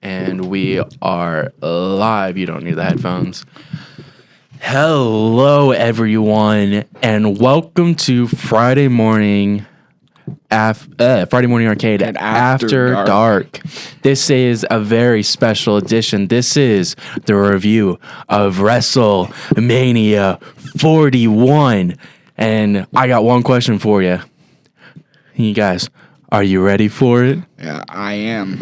And we are live. You don't need the headphones. Hello, everyone, and welcome to Friday Morning Arcade After Dark. This is a very special edition. This is the review of WrestleMania 41. And I got one question for you. You guys, are you ready for it? Yeah, I am.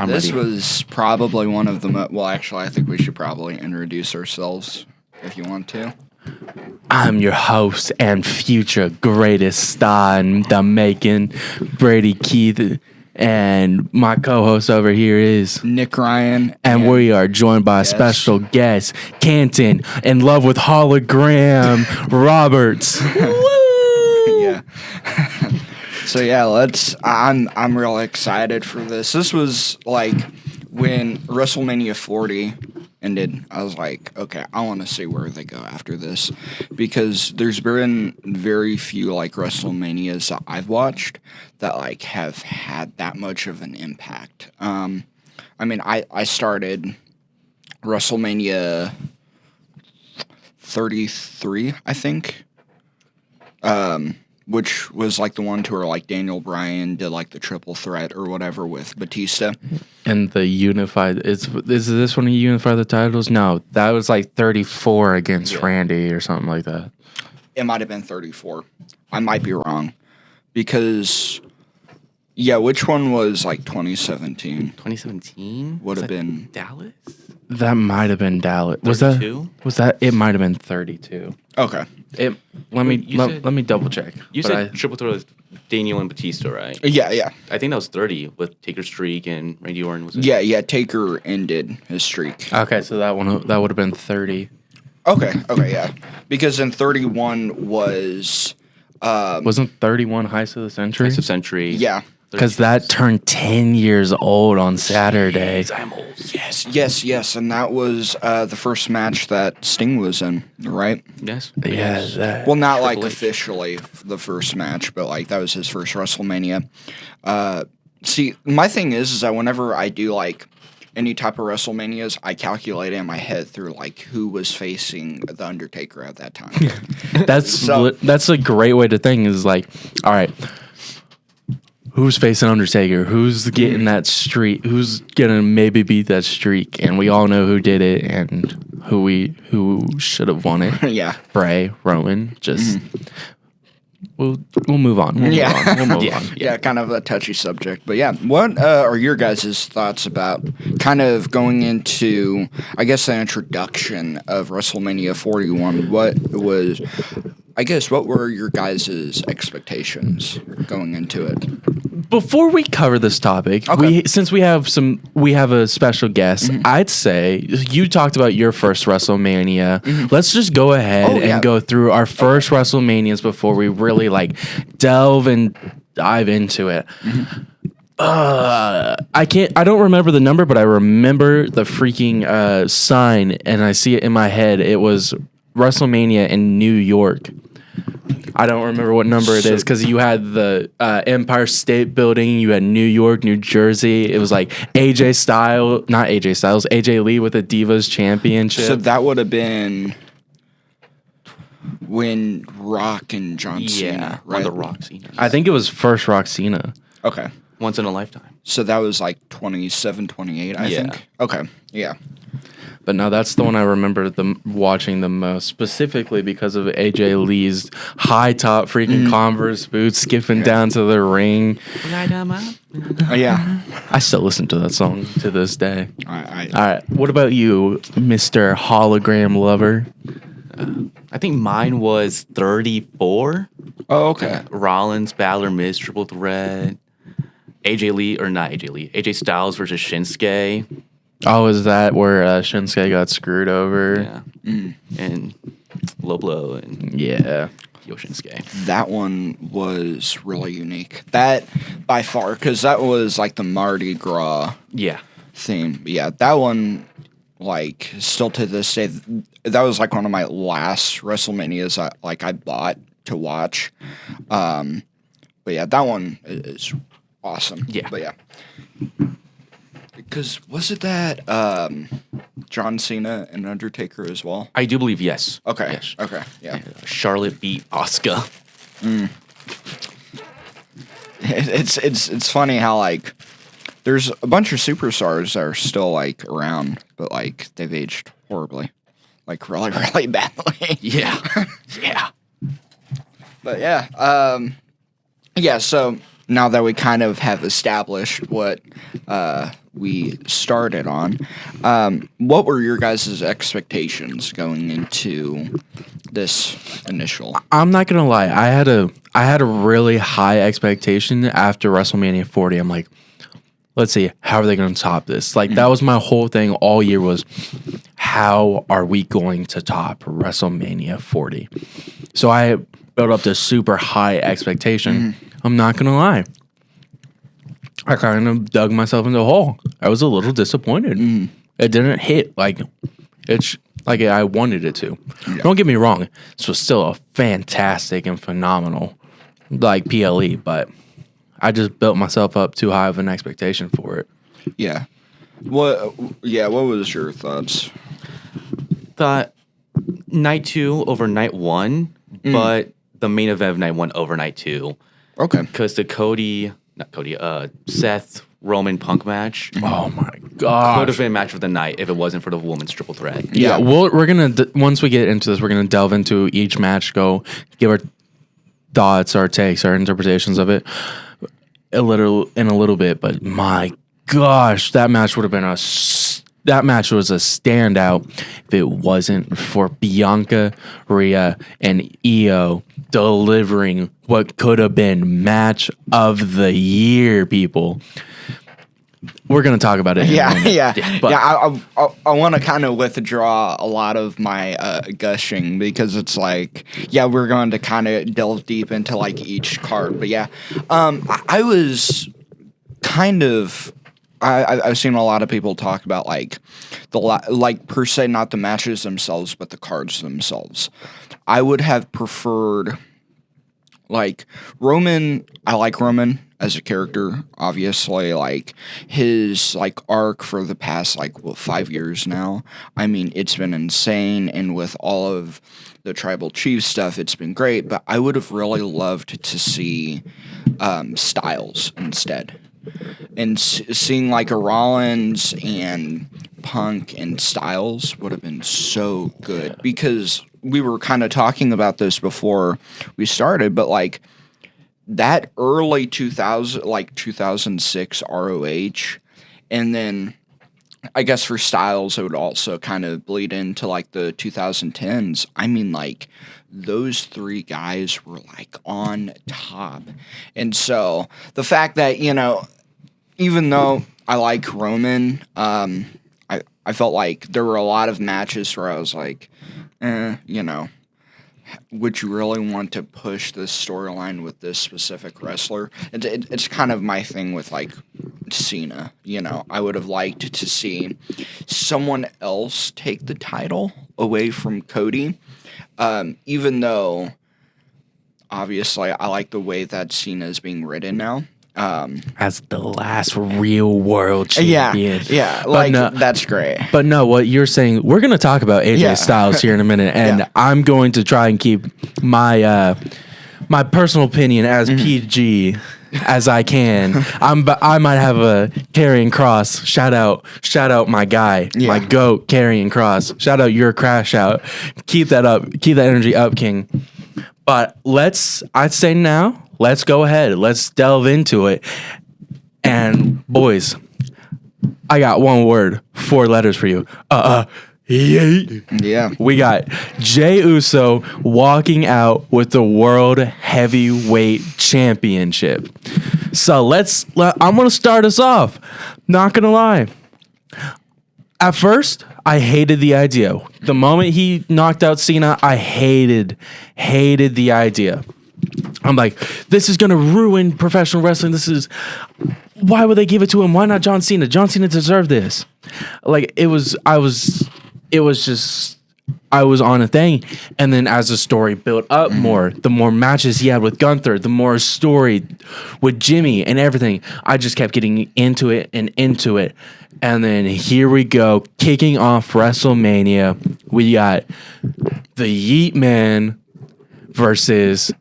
This ready. Was probably one of the well, actually, I think we should probably introduce ourselves if you want to. I'm your host and future greatest star in the making, Brady Keith, and my co-host over here is Nick Ryan. And we are joined by a special guest, Canton, in love with hologram, Roberts. Woo! Yeah. So yeah, I'm real excited for this. This was like when WrestleMania 40 ended. I was like, okay, I want to see where they go after this, because there's been very few like WrestleManias that I've watched that like have had that much of an impact. I mean, I started WrestleMania 33, I think. Which was like the one to where like Daniel Bryan did like the triple threat or whatever with Batista. And the unified, is this when he unified the titles? No, that was like 34 against Randy or something like that. It might have been 34. I might be wrong. Because, yeah, which one was like 2017? 2017? Would have been Dallas? That might have been Dallas. 32? Was that? It might have been 32. Okay. Let me double check. You said triple threat with Daniel and Batista, right? Yeah. I think that was 30 with Taker Streak and Randy Orton. Was it? Yeah. Taker ended his streak. Okay, so that would have been 30. Okay, yeah. Because in 31 was Wasn't 31 Heist of the Century? Heist of Century. Yeah. Because that turned 10 years old on Saturday. Jeez, I'm old. Yes. And that was the first match that Sting was in, right? Yes. Yeah. Well, not like Triple H. officially the first match, but like that was his first WrestleMania. See, my thing is that whenever I do like any type of WrestleManias, I calculate in my head through like who was facing the Undertaker at that time. That's a great way to think. Is like, all right, who's facing Undertaker? Who's getting that streak? Who's gonna maybe beat that streak? And we all know who did it and who should have won it. Yeah. Bray, Roman. Just we'll move on. We'll move on. Yeah, kind of a touchy subject, but yeah. What are your guys' thoughts about kind of going into, I guess, the introduction of WrestleMania 41? What were your guys' expectations going into it? Before we cover this topic, since we have a special guest, I'd say you talked about your first WrestleMania. Let's just go ahead and go through our first WrestleManias before we really like delve and dive into it. I don't remember the number, but I remember the freaking sign, and I see it in my head. It was WrestleMania in New York. I don't remember what number it is, because you had the Empire State Building, you had New York, New Jersey. It was like AJ Lee with the Divas Championship. So that would have been when Rock and John Cena, right? The Rock Cena. I think it was first Rock Cena. Okay. Once in a lifetime. So that was like 27, 28, I think. Okay, yeah. But no, that's the one I remember watching the most, specifically because of AJ Lee's high top freaking Converse boots skipping down to the ring. Yeah. I still listen to that song to this day. All right. What about you, Mr. Hologram Lover? I think mine was 34. Oh, okay. Rollins, Balor, Miz, triple threat. AJ Styles versus Shinsuke. Oh, is that where Shinsuke got screwed over? Yeah. And low blow and Yoshinsuke. That one was really unique. That, by far, because that was like the Mardi Gras theme. Yeah, that one, like, still to this day, that was like one of my last WrestleManias I bought to watch. But yeah, that one is awesome. Yeah. But yeah. Because was it that John Cena and Undertaker as well? I do believe yes. Okay. Yes. Okay. Yeah. Charlotte beat Asuka. It's funny how like there's a bunch of superstars that are still like around, but like they've aged horribly, like really really badly. Yeah. Yeah. But yeah. So now that we kind of have established what we started on, what were your guys' expectations going into this initial? I'm not gonna lie. I had a really high expectation after WrestleMania 40. I'm like, let's see, how are they gonna top this? Like that was my whole thing all year was, how are we going to top WrestleMania 40? So I built up this super high expectation. I'm not gonna lie. I kind of dug myself into a hole. I was a little disappointed. It didn't hit like I wanted it to. Yeah. Don't get me wrong. This was still a fantastic and phenomenal like PLE, but I just built myself up too high of an expectation for it. Yeah. What was your thoughts? Thought night 2 over night 1, but the main event of night 1 over night 2. Okay. Because the Seth Roman Punk match Oh my could god! have been match of the night if it wasn't for the women's triple threat. Yeah, we're gonna once we get into this, we're gonna delve into each match, go give our thoughts, our takes, our interpretations of it in a little bit. But my gosh, that match would have been that match was a standout if it wasn't for Bianca, Rhea, and Io delivering what could have been match of the year, people. We're going to talk about it. I want to kind of withdraw a lot of my gushing because it's like, we're going to kind of delve deep into like each card. But I was kind of, I've seen a lot of people talk about like per se, not the matches themselves, but the cards themselves. I would have preferred like Roman. I like Roman as a character, obviously, like his like arc for the past 5 years now. I mean, it's been insane, and with all of the tribal chief stuff, it's been great. But I would have really loved to see Styles instead, and seeing like a Rollins and Punk and Styles would have been so good because we were kind of talking about this before we started, but like that early 2006 ROH, and then I guess for Styles it would also kind of bleed into like the 2010s. I mean, like those three guys were like on top, and so the fact that even though I like Roman, I felt like there were a lot of matches where I was like, would you really want to push this storyline with this specific wrestler? It's kind of my thing with like Cena. I would have liked to see someone else take the title away from Cody, even though obviously I like the way that Cena is being written now. As the last real world champion. That's great. But no, what you're saying, we're going to talk about AJ Styles here in a minute, and I'm going to try and keep my my personal opinion as PG as I can. I might have a Karrion Kross. Shout out my guy, my GOAT Karrion Kross. Shout out your crash out. Keep that up. Keep that energy up, King. But I'd say now, let's go ahead. Let's delve into it. And boys, I got one word, 4 letters for you. Yeah. We got Jey Uso walking out with the World Heavyweight Championship. So I'm going to start us off. Not going to lie. At first, I hated the idea. The moment he knocked out Cena, I hated the idea. I'm like, this is going to ruin professional wrestling. Why would they give it to him? Why not John Cena? John Cena deserved this. Like, it was just I was on a thing. And then as the story built up more, the more matches he had with Gunther, the more story with Jimmy and everything, I just kept getting into it and into it. And then here we go, kicking off WrestleMania. We got the Yeet Man versus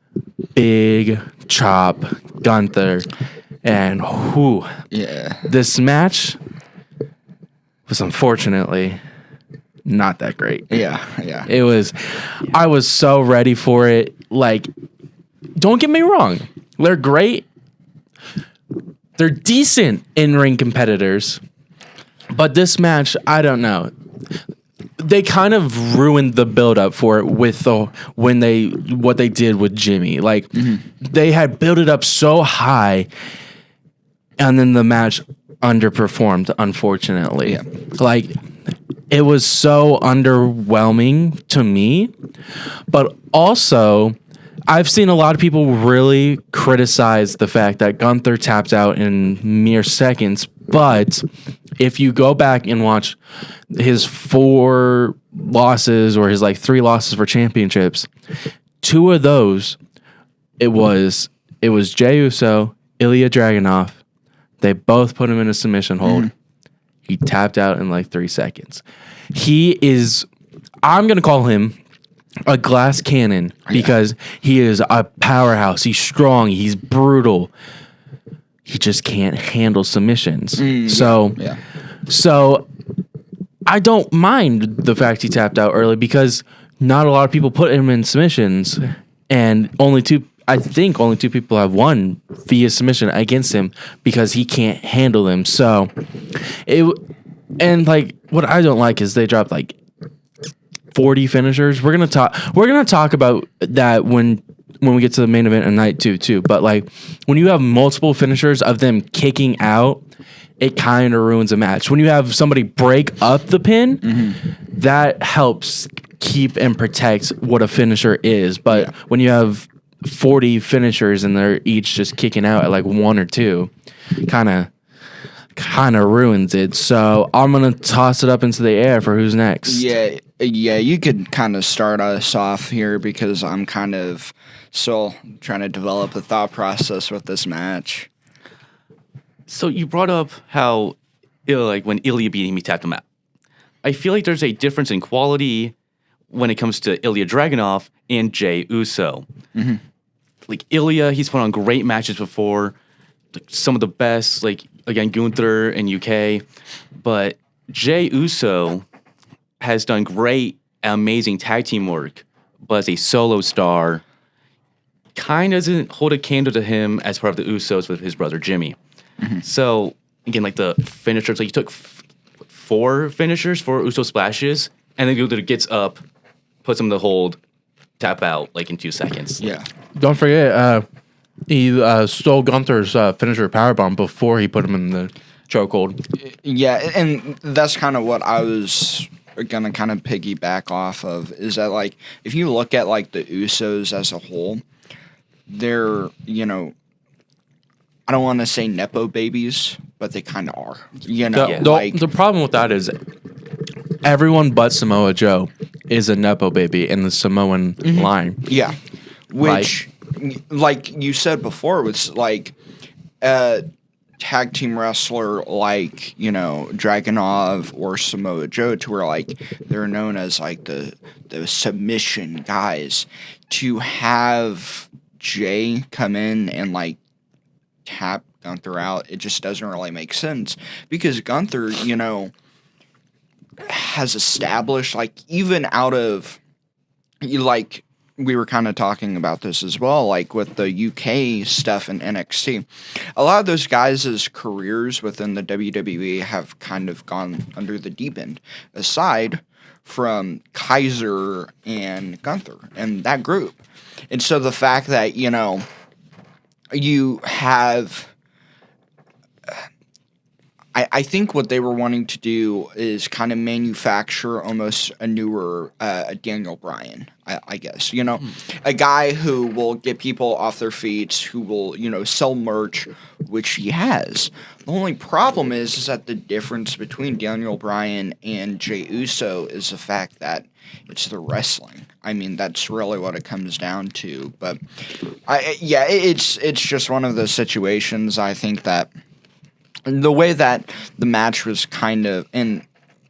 Big Chop Gunther. And this match was unfortunately not that great. Yeah. It was, I was so ready for it. Like, don't get me wrong. They're great. They're decent in-ring competitors. But this match, I don't know. They kind of ruined the build-up for it with what they did with Jimmy. Like, they had built it up so high, and then the match underperformed, unfortunately. Yeah. Like, it was so underwhelming to me. But also, I've seen a lot of people really criticize the fact that Gunther tapped out in mere seconds. But if you go back and watch his 4 losses or his 3 losses for championships, 2 of those, it was Jey Uso, Ilya Dragunov. They both put him in a submission hold. He tapped out in 3 seconds. I'm going to call him a glass cannon because he is a powerhouse. He's strong. He's brutal. He just can't handle submissions. So I don't mind the fact he tapped out early because not a lot of people put him in submissions, and I think only 2 people have won via submission against him because he can't handle them. So what I don't like is they dropped 40 finishers. We're gonna talk about that when we get to the main event of night 2 too. But when you have multiple finishers of them kicking out, it kind of ruins a match. When you have somebody break up the pin, that helps keep and protect what a finisher is. But when you have 40 finishers and they're each just kicking out at 1 or 2, kind of ruins it. So I'm gonna toss it up into the air for who's next. Yeah, you could kind of start us off here because I'm kind of still trying to develop a thought process with this match. So you brought up how when Ilya beat him, he tapped him out. I feel like there's a difference in quality when it comes to Ilya Dragunov and Jey Uso. Ilya, he's put on great matches before, some of the best, again, Gunther in UK. But Jey Uso has done great, amazing tag team work, but as a solo star, kind of doesn't hold a candle to him as part of the Usos with his brother Jimmy. So, again, the finishers, he took 4 finishers, 4 Uso splashes, and then Gunther gets up, puts him in the hold, tap out, in 2 seconds. Yeah. Don't forget, he stole Gunther's finisher powerbomb before he put him in the chokehold. Yeah, and that's kind of what I was gonna kind of piggyback off of, is that if you look at the Usos as a whole, they're, I don't want to say nepo babies, but they kind of are. The problem with that is everyone but Samoa Joe is a nepo baby in the Samoan line. Yeah, which, you said before, was a tag team wrestler Dragunov or Samoa Joe, to where they're known as the submission guys. To have Jay come in and tap Gunther out, it just doesn't really make sense, because Gunther, has established, even out of, we were kind of talking about this as well, with the UK stuff in NXT. A lot of those guys' careers within the WWE have kind of gone under the deep end, aside from Kaiser and Gunther and that group. And so the fact that, you have... I think what they were wanting to do is kind of manufacture almost a newer Daniel Bryan, I guess. A guy who will get people off their feet, who will, sell merch, which he has. The only problem is that the difference between Daniel Bryan and Jey Uso is the fact that it's the wrestling. I mean, that's really what it comes down to. But it's just one of those situations. I think that the way that the match was kind of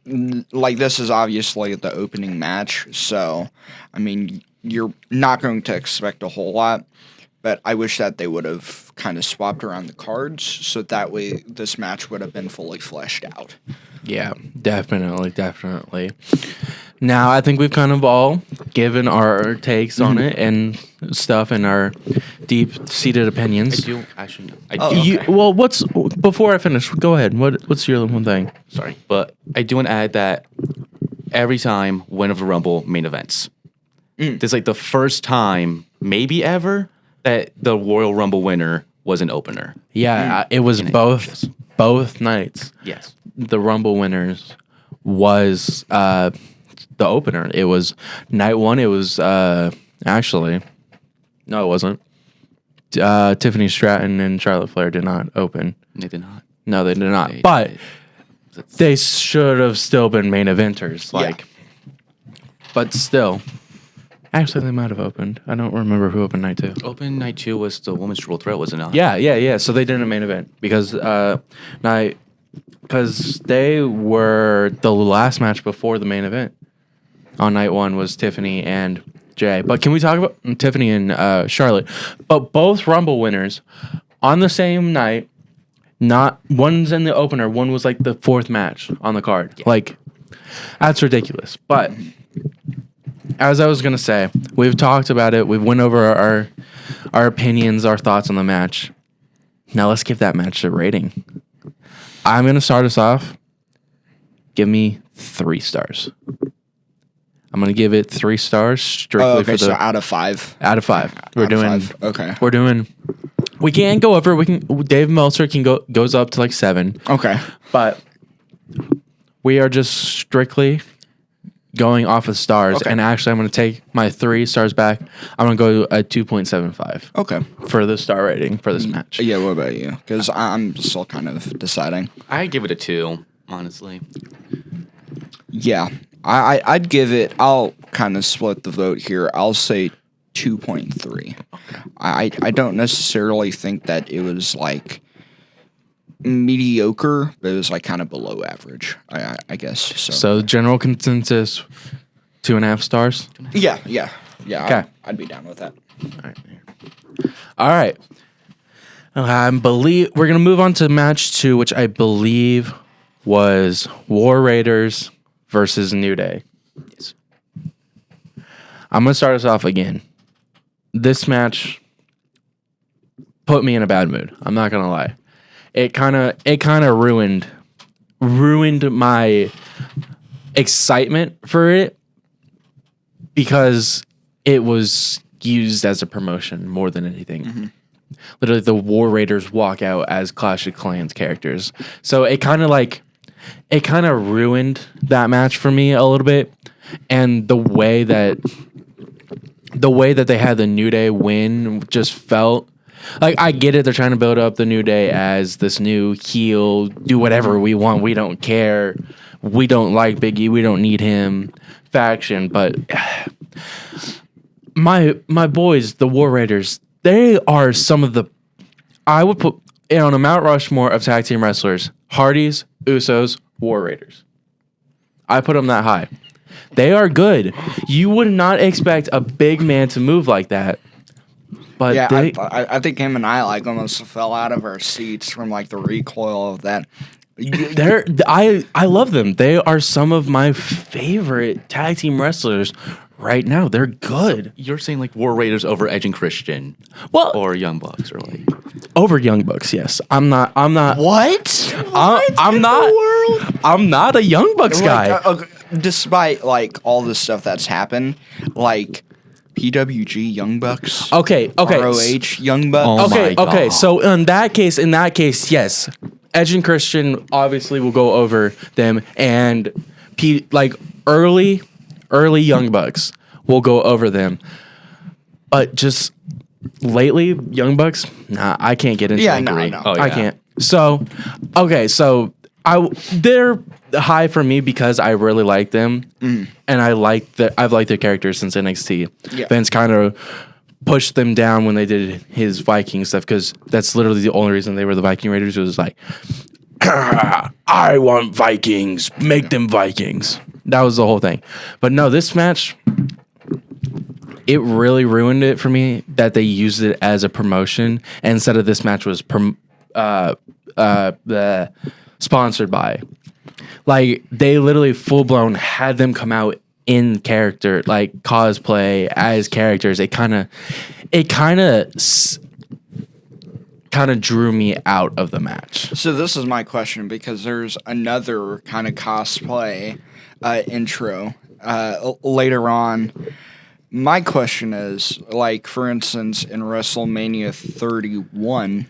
this is obviously the opening match, so I mean you're not going to expect a whole lot. But I wish that they would have kind of swapped around the cards so that way this match would have been fully fleshed out. Yeah, definitely. Now, I think we've kind of all given our takes on it and stuff and our deep-seated opinions. Before I finish, go ahead. What's your one thing? Sorry, but I do want to add that every time Win of the Rumble main events, this is like the first time, maybe ever, that the Royal Rumble winner was an opener. Yeah, it was both nights. Yes. The Rumble winners was the opener. It was night one. It was actually, no, it wasn't. Tiffany Stratton and Charlotte Flair did not open. They did not. No, they did not. But they should have still been main eventers. But still. Actually, they might have opened. I don't remember who opened night two. Open night two was the Women's Triple Threat, was it not? Yeah. So they didn't main event because they were the last match before the main event. On night one was Tiffany and Jay. But can we talk about Tiffany and Charlotte? But both Rumble winners on the same night. Not one's in the opener. One was like the fourth match on the card. Yeah. Like that's ridiculous. But as I was gonna say, we've talked about it. We've went over our opinions, our thoughts on the match. Now let's give that match a rating. I'm gonna start us off. Give me 3 stars. I'm gonna give it 3 stars strictly for the. So out of 5. Out of 5. Okay. We're doing. We can't go over. We can. Dave Meltzer goes up to like 7. Okay. But we are just strictly going off of stars, and actually, I'm going to take my 3 stars back. I'm going to go at 2.75. Okay. For the star rating for this match. Yeah, what about you? Because I'm still kind of deciding. I give it a 2, honestly. Yeah, I'd give it. I'll kind of split the vote here. I'll say 2.3. Okay. I don't necessarily think that it was like mediocre, but it was like kind of below average, I guess. So general consensus, 2.5 stars? Yeah. Okay. I'd be down with that. All right. We're going to move on to match 2, which I believe was War Raiders versus New Day. Yes. I'm going to start us off again. This match put me in a bad mood. I'm not going to lie. It kind of ruined my excitement for it because it was used as a promotion more than anything. Mm-hmm. Literally, the War Raiders walk out as Clash of Clans characters, so it kind of ruined that match for me a little bit, and the way that they had the New Day win just felt. Like, I get it. They're trying to build up the New Day as this new heel, do whatever we want. We don't care. We don't like Big E. We don't need him faction. But my boys, the War Raiders, they are some of the... I would put on a Mount Rushmore of tag team wrestlers. Hardys, Usos, War Raiders. I put them that high. They are good. You would not expect a big man to move like that. But yeah, I think him and I like almost fell out of our seats from like the recoil of that. I love them. They are some of my favorite tag team wrestlers right now. They're good. So you're saying like War Raiders over Edge and Christian, or Young Bucks, or like over Young Bucks? Yes, I'm not. What? I'm not. I'm not a Young Bucks guy. Despite like all the stuff that's happened, like. PWG Young Bucks. Okay. ROH Young Bucks. Okay. So in that case, yes, Edge and Christian obviously will go over them, and early Young Bucks will go over them. But just lately, Young Bucks, nah, I can't get into Yeah, that no, agree. no. Oh, I yeah. can't. So, okay, so they're high for me because I really like them, and I've liked their characters since NXT. Yeah. Vince kind of pushed them down when they did his Viking stuff because that's literally the only reason they were the Viking Raiders. It was like, I want Vikings, make them Vikings. That was the whole thing. But no, this match, it really ruined it for me that they used it as a promotion and instead of this match was the sponsored by. Like they literally full blown had them come out in character, like cosplay as characters. It kind of drew me out of the match. So this is my question because there's another kind of cosplay intro later on. My question is, like, for instance, in WrestleMania 31,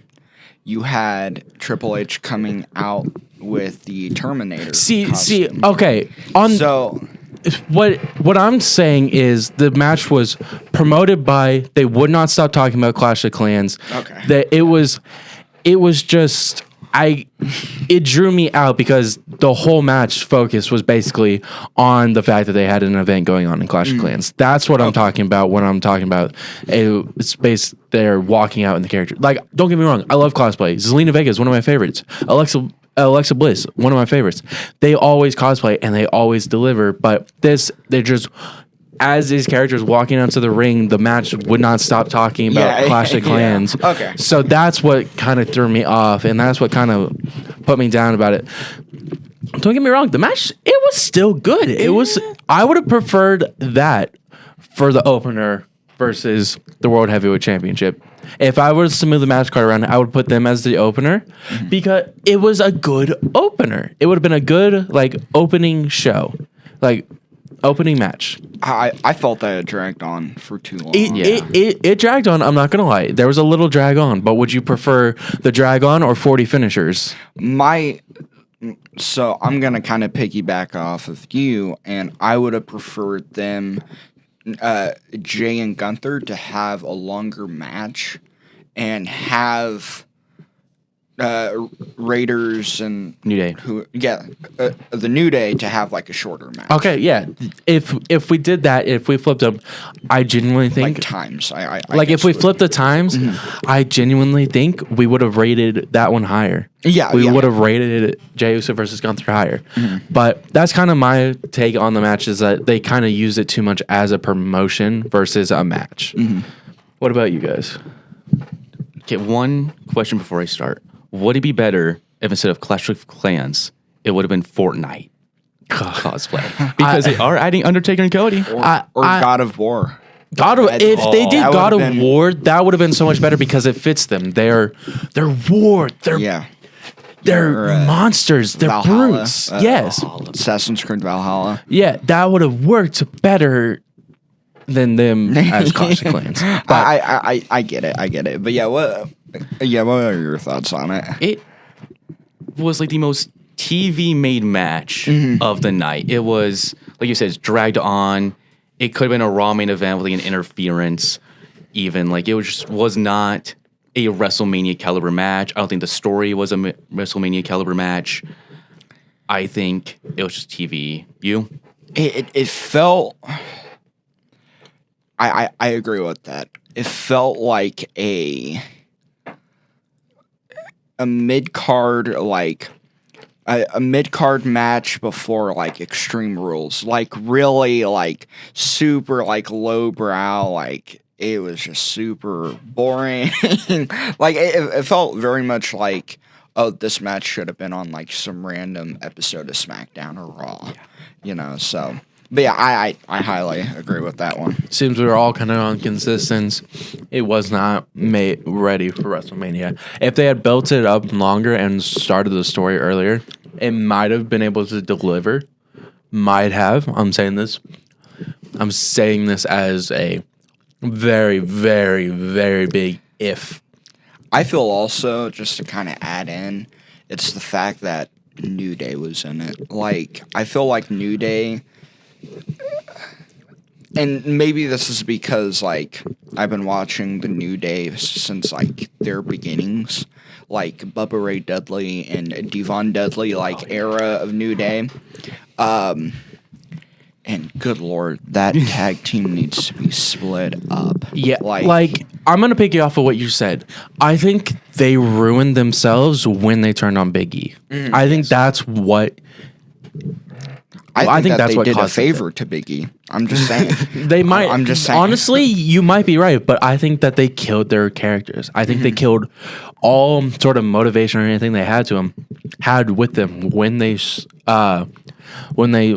you had Triple H coming out with the Terminator. See, costume. okay. So What I'm saying is the match was promoted by they would not stop talking about Clash of Clans. Okay. That it was just it drew me out because the whole match focus was basically on the fact that they had an event going on in Clash of Clans. That's what I'm talking about when I'm talking about it's based they're walking out in the character. Like, don't get me wrong, I love cosplay. Zelina Vega is one of my favorites. Alexa Bliss, one of my favorites. They always cosplay and they always deliver, but they're just as these characters walking onto the ring, the match would not stop talking about Clash of Clans. Yeah. Okay. So that's what kind of threw me off, and that's what kind of put me down about it. Don't get me wrong, the match, it was still good. It was. I would have preferred that for the opener versus the World Heavyweight Championship. If I was to move the match card around, I would put them as the opener because it was a good opener. It would have been a good opening show, opening match. I felt that it dragged on for too long. It dragged on. I'm not gonna lie. There was a little drag on, but would you prefer the drag on or 40 finishers? So I'm gonna kind of piggyback off of you, and I would have preferred them, Jay and Gunther, to have a longer match, and have Raiders and New Day. The New Day to have like a shorter match. Okay, yeah. If we did that, if we flipped them, I genuinely think Like times. I if we guess flipped the times, I genuinely think we would have rated that one higher. Yeah, we yeah. would have rated it Jey Uso versus Gunther higher. But that's kind of my take on the match is that they kind of use it too much as a promotion versus a match. What about you guys? Okay, one question before I start. Would it be better if instead of Clash of Clans, it would have been Fortnite cosplay? Because they are adding Undertaker and Cody. or God of War. If they did That God of would've been- War, that would have been so much better because it fits them. They're war. They're Yeah. they're monsters. They're Valhalla, brutes. Yes. Assassin's Creed Valhalla. Yeah, that would have worked better than them as Clash of Clans. But I get it. But yeah, what are your thoughts on it? It was like the most TV made match of the night. It was, like you said, it's dragged on. It could have been a Raw main event with like an interference, even. Like, it was not a WrestleMania caliber match. I don't think the story was a WrestleMania caliber match. I think it was just TV. You? It felt. I agree with that. It felt like a mid card a mid card match before like Extreme Rules, like really like super like lowbrow, like it was just super boring. Like it felt very much like, oh, this match should have been on like some random episode of SmackDown or Raw, So, but yeah, I highly agree with that one. seems we were all kind of on consistence. It was not made ready for WrestleMania. If they had built it up longer and started the story earlier, it might have been able to deliver. Might have. I'm saying this as a very, very, very big if. I feel also, just to kind of add in, it's the fact that New Day was in it. Like, I feel like New Day, and maybe this is because like I've been watching the New Day since like their beginnings, like Bubba Ray Dudley and Devon Dudley, like era of New Day. And good Lord, that tag team needs to be split up. Yeah, like I'm gonna pick you off of what you said. I think they ruined themselves when they turned on Big E. I think that's what. I think that's they what did a caused favor to Big E. I'm just saying. They might. I'm just saying. Honestly, you might be right, but I think that they killed their characters. I think they killed all sort of motivation or anything they had with them when they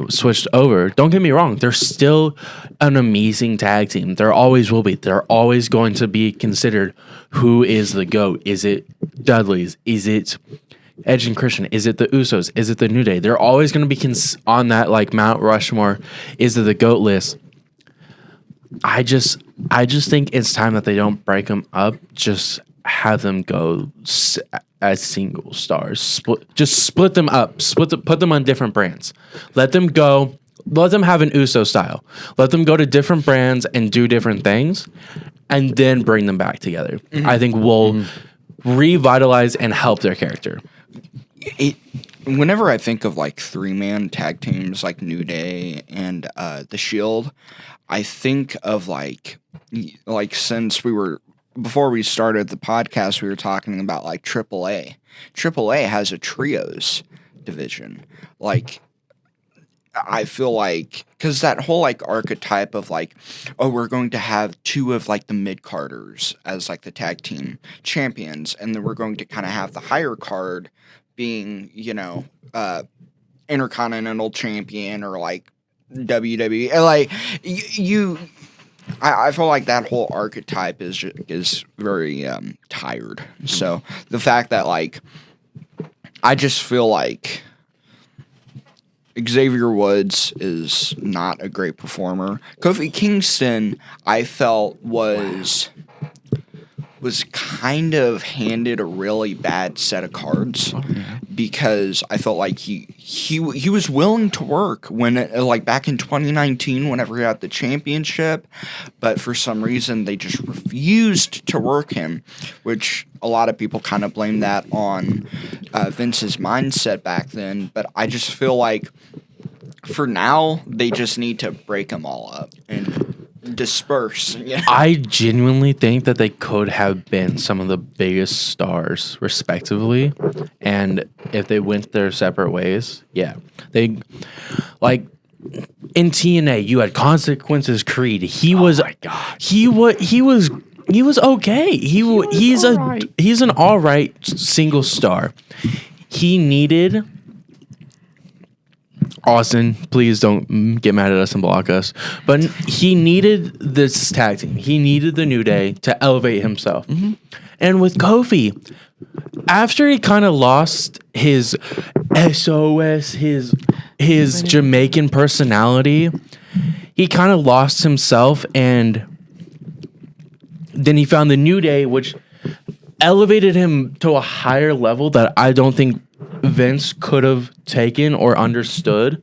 switched over. Don't get me wrong; they're still an amazing tag team. There always will be. They're always going to be considered who is the GOAT. Is it Dudley's? Is it Edge and Christian? Is it the Usos? Is it the New Day? They're always going to be on that like Mount Rushmore. Is it the GOAT list? I just think it's time that they don't break them up. Just have them go as single stars. Split them up. Put them on different brands. Let them go. Let them have an Uso style. Let them go to different brands and do different things, and then bring them back together. I think we'll revitalize and help their character. Whenever I think of like 3-man tag teams like New Day and the Shield, I think of like since before we started the podcast, we were talking about like AAA. AAA has a trios division. Like, I feel like, because that whole like archetype of like, oh, we're going to have 2 of like the mid-carders as like the tag team champions, and then we're going to kind of have the higher card being, Intercontinental Champion or like WWE. Like, I feel like that whole archetype is very tired. So the fact that like, I just feel like Xavier Woods is not a great performer. Kofi Kingston, I felt was kind of handed a really bad set of cards because I felt like he was willing to work when like back in 2019 whenever he had the championship, but for some reason they just refused to work him, which a lot of people kind of blame that on Vince's mindset back then. But I just feel like for now they just need to break them all up and disperse. Yeah. I genuinely think that they could have been some of the biggest stars respectively, and if they went their separate ways, they like in TNA you had Consequences Creed. He was okay. He's an all right single star. He needed Austin, please don't get mad at us and block us. But he needed this tag team. He needed the New Day to elevate himself. And with Kofi, after he kind of lost his SOS, his Jamaican personality, he kind of lost himself. And then he found the New Day, which elevated him to a higher level that I don't think Vince could have taken or understood.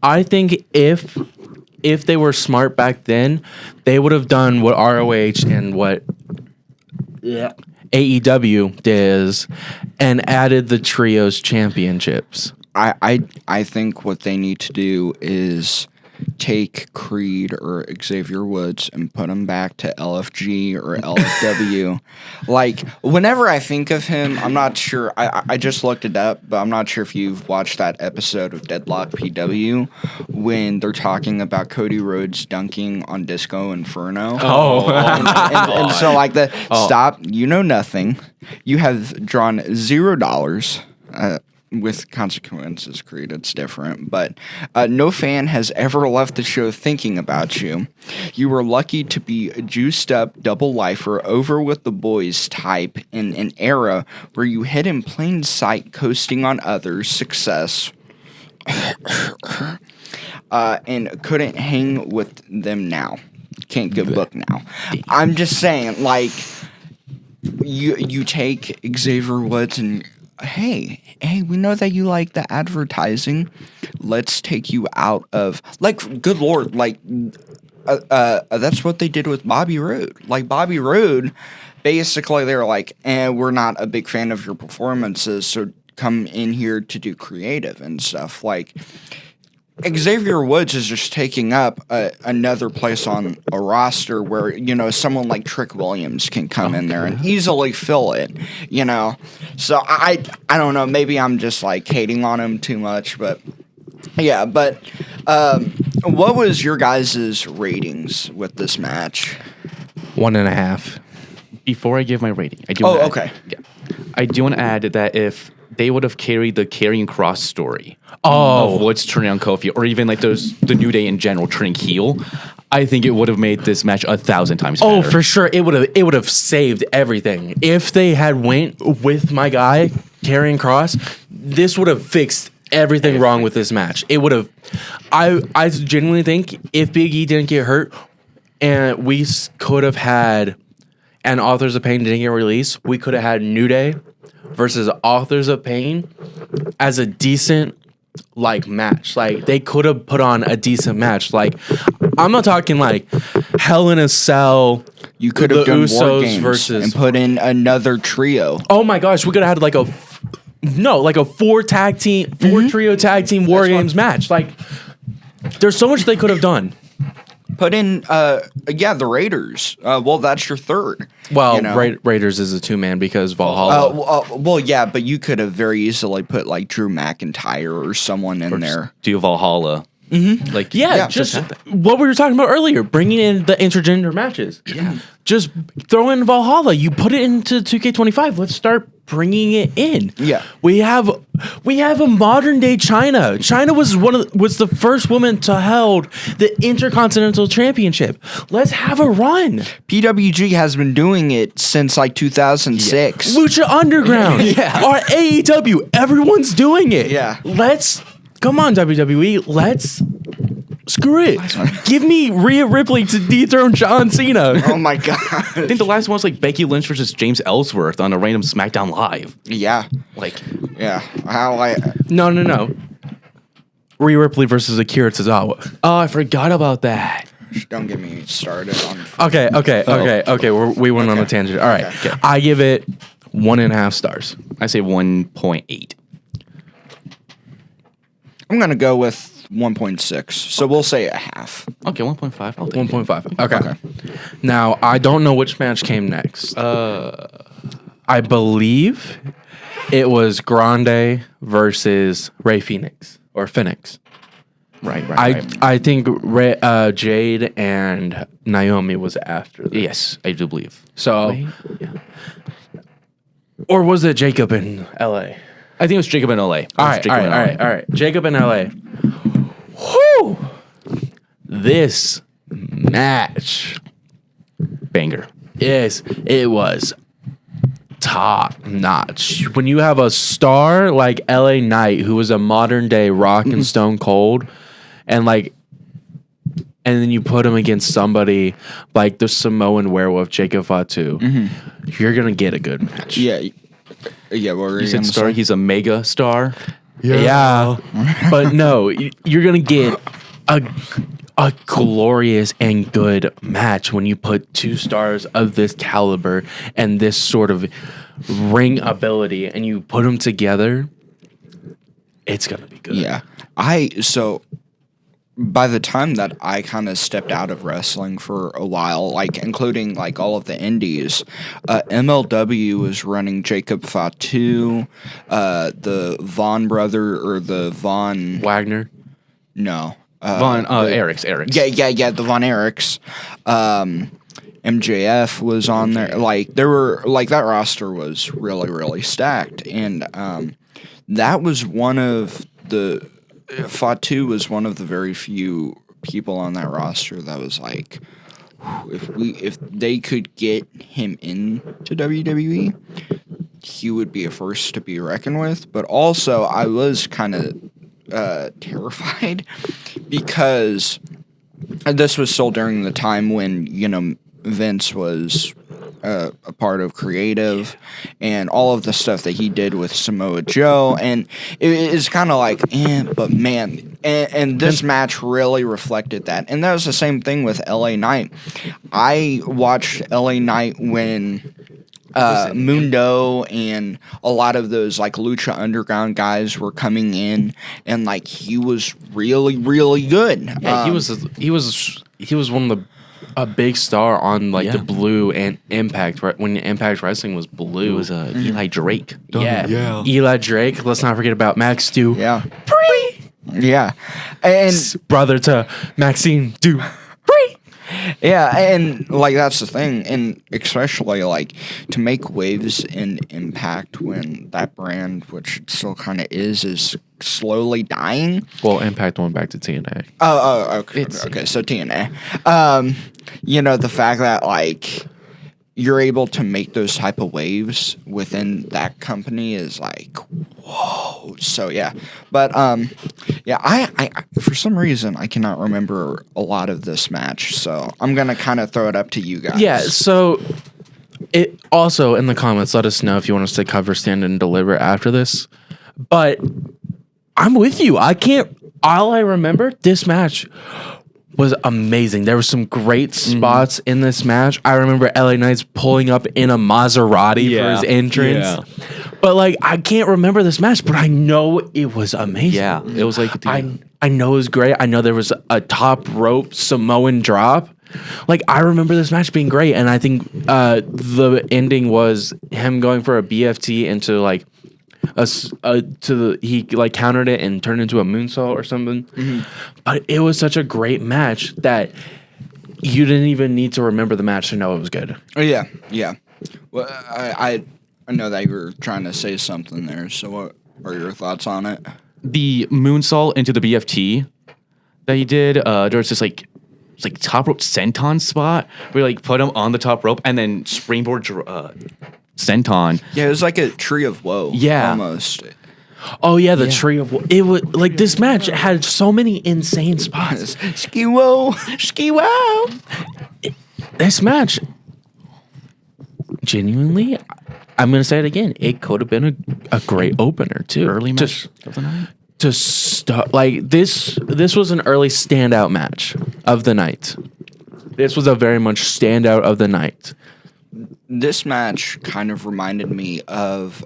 I think if they were smart back then, they would have done what ROH and what AEW does and added the trios championships. I think what they need to do is take Creed or Xavier Woods and put him back to LFG or LFW. Like, whenever I think of him, I'm not sure. I just looked it up, but I'm not sure if you've watched that episode of Deadlock PW when they're talking about Cody Rhodes dunking on Disco Inferno. And so, like, stop, you know nothing. You have drawn $0. With Consequences Creed, it's different, but no fan has ever left the show thinking about you. You were lucky to be a juiced up double lifer over with the boys type in an era where you hid in plain sight coasting on others' success and couldn't hang with them now. Can't give book now. I'm just saying, like, you take Xavier Woods and hey, we know that you like the advertising. Let's take you out of, like, good Lord, like, that's what they did with Bobby Roode. Like Bobby Roode, basically they were like, we're not a big fan of your performances, so come in here to do creative and stuff. Like Xavier Woods is just taking up another place on a roster where, someone like Trick Williams can come in there and easily fill it, So I don't know, maybe I'm just like hating on him too much, but yeah, but what was your guys' ratings with this match? 1.5. Before I give my rating, I do. Okay. I do want to add that if they would have carried the Karrion Kross story Oh. of Woods turning on Kofi, or even like the New Day in general turning heel, I think it would have made this match 1,000 times better. Oh, for sure. It would have saved everything. If they had went with my guy, Karrion Kross, this would have fixed everything wrong with this match. It would have. I genuinely think if Big E didn't get hurt, and we could have had, and Authors of Pain didn't get released, we could have had New Day versus Authors of Pain as a decent match. Like they could have put on a decent match. Like I'm not talking like Hell in a Cell. You could have done Usos War Games versus and put in another trio. Oh my gosh, we could have had like a 4 trio tag team War Games match. Like there's so much they could have done. Put in, the Raiders. Well, that's your third. Well, Raiders is a 2-man because Valhalla. But you could have very easily put like Drew McIntyre or someone in there. Do Valhalla. Mm-hmm. Like just what we were talking about earlier, bringing in the intergender matches. Yeah. Just throw in Valhalla. You put it into 2K25. Let's start bringing it in. Yeah. We have a modern day China. China was was the first woman to hold the Intercontinental Championship. Let's have a run. PWG has been doing it since like 2006. Lucha Underground. Or AEW. Everyone's doing it. Yeah. Come on, WWE. Let's screw it. Give me Rhea Ripley to dethrone John Cena. Oh my god. I think the last one was like Becky Lynch versus James Ellsworth on a random SmackDown Live. Yeah. No. Rhea Ripley versus Akira Tozawa. Oh, I forgot about that. Don't get me started on. Okay. We went on a tangent. All right. Okay. I give it 1.5 stars. I say 1.8. I'm gonna go with 1.6. So we'll say a half. Okay, 1.5. I'll take 1.5. Okay. Now I don't know which match came next. I believe it was Grande versus Rey Fenix or Phoenix. Right. I think Jade and Naomi was after that. Yes, I do believe. So, or was it Jacob in LA? I think it was Jacob in LA. All right. Jacob in LA. Whoo! This match, Banger. yes, it was top notch. When you have a star like LA Knight, who was a modern day Rock and Stone Cold, and then you put him against somebody like the Samoan Werewolf Jacob Fatu, you're gonna get a good match. Yeah. What were You said star. He's a mega star. Yeah. But no, you're going to get a glorious and good match when you put 2 stars of this caliber and this sort of ring ability and you put them together. It's going to be good. Yeah. By the time that I kind of stepped out of wrestling for a while, like including like all of the indies, MLW was running Jacob Fatu, the Vaughn brother or the Vaughn Wagner. No, Von Eriks. Yeah, the Von Eriks. MJF was on there. Like there were like that roster was really, really stacked, and that was one of the. Fatu was one of the very few people on that roster that was like, if they could get him into WWE, he would be a force to be reckoned with. But also, I was kind of terrified because this was still during the time when Vince was a part of creative and all of the stuff that he did with Samoa Joe, and it is kind of like, but man, and this match really reflected that, and that was the same thing with LA Knight. I watched LA Knight when Mundo and a lot of those like Lucha Underground guys were coming in, and like he was really, really good. Yeah, he was one of a big star on like the Blue and Impact, right? When Impact Wrestling was Blue. It was Eli Drake. Yeah. Eli Drake. Let's not forget about Max Stu. Yeah. Yeah. And brother to Maxine Du. yeah, and like that's the thing, and especially like to make waves in Impact when that brand, which it still kind of is slowly dying. Well, Impact went back to TNA. Oh, okay. Okay, so TNA. The fact that like you're able to make those type of waves within that company is like, whoa. So yeah, but I for some reason I cannot remember a lot of this match, so I'm gonna kind of throw it up to you guys. Yeah. So it also in the comments, let us know if you want us to cover Stand and Deliver after this. But I'm with you. All I remember this match was amazing. There were some great spots in this match. I remember LA Knight's pulling up in a Maserati for his entrance. Yeah. But like I can't remember this match, but I know it was amazing. Yeah. It was like I know it was great. I know there was a top rope Samoan drop. Like I remember this match being great, and I think the ending was him going for a BFT into like he like countered it and turned into a moonsault or something. But it was such a great match that you didn't even need to remember the match to know it was good. Oh yeah. Well, I know that you were trying to say something there. So what are your thoughts on it? The moonsault into the BFT that he did. There was this like top rope senton spot where like put him on the top rope and then springboard senton. Yeah, it was like a tree of woe. Yeah. Almost. Oh yeah, the tree of it was like this match had so many insane spots. Ski woe. This match, genuinely, I'm gonna say it again. It could have been a great opener too. Early match of the night. To start like this was an early standout match of the night. This was a very much standout of the night. This match kind of reminded me of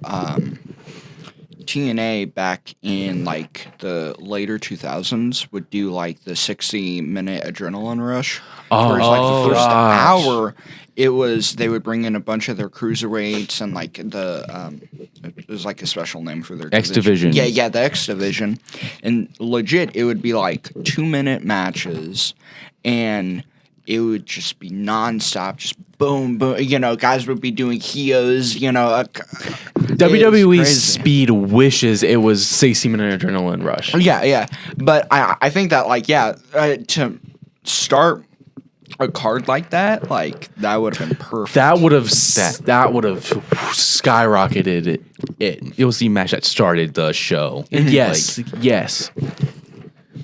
TNA back in like the later 2000s would do like the 60-minute adrenaline rush. Whereas like the first hour, they would bring in a bunch of their cruiserweights and like it was like a special name for their X Division. Yeah, the X Division, and legit it would be like 2-minute matches, and it would just be nonstop, just boom, boom. Guys would be doing heos. WWE Speed wishes it was 60-minute adrenaline rush. Yeah. But I think that to start a card like that, like that would have been perfect. That would have skyrocketed it. It was the match that started the show. Yes.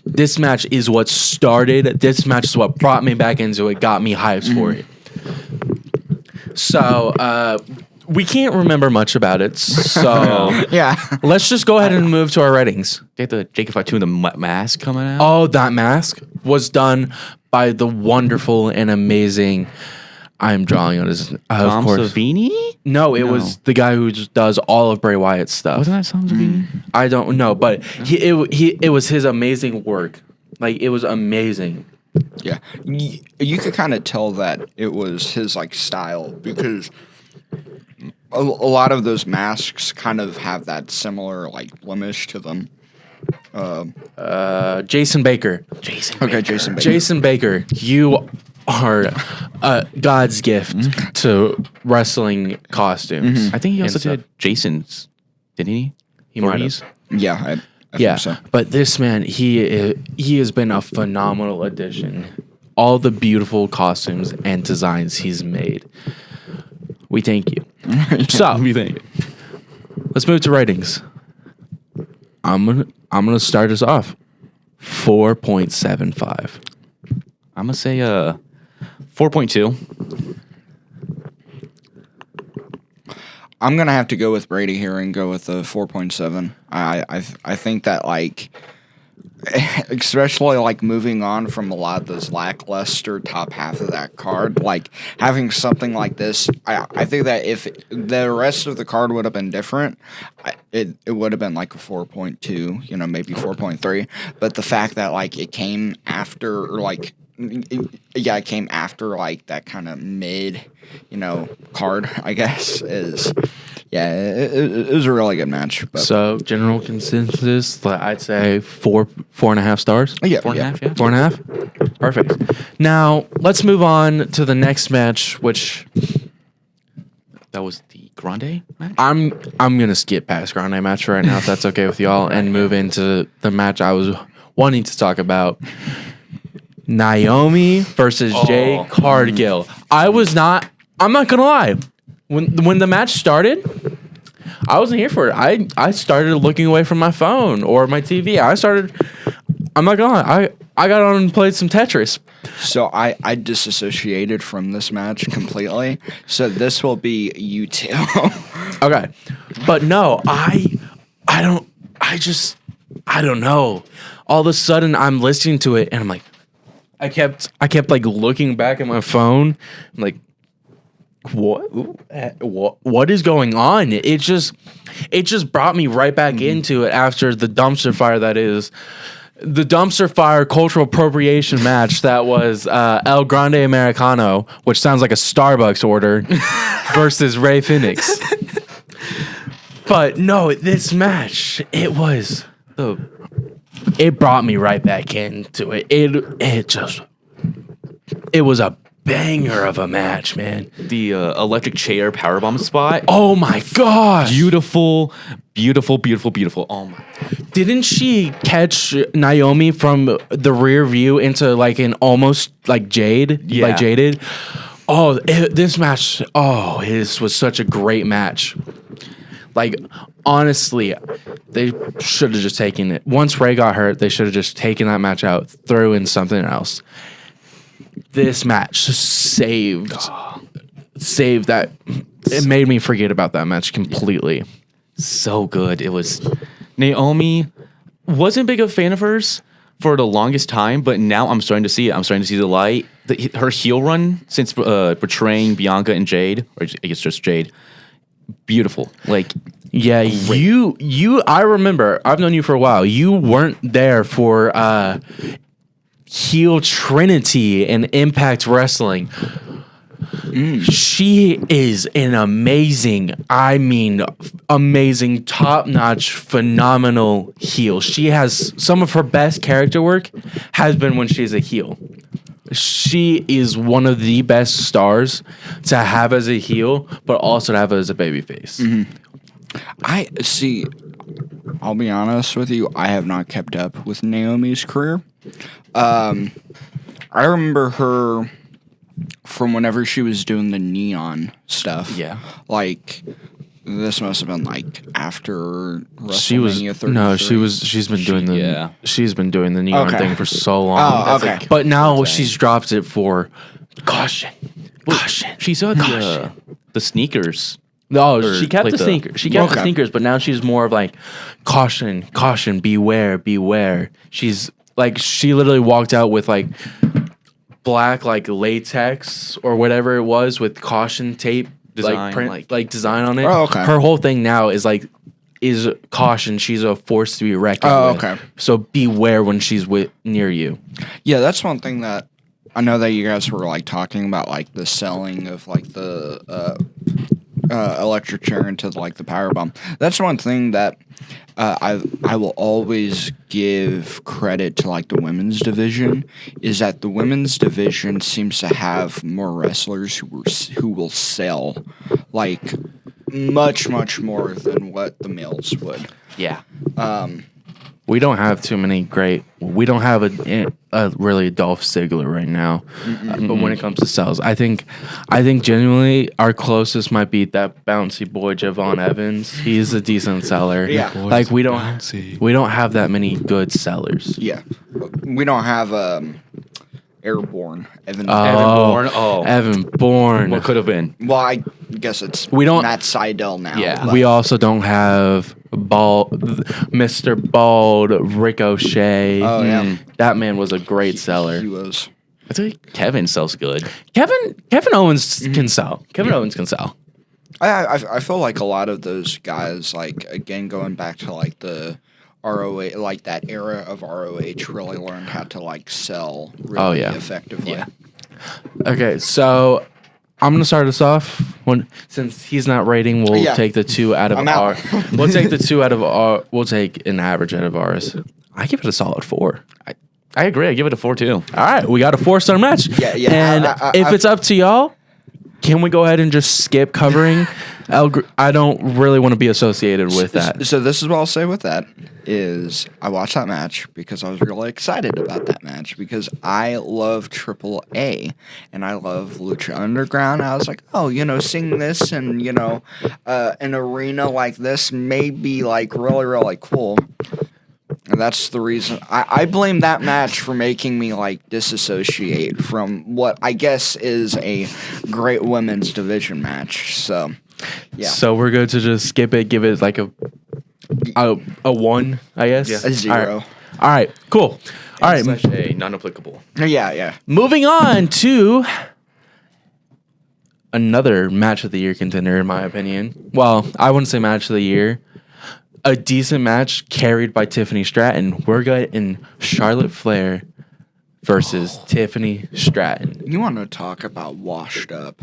This match is what started. This match is what brought me back into it, got me hyped for it. So, we can't remember much about it. So, yeah. Let's just go ahead and move to our ratings. They had the Jacob Fatu and the mask coming out. Oh, that mask was done by the wonderful and amazing. I'm drawing on his. Tom of course. Savini? No, it was the guy who just does all of Bray Wyatt's stuff. Wasn't that Tom Savini? I don't know, but it was his amazing work. Like it was amazing. Yeah, you could kind of tell that it was his like style because a lot of those masks kind of have that similar like blemish to them. Jason Baker. Jason Baker, you are God's gift to wrestling costumes. I think he also did Jason's, didn't he? He might have. Yeah, I think so. But this man, he has been a phenomenal addition. All the beautiful costumes and designs he's made. We thank you. So We thank you. let's move to ratings. I'm gonna start us off. 4.75. I'm gonna say 4.2. I'm gonna have to go with Brady here and go with the 4.7. I think that like, especially like moving on from a lot of those lackluster top half of that card, like having something like this, I think that if the rest of the card would have been different, it would have been like a 4.2, maybe 4.3. But the fact that like it came after, or like, it came after like that kind of mid, card, I guess, is. Yeah, it was a really good match. But. So general consensus, I'd say 4.5 stars. Yeah, 4.5, yeah. 4.5. Perfect. Now let's move on to the next match, which That was the Grande match? I'm gonna skip past Grande match right now if that's okay with y'all, and move into the match I was wanting to talk about. Naomi versus Jade Cargill. I'm not gonna lie. When the match started, I wasn't here for it. I started looking away from my phone or my TV. I'm not gonna lie. I got on and played some Tetris. So I disassociated from this match completely. So this will be you two. Okay. But no, I don't know. All of a sudden I'm listening to it and I'm like, I kept like looking back at my phone. I'm like, what is going on? It just brought me right back into it after the dumpster fire that is the dumpster fire cultural appropriation match that was El Grande Americano, which sounds like a Starbucks order, versus Ray Phoenix. But no, this match, it brought me right back into it. It was a banger of a match, man. The electric chair powerbomb spot. Oh my gosh. Beautiful, beautiful, beautiful, beautiful. Oh my. Didn't she catch Naomi from the rear view into like an almost like Jade? Yeah. Like Jaded? Oh, this match. Oh, this was such a great match. Like, honestly, they should have just taken it. Once Ray got hurt, they should have just taken that match out, threw in something else. This match saved that. It made me forget about that match completely. So good. It was. Naomi wasn't big of a fan of hers for the longest time, but now I'm starting to see it. I'm starting to see the light. Her heel run since portraying Bianca and Jade, or I guess just Jade, beautiful. Like, yeah, you. I remember. I've known you for a while. You weren't there for heel Trinity and Impact Wrestling. She is an amazing, top-notch, phenomenal heel. She has some of her best character work has been when she's a heel. She is one of the best stars to have as a heel, but also to have as a babyface. I see. I'll be honest with you. I have not kept up with Naomi's career. I remember her from whenever she was doing the neon stuff. Yeah. Like, this must have been like after WrestleMania She was 33. no, she's been doing the yeah. she's been doing the neon Okay. thing for so long. Oh, okay. But now she's dropped it for caution. She saw the sneakers. No, Or she kept like the the- sneakers. She kept the Okay. sneakers, but now she's more of like caution, beware. She's like she literally walked out with like black like latex or whatever it was with caution tape Design, like print like- like design on it. Oh, okay. Her whole thing now is caution. She's a force to be reckoned Oh, with. okay. So beware when she's near you. Yeah, that's one thing that I know that you guys were like talking about, like the selling of like the electric chair into like the power bomb. That's one thing that I will always give credit to like the women's division, is that the women's division seems to have more wrestlers who will sell like much more than what the males would. Yeah. We don't have too many great. We don't have a really Dolph Ziggler right now. But when it comes to sales, I think genuinely our closest might be that bouncy boy Javon Evans. He's a decent seller. Yeah. Like we don't have that many good sellers. Yeah, we don't have Airborne Evan. Evan Bourne. Oh. Evan Bourne. What could have been? Well, guess it's We don't- Matt Sydal now. Yeah. but- We also don't have Mr. Bald Ricochet. Oh, yeah. That man was a great seller. He was. I think Kevin sells good. Kevin Owens can sell. Kevin Owens can sell. I feel like a lot of those guys, like, again, going back to, like, the ROH, like, that era of ROH really learned how to, like, sell really effectively. Yeah. Okay, so I'm gonna start us off. Since he's not rating, we'll take the 2 out of I'm our. out. We'll take the 2 out of our. We'll take an average out of ours. I give it a solid 4. I agree. I give it a 4 too. All right, we got a 4-star match. Yeah. And if it's up to y'all, can we go ahead and just skip covering? I don't really want to be associated with that. So this is what I'll say with that is I watched that match because I was really excited about that match because I love Triple A and I love Lucha Underground. I was like, oh, seeing this and an arena like this may be like really, really cool. And that's the reason I blame that match for making me like disassociate from what I guess is a great women's division match. So, yeah. So we're good to just skip it, give it like a 1, I guess. Yeah. A 0. All right, cool. All right, Slash A, non-applicable. Yeah. moving on to another match of the year contender, in my opinion. Well, I wouldn't say match of the year. A decent match carried by Tiffany Stratton. We're getting Charlotte Flair versus Tiffany Stratton. You want to talk about washed up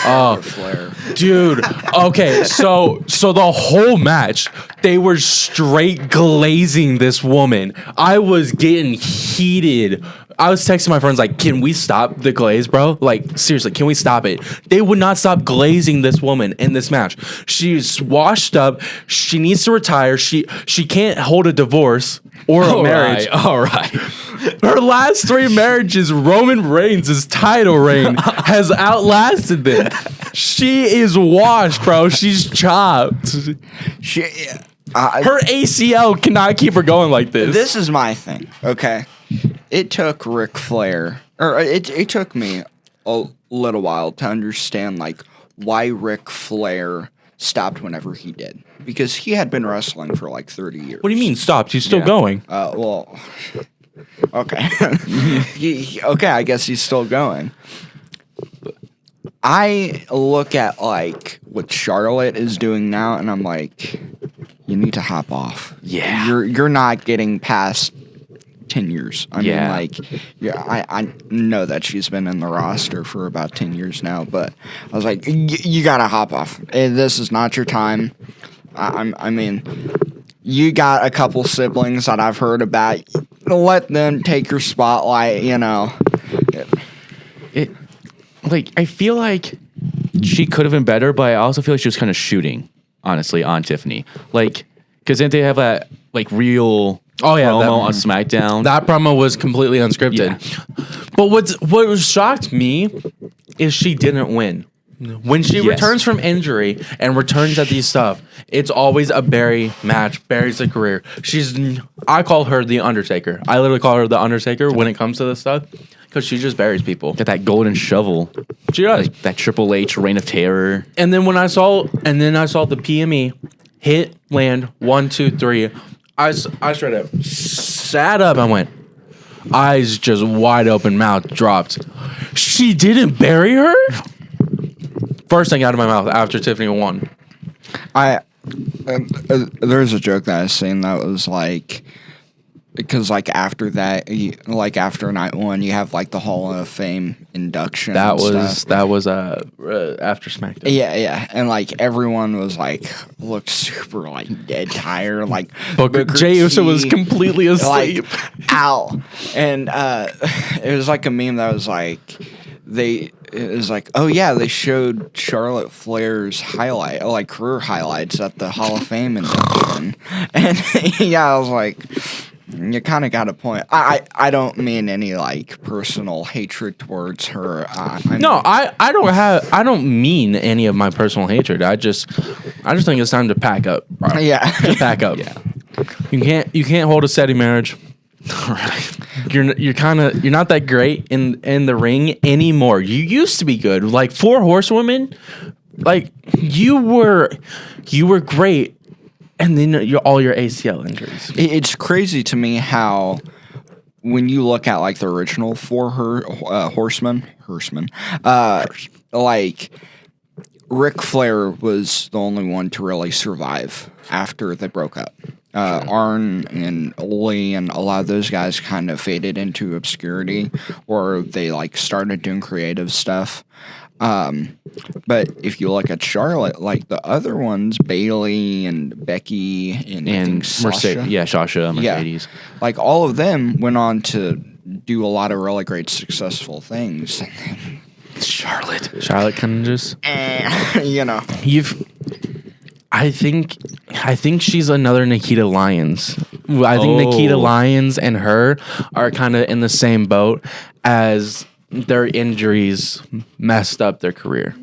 Oh, Flair? dude. Okay, so the whole match, they were straight glazing this woman. I was getting heated. I was texting my friends like, "Can we stop the glaze, bro? Like, seriously, can we stop it?" They would not stop glazing this woman in this match. She's washed up. She needs to retire. She can't hold a divorce or a marriage. All right. Her last 3 marriages, Roman Reigns' title reign, has outlasted them. She is washed, bro. She's chopped. Her ACL cannot keep her going like this. This is my thing, okay? It took Ric Flair, or it took me a little while to understand, like, why Ric Flair stopped whenever he did. Because he had been wrestling for, like, 30 years. What do you mean stopped? He's still Yeah. going. Well, okay. Okay, I guess he's still going. I look at, like, what Charlotte is doing now, and I'm like, you need to hop off. Yeah. You're not getting past 10 years. I mean, Yeah. like, yeah, I know that she's been in the roster for about 10 years now, but I was like, you gotta hop off. This is not your time. I mean, you got a couple siblings that I've heard about. Let them take your spotlight, I feel like she could have been better, but I also feel like she was kind of shooting, honestly, on Tiffany. Like, because didn't they have a real promo on SmackDown? That promo was completely unscripted. But what shocked me is she didn't win. When she Yes. returns from injury and returns at these stuff, it's always a Barry match. Barry's a career. I call her the Undertaker. I literally call her the Undertaker when it comes to this stuff because she just buries people. Got that golden shovel. She does. Like that Triple H Reign of Terror. And then I saw the PME hit, land, 1, 2, 3. I straight up sat up and went, eyes just wide open, mouth dropped. She didn't bury her? First thing out of my mouth after Tiffany won. There's a joke that I seen that was like, because like after that, like after night 1, you have like the Hall of Fame induction. That and was stuff. after SmackDown. Yeah, and like everyone was like looked super like dead tired, like Booker Jey Uso was completely asleep. like ow, and it was like a meme that was like it was like, oh yeah, they showed Charlotte Flair's career highlights at the Hall of Fame induction, and yeah, I was like, you kind of got a point. I don't mean any like personal hatred towards her. I don't mean any of my personal hatred. I just think it's time to pack up. Bro. Yeah. Just pack up. Yeah. You can't hold a steady marriage. You're not that great in the ring anymore. You used to be good. Like 4 horsewomen like you were great, and then all your ACL injuries. It's crazy to me how when you look at like the original horsemen, like Ric Flair was the only one to really survive after they broke up. Arn and Ole and a lot of those guys kind of faded into obscurity, or they like started doing creative stuff. But if you look at Charlotte, like the other ones, Bailey and Becky and I think Sasha, Sasha, Mercedes. yeah, like all of them went on to do a lot of really great, successful things. Charlotte kind of just, you know, I think she's another Nikita Lyons. I think Nikita Lyons and her are kind of in the same boat, as their injuries messed up their career.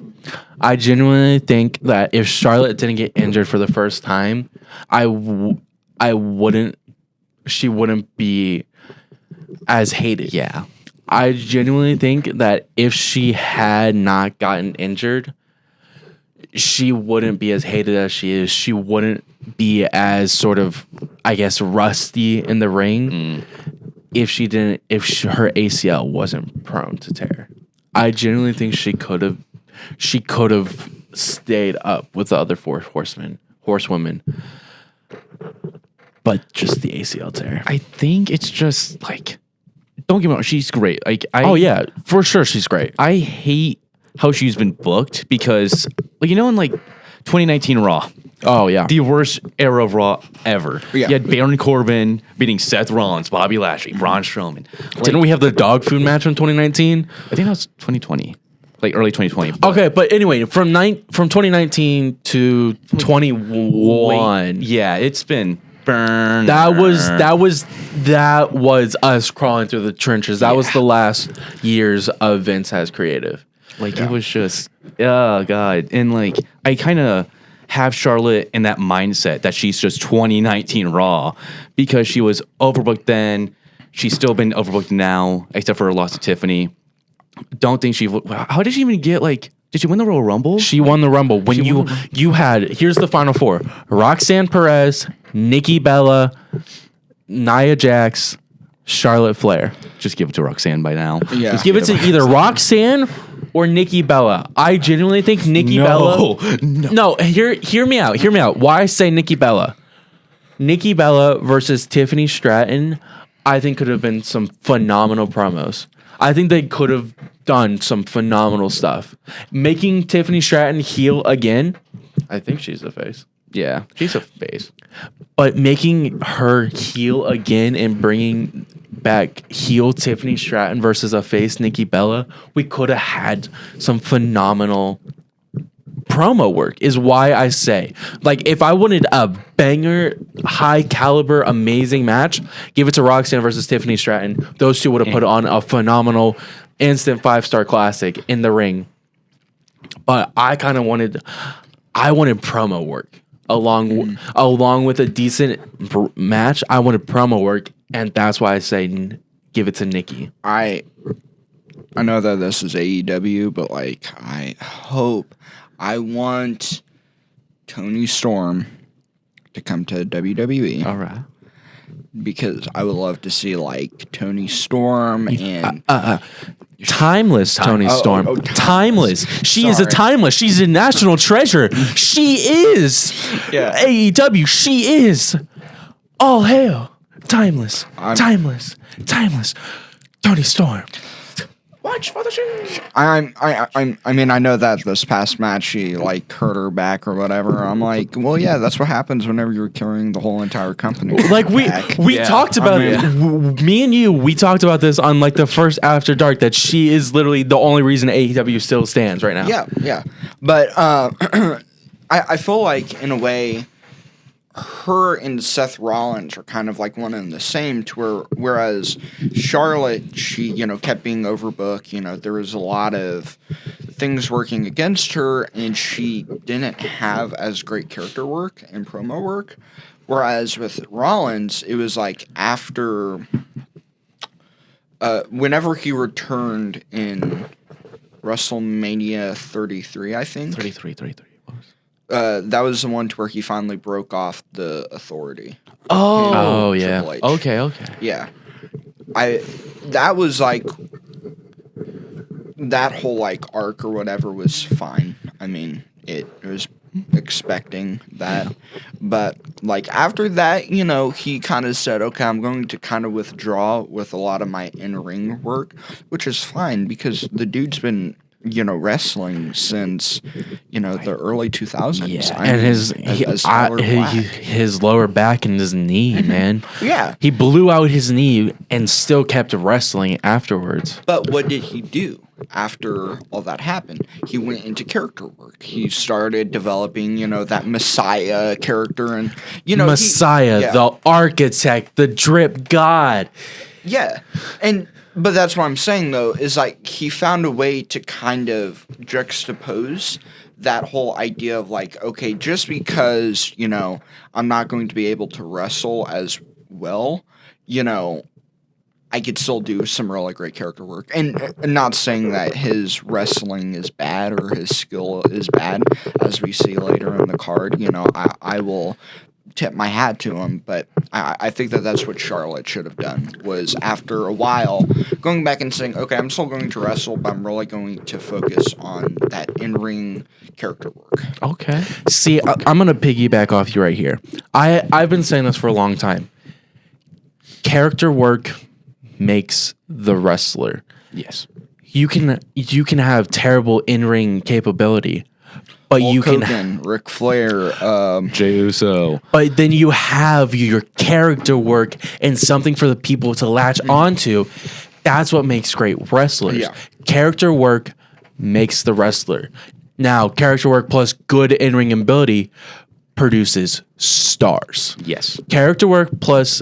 I genuinely think that if Charlotte didn't get injured for the first time, she wouldn't be as hated. Yeah. I genuinely think that if she had not gotten injured, she wouldn't be as hated as she is. She wouldn't be as sort of, I guess, rusty in the ring if her ACL wasn't prone to tear. I genuinely think she could have stayed up with the other horsewomen, but just the ACL tear. I think it's just like, don't get me wrong, she's great. Like, Oh yeah, for sure she's great. I hate how she's been booked because, like, you know, in like 2019 Raw, Oh yeah, the worst era of Raw ever. Yeah. You had Baron Corbin beating Seth Rollins, Bobby Lashley, Braun Strowman. Like, didn't we have the dog food match in 2019? I think that was 2020, like early 2020. Okay, but anyway, from 2019 to 21, Yeah, it's been burn. that was us crawling through the trenches. That was the last years of Vince as creative. Like, it was just, oh God. And like, I kind of have Charlotte in that mindset that she's just 2019 Raw because she was overbooked then. She's still been overbooked now, except for her loss to Tiffany. Don't think how did she even get, like, did she win the Royal Rumble? She won the Rumble. When you had, here's the final four: Roxanne Perez, Nikki Bella, Nia Jax, Charlotte Flair. Just give it to Roxanne by now. Yeah. Just give it to either Roxanne or Nikki Bella. I genuinely think Nikki Bella. No, hear me out. Hear me out. Why I say Nikki Bella? Nikki Bella versus Tiffany Stratton, I think could have been some phenomenal promos. I think they could have done some phenomenal stuff. Making Tiffany Stratton heel again, I think she's the face. Yeah, she's a face. But making her heel again and bringing back heel Tiffany Stratton versus a face Nikki Bella, we could have had some phenomenal promo work, is why I say. Like, if I wanted a banger, high caliber, amazing match, give it to Roxanne versus Tiffany Stratton. Those two would have put on a phenomenal instant 5-star classic in the ring. But I kind of wanted promo work. Along with a decent match, I wanted promo work, and that's why I say give it to Nikki. I know that this is AEW, but like I want Tony Storm to come to WWE. All right. Because I would love to see like Tony Storm and Timeless Tony Storm. Timeless. She is a timeless. She's a national treasure. She is. Yeah. AEW. She is. All hail. Timeless. Timeless. Tony Storm. Watch for the shoes. I mean, I know that this past match she like hurt her back or whatever. I'm like, well, yeah, that's what happens whenever you're carrying the whole entire company. Like we talked about it. Me and you, we talked about this on like the first After Dark, that she is literally the only reason AEW still stands right now. Yeah. But I feel like in a way, her and Seth Rollins are kind of like one and the same, whereas Charlotte, she, kept being overbooked. There was a lot of things working against her, and she didn't have as great character work and promo work. Whereas with Rollins, it was like after, whenever he returned in WrestleMania 33, I think. 33. What was That was the one to where he finally broke off the authority. Oh, yeah. Triple H. Okay. Yeah. That was like that whole like arc or whatever was fine. I mean, it was expecting that. But like after that, he kind of said, "Okay, I'm going to kind of withdraw with a lot of my in-ring work," which is fine because the dude's been wrestling since the early 2000s. Yeah, I and mean, as Tyler Black. his lower back and his knee, man. Yeah. He blew out his knee and still kept wrestling afterwards. But what did he do after all that happened? He went into character work. He started developing, that Messiah character, and Messiah, the architect, the drip god. Yeah, but that's what I'm saying though, is like he found a way to kind of juxtapose that whole idea of like, okay, just because, I'm not going to be able to wrestle as well, I could still do some really great character work. And not saying that his wrestling is bad or his skill is bad, as we see later in the card. I will tip my hat to him, but I think that that's what Charlotte should have done, was after a while going back and saying, okay, I'm still going to wrestle, but I'm really going to focus on that in-ring character work. Okay. See, I'm going to piggyback off you right here. I've been saying this for a long time. Character work makes the wrestler. Yes. You can have terrible in-ring capability, but Hulk you can Hogan, Ric Flair, Jey Uso. but then you have your character work and something for the people to latch onto. That's what makes great wrestlers. Yeah. Character work makes the wrestler. Now, character work plus good in-ring ability produces stars. Yes. Character work plus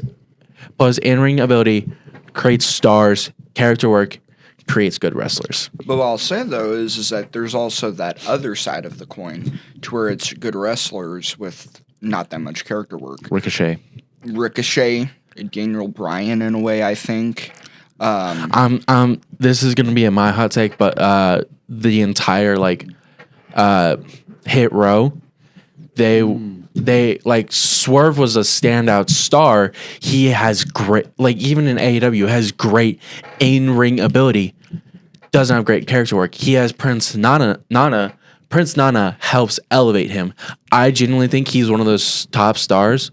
in-ring ability creates stars. Character work creates good wrestlers. But what I'll say though is that there's also that other side of the coin, to where it's good wrestlers with not that much character work. Ricochet. Daniel Bryan in a way, I think. This is gonna be my hot take, but the entire Hit Row, they like Swerve was a standout star. He has great, even in AEW, has great in-ring ability. Doesn't have great character work. He has Prince Nana. Prince Nana helps elevate him. I genuinely think he's one of those top stars,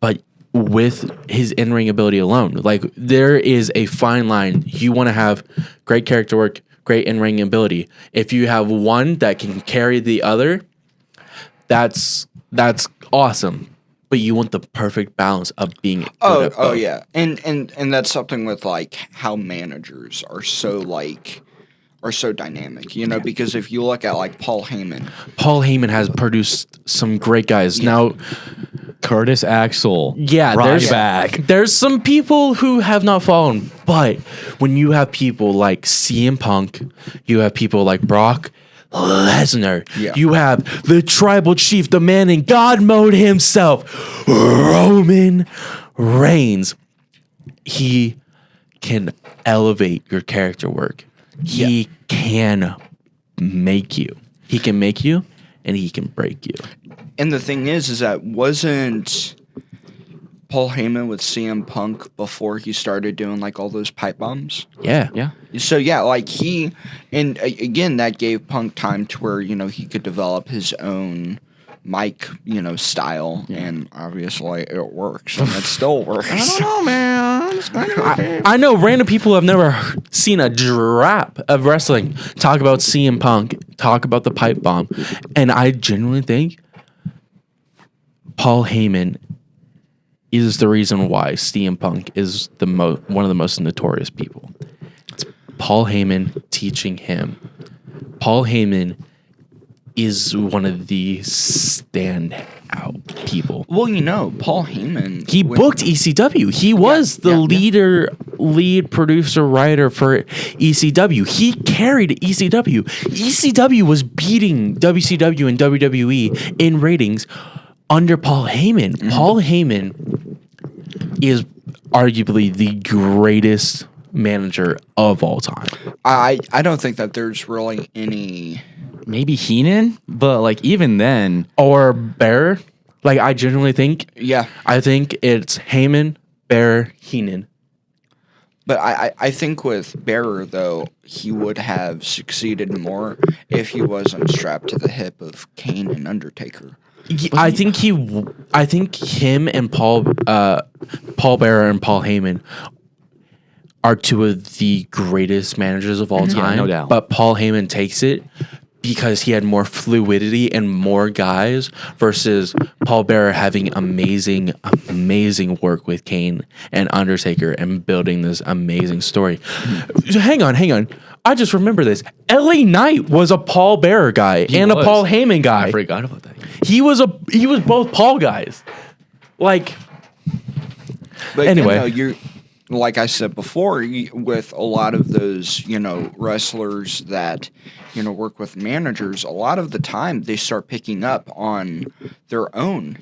but with his in-ring ability alone, there is a fine line. You want to have great character work, great in-ring ability. If you have one that can carry the other, that's awesome. But you want the perfect balance of being good at both. Yeah, and that's something with how managers are so dynamic, because if you look at Paul Heyman has produced some great guys. Now, Curtis Axel. yeah, there's some people who have not fallen, but when you have people like CM Punk, you have people like Brock Lesnar. Yeah. You have the tribal chief, the man in God mode himself, Roman Reigns. He can elevate your character work. He can make you. He can make you, and he can break you. And the thing is that wasn't Paul Heyman with CM Punk before he started doing all those pipe bombs? Yeah. Yeah. So he, and again, that gave Punk time to where he could develop his own mic style, and obviously it works, and it still works. I don't know, man. It's kind of okay. I know random people have never seen a drop of wrestling talk about CM Punk, talk about the pipe bomb, and I genuinely think Paul Heyman is the reason why CM Punk is one of the most notorious people. It's Paul Heyman teaching him. Paul Heyman is one of the standout people. Well, Paul Heyman. He booked ECW. He was the lead producer, writer for ECW. He carried ECW. ECW was beating WCW and WWE in ratings under Paul Heyman. Paul Heyman is arguably the greatest manager of all time. I don't think that there's really any. Maybe Heenan, but like even then, Or Bearer. Like, I genuinely think, Yeah, I think it's Heyman, Bearer, Heenan. but I think with Bearer though, he would have succeeded more if he wasn't strapped to the hip of Kane and Undertaker. I think him and Paul Bearer and Paul Heyman are two of the greatest managers of all time. no doubt. But Paul Heyman takes it because he had more fluidity and more guys versus Paul Bearer having amazing work with Kane and Undertaker and building this amazing story. Hang on. I just remember this. LA Knight was a Paul Bearer guy and was. a Paul Heyman guy. I forgot about that. He was both Paul guys. Like, But Anyway. you're like I said before, with a lot of those, wrestlers that, work with managers, a lot of the time they start picking up on their own,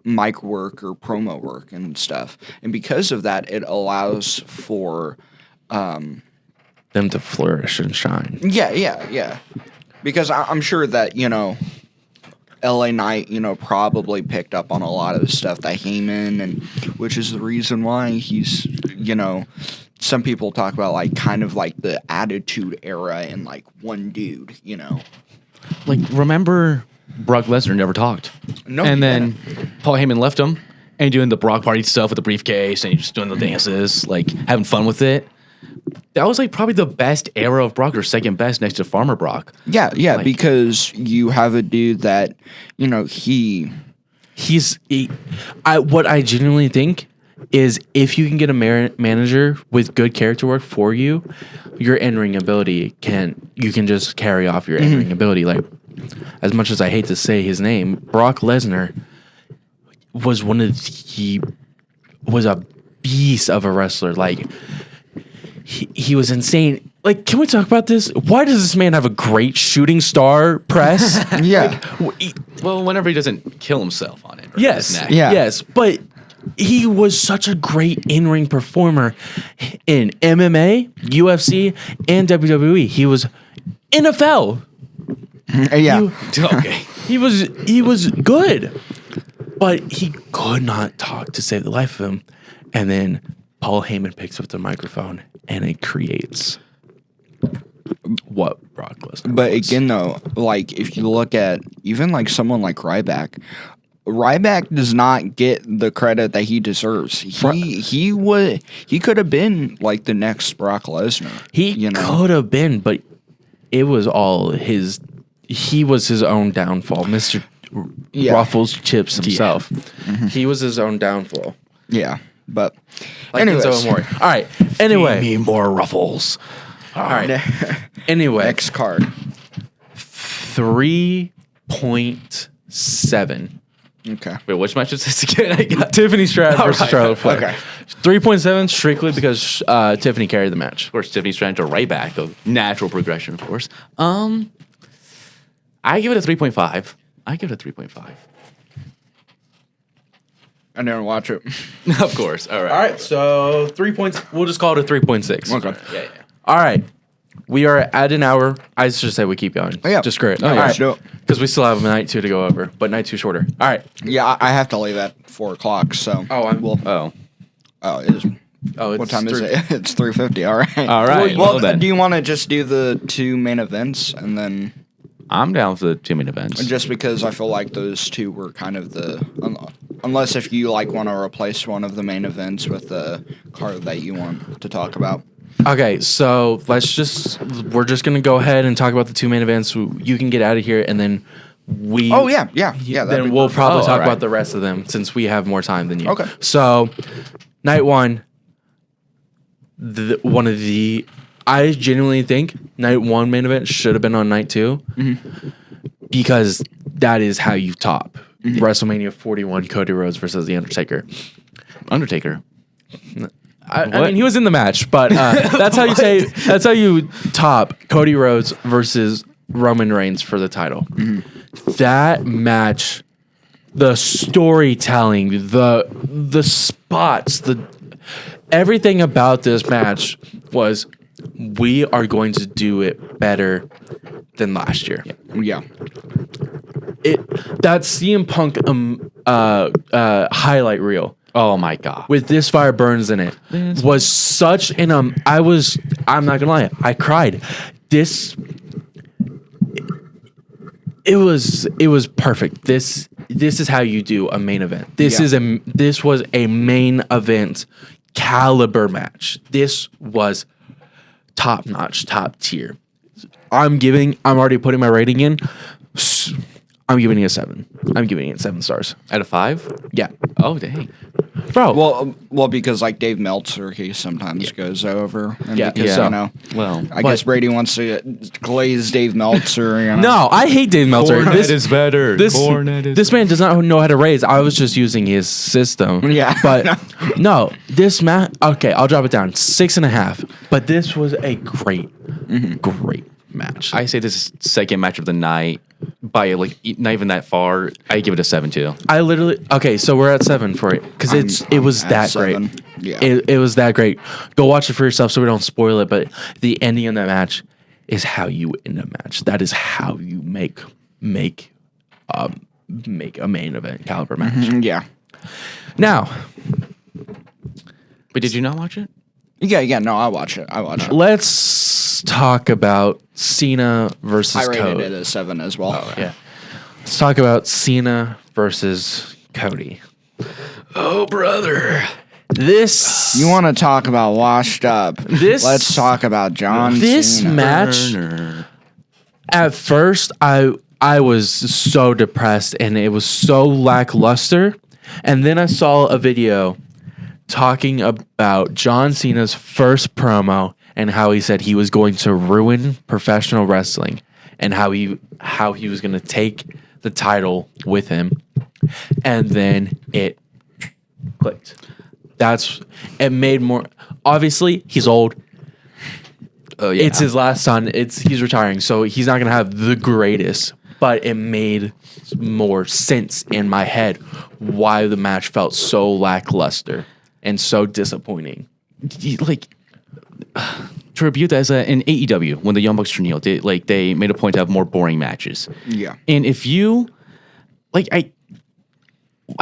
mic work or promo work and stuff. And because of that, it allows for, them to flourish and shine. yeah. Because I'm sure that, LA Knight, probably picked up on a lot of the stuff that Heyman, and which is the reason why he's, some people talk about like kind of like the Attitude Era and like one dude, Like, remember Brock Lesnar never talked. No, and he then Paul Heyman left him and doing the Brock party stuff with the briefcase and just doing the dances, like having fun with it. That was like probably the best era of Brock, or second best next to Farmer Brock. Yeah, Like- because you have a dude that, What I genuinely think is if you can get a manager with good character work for you, your in-ring ability you can just carry off your in-ring ability. Like, as much as I hate to say his name, Brock Lesnar was was a beast of a wrestler. Like, he was insane. Like, can we talk about this? Why does this man have a great shooting star press? yeah. Well, whenever he doesn't kill himself on it. Or his neck. Yeah. Yes, but he was such a great in-ring performer in MMA, UFC, and WWE. He was NFL. Yeah. Okay. He was good, but he could not talk to save the life of him. And then Paul Heyman picks up the microphone, and it creates what Brock Lesnar But was. again, though, like if you look at even like someone like Ryback does not get the credit that he deserves. He could have been like the next Brock Lesnar. He could have been, but it was all his. He was his own downfall, Mr. Yeah. Ruffles Chips himself. He was his own downfall. Yeah, but Like anyways, Enzo Amore. All right. Anyway. Feed me more ruffles. All right. Anyway. next card. 3.7. Okay. Wait, which match is this again? I got Tiffany Stratton versus right. Charlotte Flair. Okay. 3.7 strictly because Tiffany carried the match. Of course, Tiffany's trying to right back, the natural progression, of course. I give it a 3.5. I give it a 3.5. I didn't watch it. Of course. All right. All right. So 3 points. We'll just call it a 3.6. Okay. Yeah. All right. We are at an hour. I should say we keep going. Oh, yeah. Just great. Oh, All yeah, right. let's do it. Because we still have night 2 to go over, but night 2 shorter. All right. Yeah, I have to leave at 4:00. So. Oh. Oh, it is. Oh, What time is it? It's 3:50. All right. All right. Well, Well, then. do you want to just do the 2 main events and then? I'm down for the 2 main events. Just because I feel like those two were kind of the, unless if you like want to replace one of the main events with the card that you want to talk about. Okay, so we're just gonna go ahead and talk about the 2 main events. You can get out of here, and then we. Oh yeah. That'd Then be we'll perfect. probably Oh, talk alright. about the rest of them since we have more time than you. Okay. So, night 1. I genuinely think night 1 main event should have been on night 2, because that is how you top WrestleMania 41. Cody Rhodes versus The Undertaker. I mean, he was in the match, but that's how you say. That's how you top Cody Rhodes versus Roman Reigns for the title. That match, the storytelling, the spots, everything about this match was we are going to do it better than last year. Yeah. That CM Punk highlight reel Oh my god. with This Fire Burns in it was such an I'm not gonna lie, I cried. It was perfect. This is how you do a main event. This was a main event caliber match. This was top notch, top tier. I'm already putting my rating in. I'm giving it a 7. I'm giving it 7 stars. Out of 5? Yeah. Oh dang. Bro. Well, because like Dave Meltzer, he sometimes goes over. And Yeah, because, yeah. you know, Well, I guess Brady wants to glaze Dave Meltzer. You know? No, I hate Dave Meltzer. Cornette is better. Cornette is This man does not know how to raise. I was just using his system. Yeah. But no, this match, okay, I'll drop it down. 6.5. But this was a great match. I say this is second match of the night by like not even that far. I give it a 7 too. I literally, okay, so we're at 7 for it because it was at that 7. great. Yeah. It was that great. Go watch it for yourself so we don't spoil it. But the ending of that match is how you end a match. That is how you make a main event caliber match. Yeah. Now, But did you not watch it? Yeah. No, I watch it. let's talk about Cena versus I rated Cody. it a 7 as well. Yeah. Let's talk about Cena versus Cody. Oh brother. This You want to talk about washed up? Let's talk about John this Cena. match. Burner. At first, I was so depressed and it was so lackluster. And then I saw a video talking about John Cena's first promo and how he said he was going to ruin professional wrestling and how he was going to take the title with him. And then it clicked. It made more. Obviously, he's old. Oh yeah. It's his last son. He's retiring, so he's not gonna have the greatest. But it made more sense in my head why the match felt so lackluster and so disappointing. like to review that as in AEW when the Young Bucks turned heel, they made a point to have more boring matches. Yeah. And if you I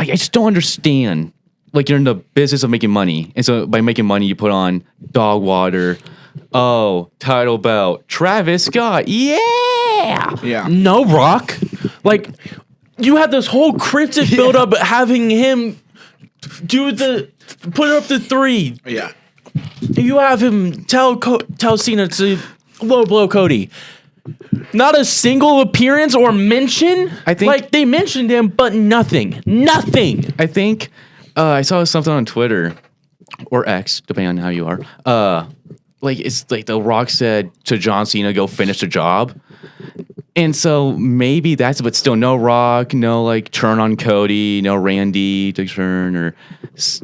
just don't understand. Like you're in the business of making money, and so by making money, you put on dog water. Oh, title belt, Travis Scott, yeah. Yeah. No Rock, like you had this whole cryptic build up, having him put up the 3. Yeah. You have him tell Cena to low blow Cody. Not a single appearance or mention. I think- like they mentioned him, but nothing. I think I saw something on Twitter or X, depending on how you are. Like it's like The Rock said to John Cena, "Go finish the job," and so maybe that's. But still, no Rock, no like turn on Cody, no Randy to turn, or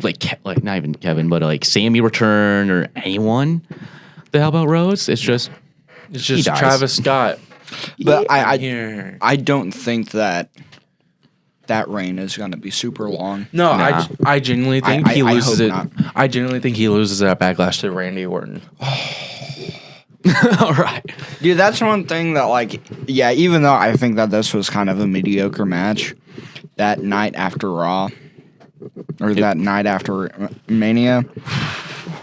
like not even Kevin, but like Sammy return or anyone. The Hell About Rhodes? It's just It's dies. Travis Scott. But Here. I don't think that reign is going to be super long. No, Nah. I genuinely think I he loses hope it. not. I genuinely think he loses it at Backlash to Randy Orton. all right. Dude, that's one thing that, like, yeah, even though I think that this was kind of a mediocre match, that night after Raw, or that night after Mania,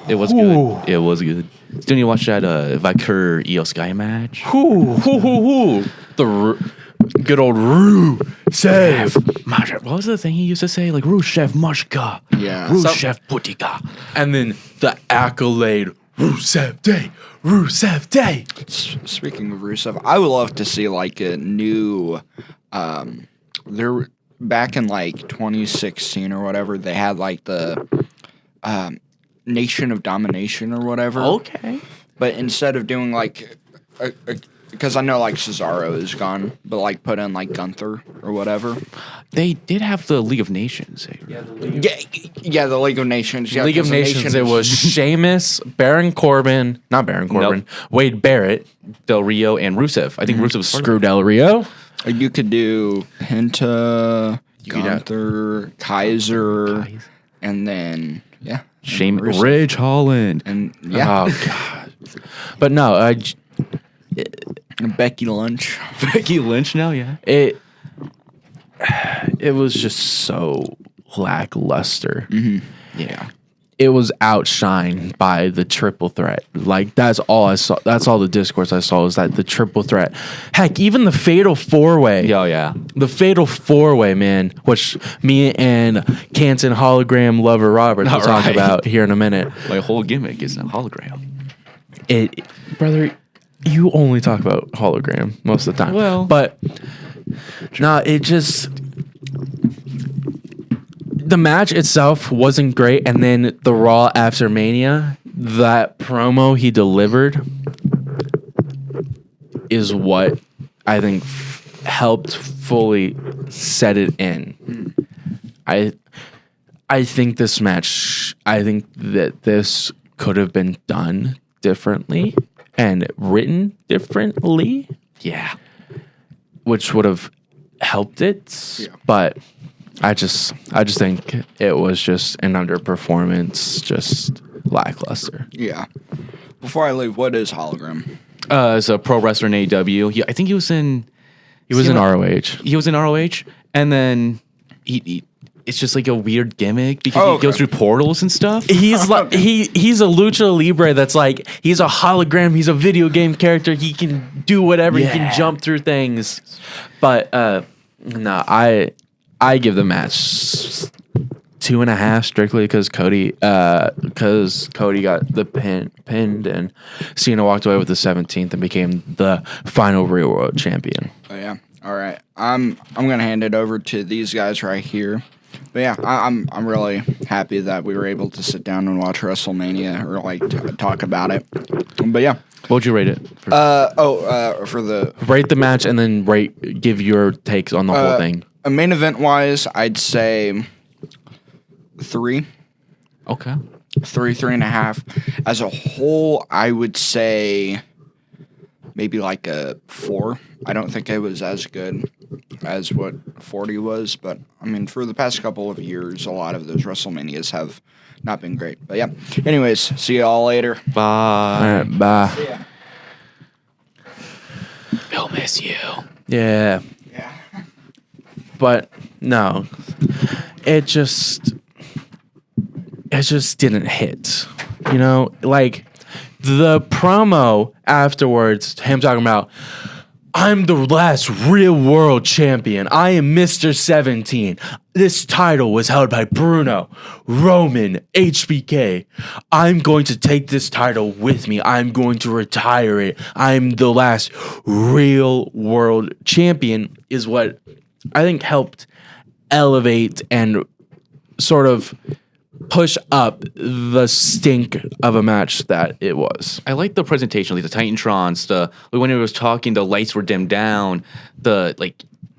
It was good. It was good. Still need to watch that Viker Io Sky match. Good old Rusev. What was the thing he used to say? Like Rusev Mashka. Yeah. Rusev Putika. And then the accolade, Rusev Day, Rusev Day. speaking of Rusev, I would love to see, like, a new, there, back in, like, 2016 or whatever, they had, like, the, Nation of Domination or whatever. Okay. But instead of doing like, because I know like Cesaro is gone, but like put in like Gunther or whatever. They did have the League of Nations. Yeah, the League of Nations. Yeah, League of 'cause the Nations, nation it was Sheamus, not Baron Corbin, Nope. Wade Barrett, Del Rio and Rusev. I think Rusev was Screw Del Rio. You could do Penta, could have- Gunther, Kaiser, Kaiser. and then Shame Rusev. Ridge Holland. And yeah, Oh God. But no, Becky Lynch. Becky Lynch now, yeah. it was just so lackluster. Yeah. It was outshined by the triple threat. Like that's all I saw. That's all the discourse I saw was that the triple threat. Heck, even the fatal four way. Oh, yeah. The fatal four way, man, which me and Canton hologram lover Roberts will talk Alright. about here in a minute. My whole gimmick is a hologram. Brother, you only talk about hologram most of the time. Well. But no, it just the match itself wasn't great, and then the Raw after Mania, that promo he delivered is what I think helped fully set it in. I think this match, I think that this could have been done differently and written differently, Yeah. which would have helped it. Yeah. But I just think it was just an underperformance, just lackluster. Yeah. Before I leave, what is hologram? As a pro wrestler in AEW, I think he was in. He was in ROH. He was in ROH, and then he it's just like a weird gimmick because he goes through portals and stuff. He's like he's a lucha libre that's like he's a hologram. He's a video game character. He can do whatever. He can jump through things. But no, I give the match 2.5 strictly because Cody got the pinned and Cena walked away with the 17th and became the final real world champion. Oh yeah. All right. I'm gonna hand it over to these guys right here. But yeah, I'm really happy that we were able to sit down and watch WrestleMania or like talk about it. But yeah. What would you rate it? For the Rate the match and then give your takes on the whole thing. main event wise, I'd say 3. Okay. 3.5. As a whole, I would say maybe like a 4. I don't think it was as good as what 40 was, but I mean, for the past couple of years, a lot of those WrestleManias have not been great. But yeah. Anyways, see y'all later. Bye. All right, bye. Yeah. We'll miss you. Yeah. Yeah. But no, it just didn't hit. You know, like the promo afterwards, him talking about, I'm the last real world champion. I am Mr. 17. This title was held by Bruno, Roman, HBK. I'm going to take this title with me. I'm going to retire it. I'm the last real world champion is what I think helped elevate and sort of push up the stink of a match that it was. I like the presentation, like the Titantrons. When it was talking, the lights were dimmed down. The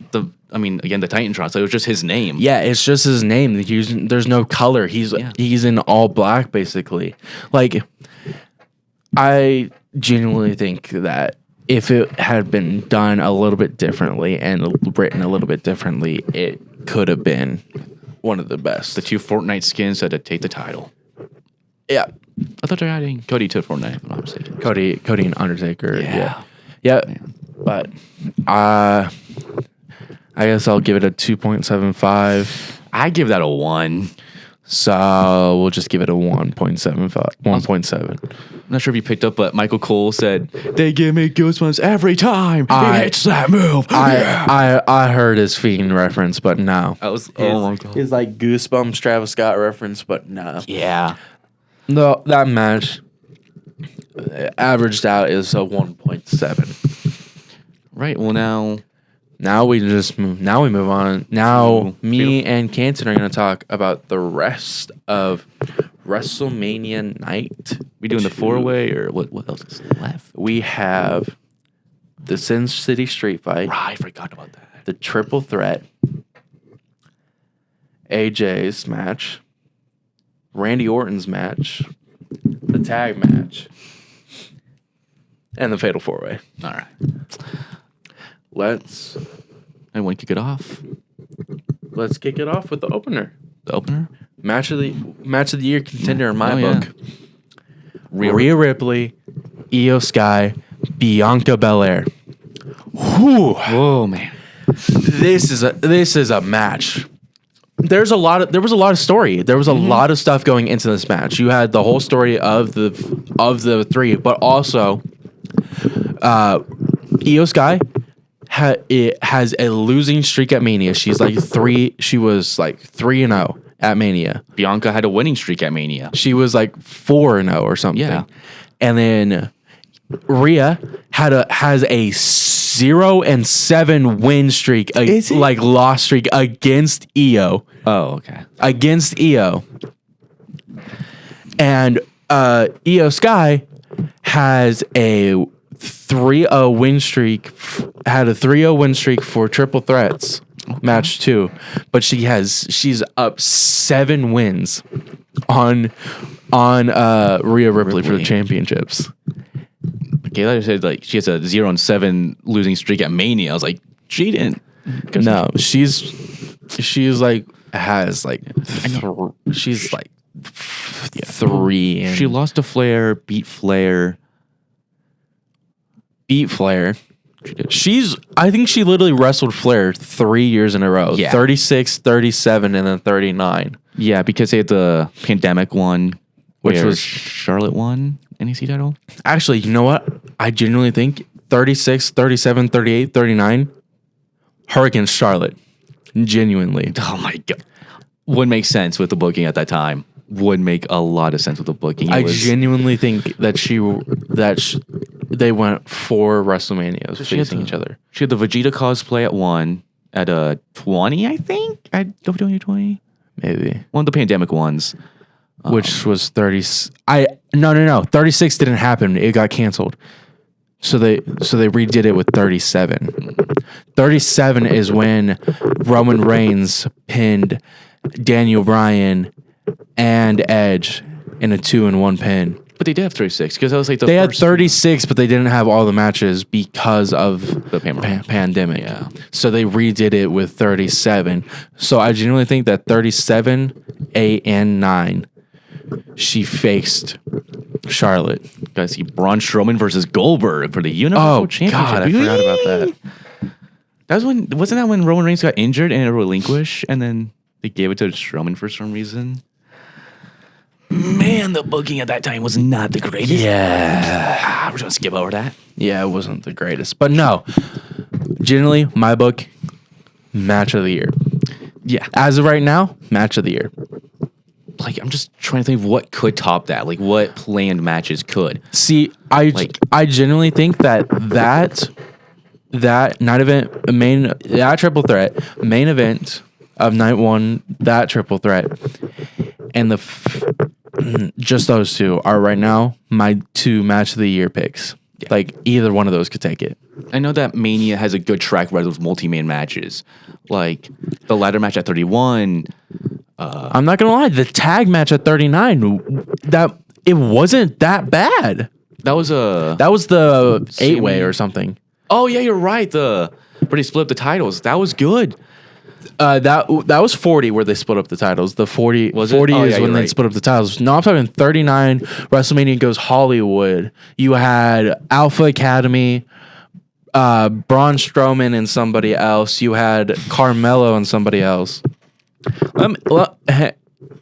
Titantrons. So it was just his name. Yeah, it's just his name. There's no color. He's in all black basically. Like, I genuinely think that if it had been done a little bit differently and written a little bit differently, it could have been one of the best. The 2 Fortnite skins had to take the title. Yeah, I thought they were adding Cody to Fortnite, if I'm not mistaken. Cody and Undertaker. Yeah. Yeah. But I guess I'll give it a 2.75. I give that a 1. So we'll just give it a 1.75. 1.7. I'm not sure if you picked up, but Michael Cole said, they give me goosebumps every time he hits that move. I heard his Fiend reference, but no. I was, oh my God. His like Goosebumps Travis Scott reference, but no. Yeah. No, that match averaged out is a 1.7. Right. Well, Now we move on. Now me and Canton are going to talk about the rest of WrestleMania night. we doing the 4-way or what else is left? We have the Sin City Street Fight, Right, I forgot about that. the Triple Threat, AJ's match, Randy Orton's match, the tag match, and the Fatal 4-Way. All right. Let's I want to kick it off. kick it off with the opener. The opener? match of the year contender in my Oh, yeah. book. Rhea Ripley, Io Sky, Bianca Belair. Whew. Whoa, man. This is a match. There was a lot of story. There was a lot of stuff going into this match. You had the whole story of the three, but also Io Sky has a losing streak at Mania. She was like 3-0 at Mania. Bianca had a winning streak at Mania. She was like 4-0 or something. Yeah. And then Rhea has a 0-7 win streak, loss streak against Io. Oh, okay. Against Io. And Io Sky has a 3-0 win streak. Had a 3-0 win streak for triple threats match 2, but she's up 7 wins on Rhea Ripley for the championships. Okay, like I said, like she has a 0-7 losing streak at Mania. I was like, she didn't. No, she's like has like she's like 3. And She lost to Flair, beat Flair. I think she literally wrestled Flair 3 years in a row. Yeah. 36, 37, and then 39. Yeah, because they had the pandemic one, Which where was- Charlotte won NEC title. Actually, you know what? I genuinely think 36, 37, 38, 39, her against Charlotte. Genuinely. Oh my god, would make sense with the booking at that time. Would make a lot of sense with the booking. I genuinely think that they went 4 WrestleManias facing each other. She had the Vegeta cosplay at 1, at a 20, I think, at WWE 20. Maybe. One of the pandemic ones. Which was 30. No. 36 didn't happen. It got canceled. So they redid it with 37. 37 is when Roman Reigns pinned Daniel Bryan and Edge in a 2-1 pin. But they did have 36 because that was like the They had first 36, but they didn't have all the matches because of The pandemic. Yeah. So they redid it with 37. So I genuinely think that 37, 8, and 9, she faced Charlotte. Guys, see Braun Strowman versus Goldberg for the Universal Oh, Championship. God, I forgot about that. Wasn't that when Roman Reigns got injured and it relinquished, and then they gave it to Strowman for some reason? Man, the booking at that time was not the greatest. Yeah. We're gonna skip over that. Yeah, it wasn't the greatest. But no, generally, my book, match of the year. Yeah, As of right now, match of the year. like I'm just trying to think of what could top that. Like what planned matches could. See, I genuinely think that night event that triple threat main event of night 1, that triple threat, and just those 2 are right now my 2 match of the year picks. Yeah. Like either one of those could take it. I know that Mania has a good track record of multi-man matches, like the ladder match at 31. I'm not gonna lie, the tag match at 39, that it wasn't that bad. That was the 8-way or something. Oh yeah, you're right. Where they split up the titles. That was good. That was 40 where they split up the titles. The 40 Was it? 40 Oh, is yeah, when you're they right. split up the titles. No, I'm talking 39. WrestleMania goes Hollywood. You had Alpha Academy, Braun Strowman and somebody else. You had Carmelo and somebody else.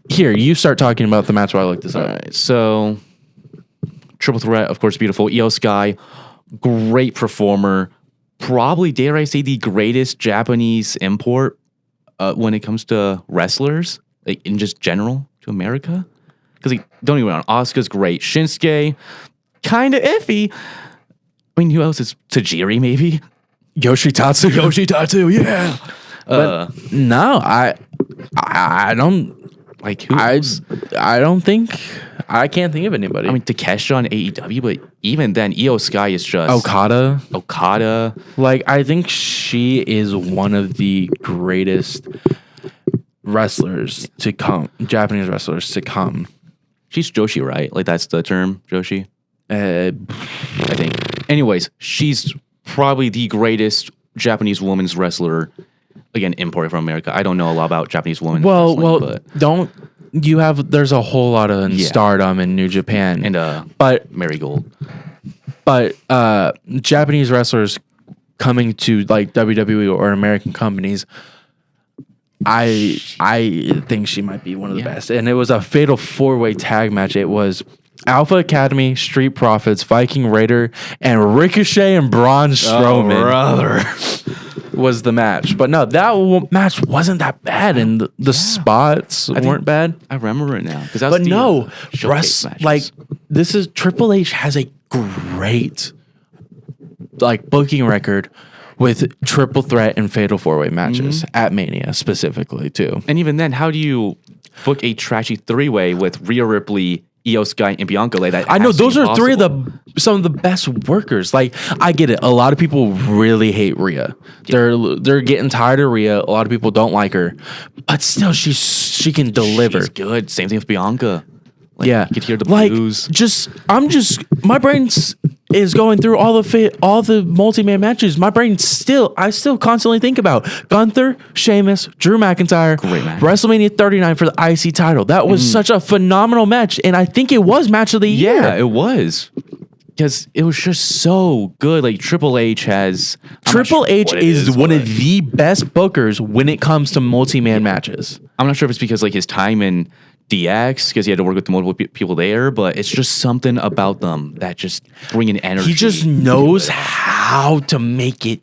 Here, you start talking about the match while I look this up. All right, so triple threat, of course, beautiful. Io Sky, great performer. Probably, dare I say, the greatest Japanese import when it comes to wrestlers, like in just general to America. Because don't get me wrong, Asuka's great. Shinsuke, kind of iffy. I mean, who else is Tajiri? Maybe Yoshitatsu. Yoshitatsu. Yeah. No, I don't Like who? I else? I don't think I can't think of anybody. I mean, Takeshita on AEW, but even then, Io Sky is just Okada. Like, I think she is one of the greatest wrestlers to come, Japanese wrestlers to come. She's Joshi, right? Like that's the term, Joshi. I think. Anyways, she's probably the greatest Japanese women's wrestler. Again, imported from America. I don't know a lot about Japanese women. Well, wrestling, but there's a whole lot of Stardom in New Japan, And but Marigold. Japanese wrestlers coming to like WWE or American companies, I think she might be one of the best. And it was a fatal 4-way tag match. It was Alpha Academy, Street Profits, Viking Raider, and Ricochet and Braun Strowman. Brother. Was the match. But no, that match wasn't that bad, and the spots weren't bad. I remember it now. But no, showcase matches. like this is Triple H has a great like booking record with triple threat and fatal 4-way matches at Mania specifically too. And even then, how do you book a trashy 3-way with Rhea Ripley, Io Sky, and Bianca? Like that I know has to those be are three of possible. some of the best workers. Like I get it. A lot of people really hate Rhea. They're getting tired of Rhea. A lot of people don't like her, but still she can deliver. She's good. Same thing with Bianca. Like, Yeah, you could hear the like blues. my brain is going through all the multi-man matches. My brain I still constantly think about Gunther, Sheamus, Drew McIntyre, Great match. WrestleMania 39 for the IC title. That was such a phenomenal match, and I think it was match of the year. Yeah, it was. Because it was just so good. Like Triple H has Triple H is one of the best bookers when it comes to multi-man matches. I'm not sure if it's because like his time in DX, because he had to work with the multiple people there, but it's just something about them that just bring an energy. He just knows how to make it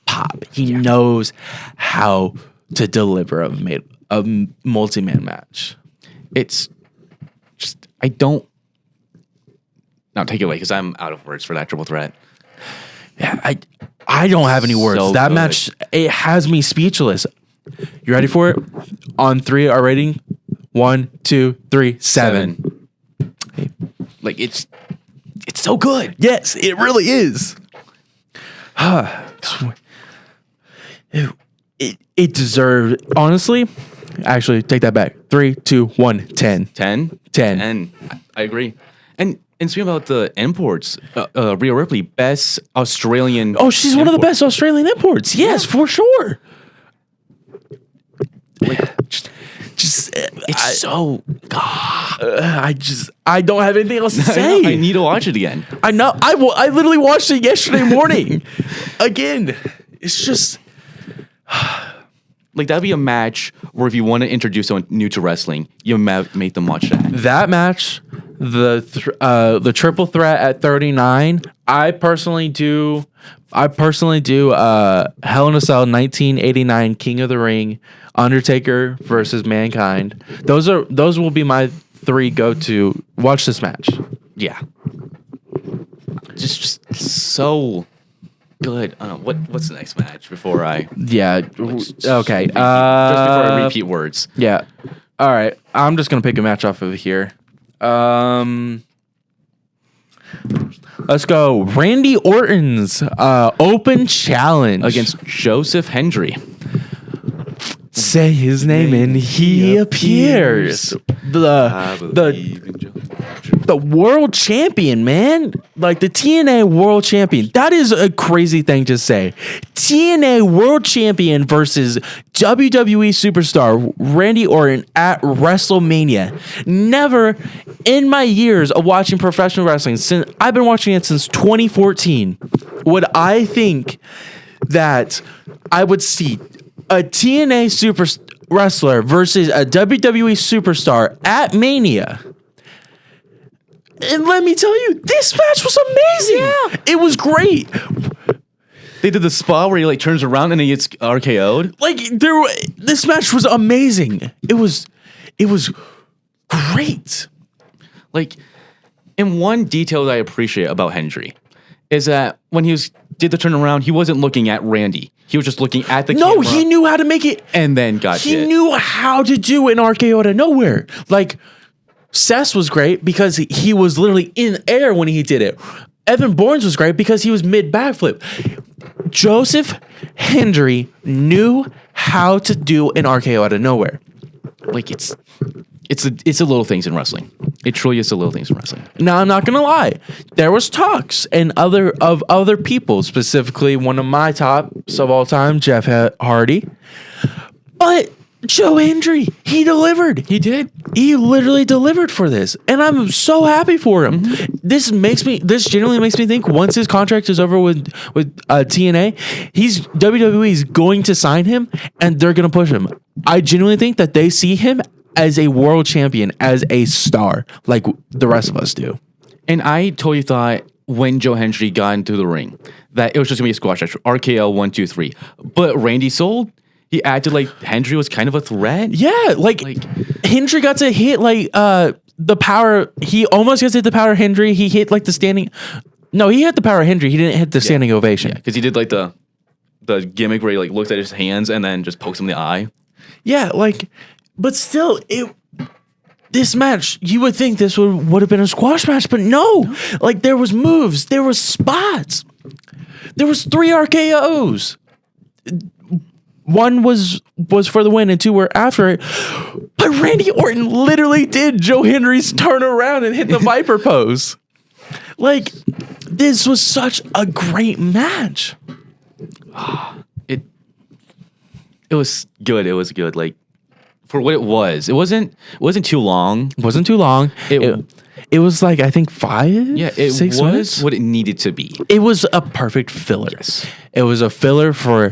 pop. He knows how to deliver a multi-man match. It's just I don't. Now take it away because I'm out of words for that triple threat. Yeah, I don't have any words. So that good. match, it has me speechless. You ready for it? On 3, our rating. 1, 2, 3, 7. Like it's so good. Yes, it really is. It deserved, honestly, actually, take that back. 3, 2, 1, 10. 10? 10. And I agree. And speaking about the imports, Rhea Ripley, best Australian. Oh, she's one of the best Australian imports. Yes, for sure. Like, Just, it's so. I don't have anything else to say. I need to watch it again. I know. I literally watched it yesterday morning. Again, it's just Like that'd be a match where if you want to introduce someone new to wrestling, you make them watch that. that match. The triple threat at 39. I personally do. Hell in a Cell 1989 King of the Ring, Undertaker versus Mankind. Those will be my 3 go-to. Watch this match. Yeah. Just so good. What's the next match before I Yeah. Okay. just before I repeat words. Yeah. All right. I'm just gonna pick a match off of here. Let's go. Randy Orton's open challenge Against Joseph Hendry. Say his name and he appears. The world champion, man. Like the TNA world champion. That is a crazy thing to say. TNA world champion versus WWE superstar Randy Orton at WrestleMania. Never in my years of watching professional wrestling, since I've been watching it since 2014, would I think that I would see a TNA super wrestler versus a WWE superstar at Mania. And let me tell you, this match was amazing. Yeah. It was great. They did the spot where he like turns around and he gets RKO'd. Like this match was amazing. It was great. Like, and one detail that I appreciate about Hendry is that when he did the turnaround, he wasn't looking at Randy. He was just looking at the camera. No, he knew how to make it. And then He knew how to do an RKO out of nowhere. Like, Seth was great because he was literally in air when he did it. Evan Bourne was great because he was mid backflip. Joseph Hendry knew how to do an RKO out of nowhere. Like it's the little things in wrestling. It truly is the little things in wrestling. Now, I'm not gonna lie. There was talks and other people, specifically one of my tops of all time, Jeff Hardy. But Joe Hendry, he delivered. He did. he literally delivered for this, and I'm so happy for him. This genuinely makes me think once his contract is over with TNA, WWE's going to sign him, and they're going to push him. I genuinely think that they see him as a world champion, as a star, like the rest of us do. And I totally thought when Joe Hendry got into the ring that it was just gonna be a squash match, RKO 1, 2, 3. But Randy sold. He acted like Hendry was kind of a threat. Yeah, like Hendry got to hit the power. He almost got to hit the power Hendry. He hit like the standing. No, he hit the power Hendry. He didn't hit the standing ovation. Because he did like the gimmick where he like looks at his hands and then just pokes him in the eye. Yeah, like, but still, this match, you would think this would have been a squash match, but no. Like, there was moves, there was spots, there was 3 RKOs. One was for the win, and 2 were after it. But Randy Orton literally did Joe Hendry's turn around and hit the Viper pose. Like, this was such a great match. It was good. It was good. Like, for what it wasn't too long. It wasn't too long. It was like, I think 5? Yeah, it 6 was minutes? what it needed to be. It was a perfect filler. Yes. It was a filler for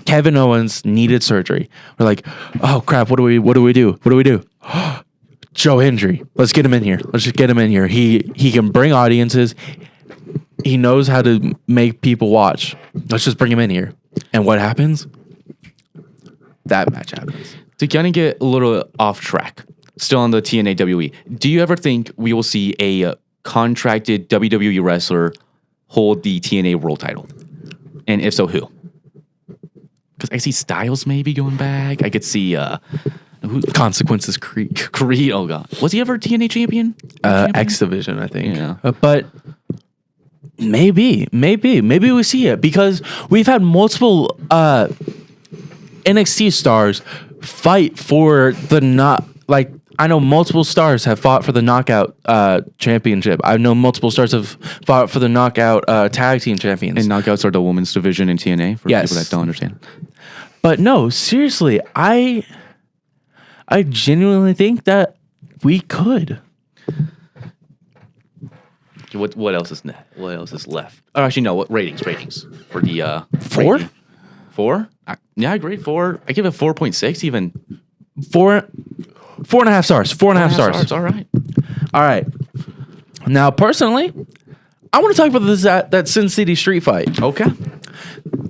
Kevin Owens needed surgery. We're like, oh crap, what do we do? What do we do? Joe Hendry. Let's get him in here. Let's just get him in here. He can bring audiences. He knows how to make people watch. Let's just bring him in here. And what happens? That match happens. To kind of get a little off track, still on the TNA WWE, do you ever think we will see a contracted WWE wrestler hold the TNA World title? And if so, who? Because I see Styles maybe going back. I could see Consequences Creed. Creed. Oh god, was he ever TNA champion? X Division, I think. Yeah. But maybe we see it because we've had multiple NXT stars fight for I know multiple stars have fought for the Knockout championship. I know multiple stars have fought for the Knockout tag team champions. And Knockouts are the women's division in TNA for Yes. people that don't understand. But no, seriously, I genuinely think that we could. What else is net? What else is left? Oh, actually, no. What ratings for the 4? rating. 4? Yeah, I agree. 4. I give it 4.6 even. 4.5 stars. 4.5 stars. All right. All right. Now, personally, I want to talk about that Sin City street fight. Okay.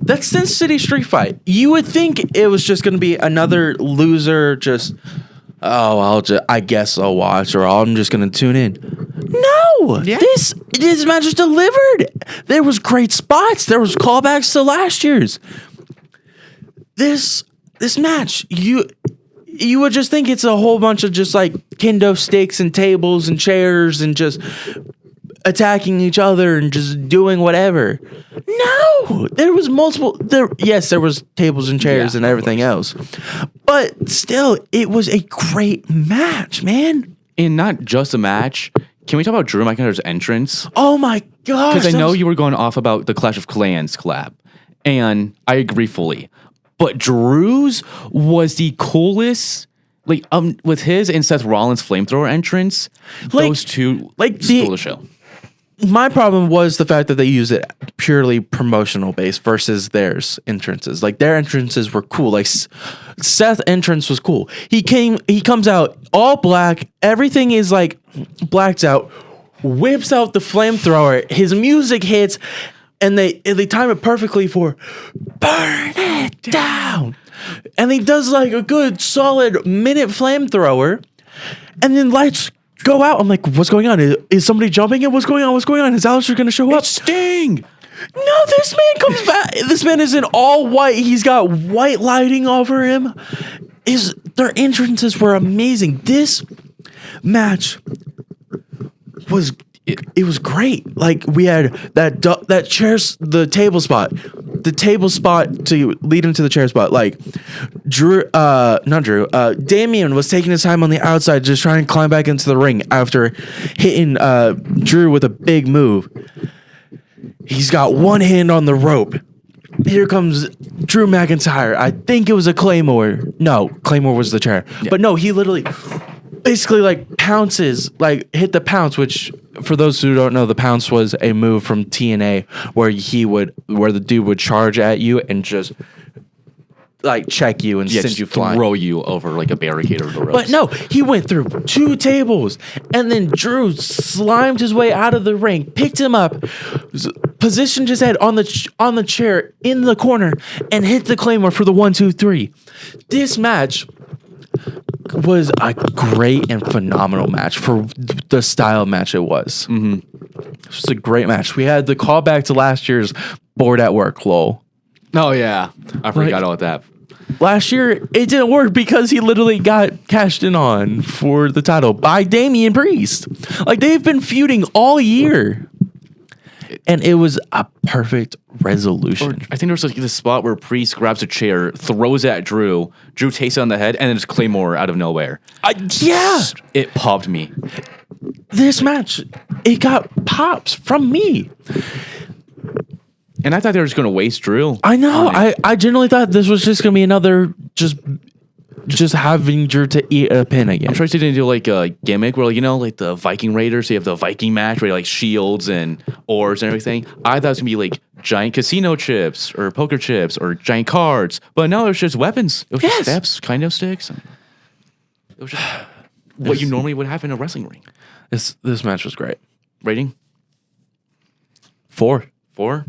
That Sin City street fight. You would think it was just going to be another loser. Just I guess I'll watch, or I'm just going to tune in. No, Yeah. this match is delivered. There was great spots. There was callbacks to last year's. This match, you would just think it's a whole bunch of just like kendo sticks and tables and chairs and just attacking each other and just doing whatever. No, there was multiple. Yes, there was tables and chairs and everything else, but still, it was a great match, man. And not just a match. Can we talk about Drew McIntyre's entrance? Oh my gosh! Because I know you were going off about the Clash of Clans collab, and I agree fully. But Drew's was the coolest. Like with his and Seth Rollins' flamethrower entrance, those two stole the show. My problem was the fact that they used it purely promotional based versus theirs entrances. Like their entrances were cool. Like Seth's entrance was cool. He comes out all black. Everything is like blacked out. Whips out the flamethrower. His music hits, and they time it perfectly for burn it down. And he does like a good solid minute flamethrower, and then lights go out. I'm like, what's going on? Is somebody jumping in? What's going on? Is Aleister going to show up? It's Sting! No, this man comes back. This man is in all white. He's got white lighting over him. Their entrances were amazing. This match was it was great. Like we had that chairs, the table spot to lead into the chair spot. Like Damian was taking his time on the outside, just trying to climb back into the ring after hitting Drew with a big move. He's got one hand on the rope. Here comes Drew McIntyre. I think it was a Claymore. No, Claymore was the chair. Yeah. But no, he literally basically like pounces, like hit the pounce, which for those who don't know, the pounce was a move from TNA where the dude would charge at you and just like check you and Yeah, send just you flying. throw you over like a barricade or the ropes. But no, he went through 2 tables, and then Drew slimed his way out of the ring, picked him up, positioned his head on the chair in the corner, and hit the Claymore for the 1, 2, 3. This match was a great and phenomenal match for the style match it was. It was a great match. We had the callback to last year's Bored at Work, lol. Oh yeah, I forgot all that. Last year, it didn't work because he literally got cashed in on for the title by Damian Priest. Like, they've been feuding all year. And it was a perfect resolution. I think there was like this spot where Priest grabs a chair, throws it at Drew. Drew takes it on the head, and then just Claymore out of nowhere. Yeah. It popped me. This match, it got pops from me. And I thought they were just going to waste Drew. I know. I genuinely thought this was just going to be another just having Drew to eat a pin again. I'm sure they didn't do like a gimmick where, like the Viking Raiders, they have the Viking match where like shields and oars and everything. I thought it was going to be like giant casino chips or poker chips or giant cards. But no, it was just weapons. It was just steps, kind of sticks. It was just what you normally would have in a wrestling ring. This match was great. Rating? 4. 4?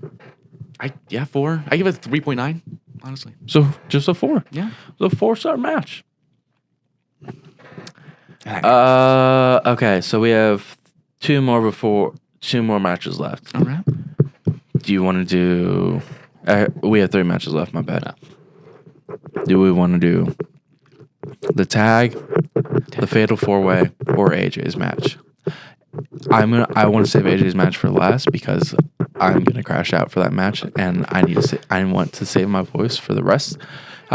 4. I give it a 3.9, honestly. So just a 4. Yeah. It was a 4-star match. Okay, so we have 2 more matches left. All right. Do you want to do? We have 3 matches left. My bad. Do we want to do the tag, the Fatal 4-Way, or AJ's match? I want to save AJ's match for last because I'm gonna crash out for that match, and I want to save my voice for the rest.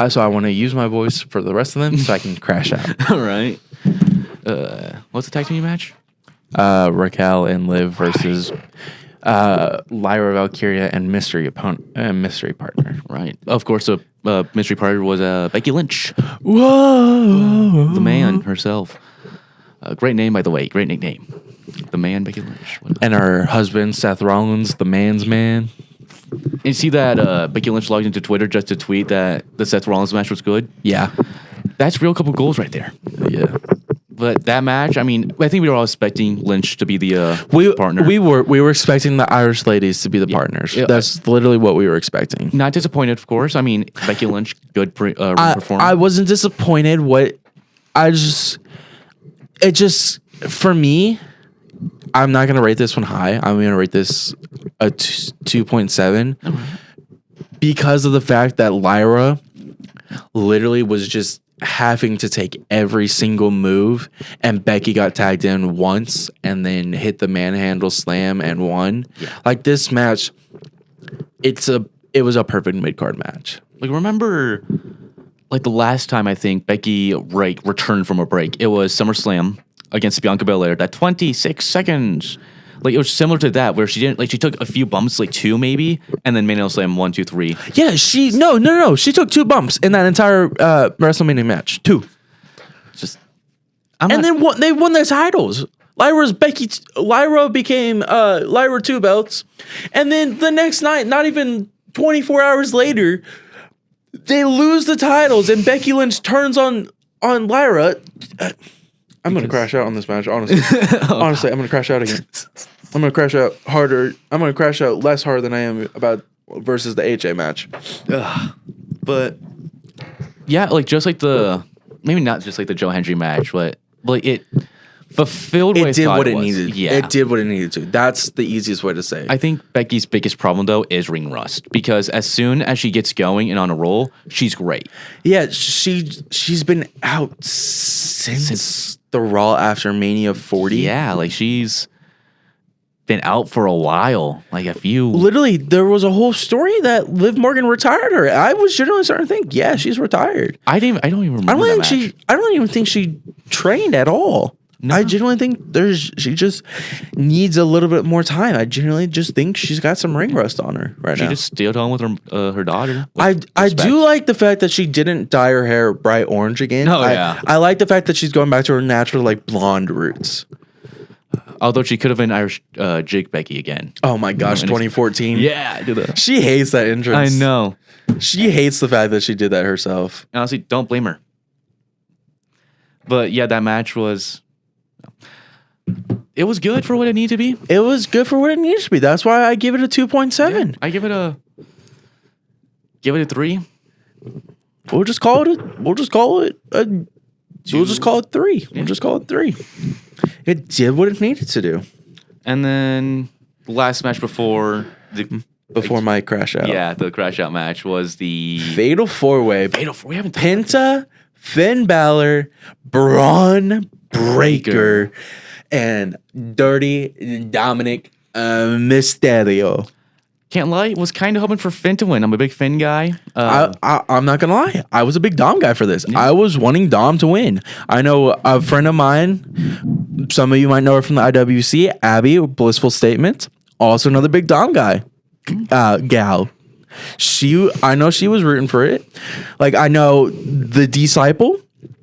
So I want to use my voice for the rest of them so I can crash out. All right. What's the tag team match? Raquel and Liv versus Lyra Valkyria and mystery partner. Right. Of course, the mystery partner was Becky Lynch, Whoa, the man herself. Great name, by the way. Great nickname. The man, Becky Lynch. and her husband Seth Rollins, the man's man. And you see that Becky Lynch logged into Twitter just to tweet that the Seth Rollins match was good? Yeah, That's real couple goals right there. yeah. But that match, I mean, I think we were all expecting Lynch to be the partner. We were expecting the Irish ladies to be the partners. Yeah. That's literally what we were expecting. Not disappointed, of course. I mean, Becky Lynch, good performance. I wasn't disappointed. For me, I'm not gonna rate this one high. I'm gonna rate this a 2.7 because of the fact that Lyra literally was just having to take every single move, and Becky got tagged in once and then hit the manhandle slam and won. Yeah. Like, this match, it was a perfect mid-card match. Like, remember, like the last time I think Becky returned from a break, it was SummerSlam against Bianca Belair. That 26 seconds, like it was similar to that where she didn't she took a few bumps, like 2 maybe, and then manhandle slam 1, 2, 3. Yeah, no. She took 2 bumps in that entire WrestleMania match. 2. Then they won their titles. Lyra became Lyra 2 belts, and then the next night, not even 24 hours later, they lose the titles, and Becky Lynch turns on Lyra. I'm gonna crash out on this match, honestly. Honestly, I'm gonna crash out again. I'm gonna crash out harder. I'm gonna crash out less hard than I am about versus the AJ match. But yeah, like just like maybe not just like the Joe Hendry match, but like it fulfilled what It did what it was. needed. Yeah. It did what it needed to. That's the easiest way to say. I think Becky's biggest problem though is ring rust, because as soon as she gets going and on a roll, she's great. Yeah, she's been out since the Raw after Mania 40. Yeah, like she's been out for a while. Like a few. Literally, there was a whole story that Liv Morgan retired her. I was generally starting to think, yeah, she's retired. I don't even remember that match. I don't even think she trained at all. I genuinely think she just needs a little bit more time. I genuinely just think she's got some ring rust on her right She now. just stayed home with her daughter. I Respect. do like the fact that she didn't dye her hair bright orange again. Oh, yeah. I like the fact that she's going back to her natural like blonde roots. Although she could have been Irish Jake Becky again. Oh my gosh, No, 2014. Yeah, do that. She hates that entrance. I know. She hates the fact that she did that herself. Honestly, don't blame her. But yeah, that match was. It was good for what it needed to be. It was good for what it needs to be. That's why I give it a 2.7. Yeah, I give it a 3. We'll just call it 3. We'll just call it 3. It did what it needed to do. And then the last match before my crash out. Yeah, the crash out match was the Fatal 4-way. We haven't done Penta, Finn Balor, Braun Breaker, and Dirty Dominic Mysterio. Can't lie, was kind of hoping for Finn to win. I'm a big Finn guy. I'm not gonna lie. I was a big Dom guy for this. I was wanting Dom to win. I know a friend of mine. Some of you might know her from the IWC. Abby, Blissful Statement, also another big Dom guy. Gal. I know she was rooting for it. Like I know the Disciple.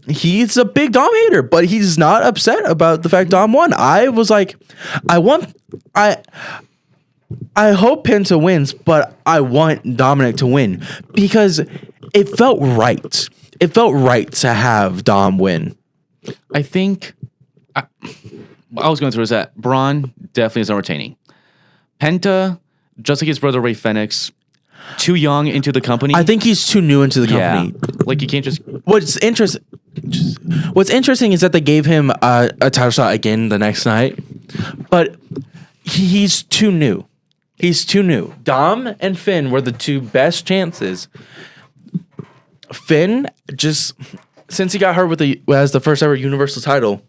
He's a big Dom hater, but he's not upset about the fact Dom won. I was like, I hope Penta wins, but I want Dominic to win because it felt right. It felt right to have Dom win. I think I was going through is that Braun definitely is entertaining. Penta, just like his brother Ray Fenix, too young into the company. I think he's too new into the company. Yeah. Like you can't just. What's interesting is that they gave him a title shot again the next night, but he's too new. He's too new. Dom and Finn were the two best chances. Finn just since he got hurt as the first ever Universal title,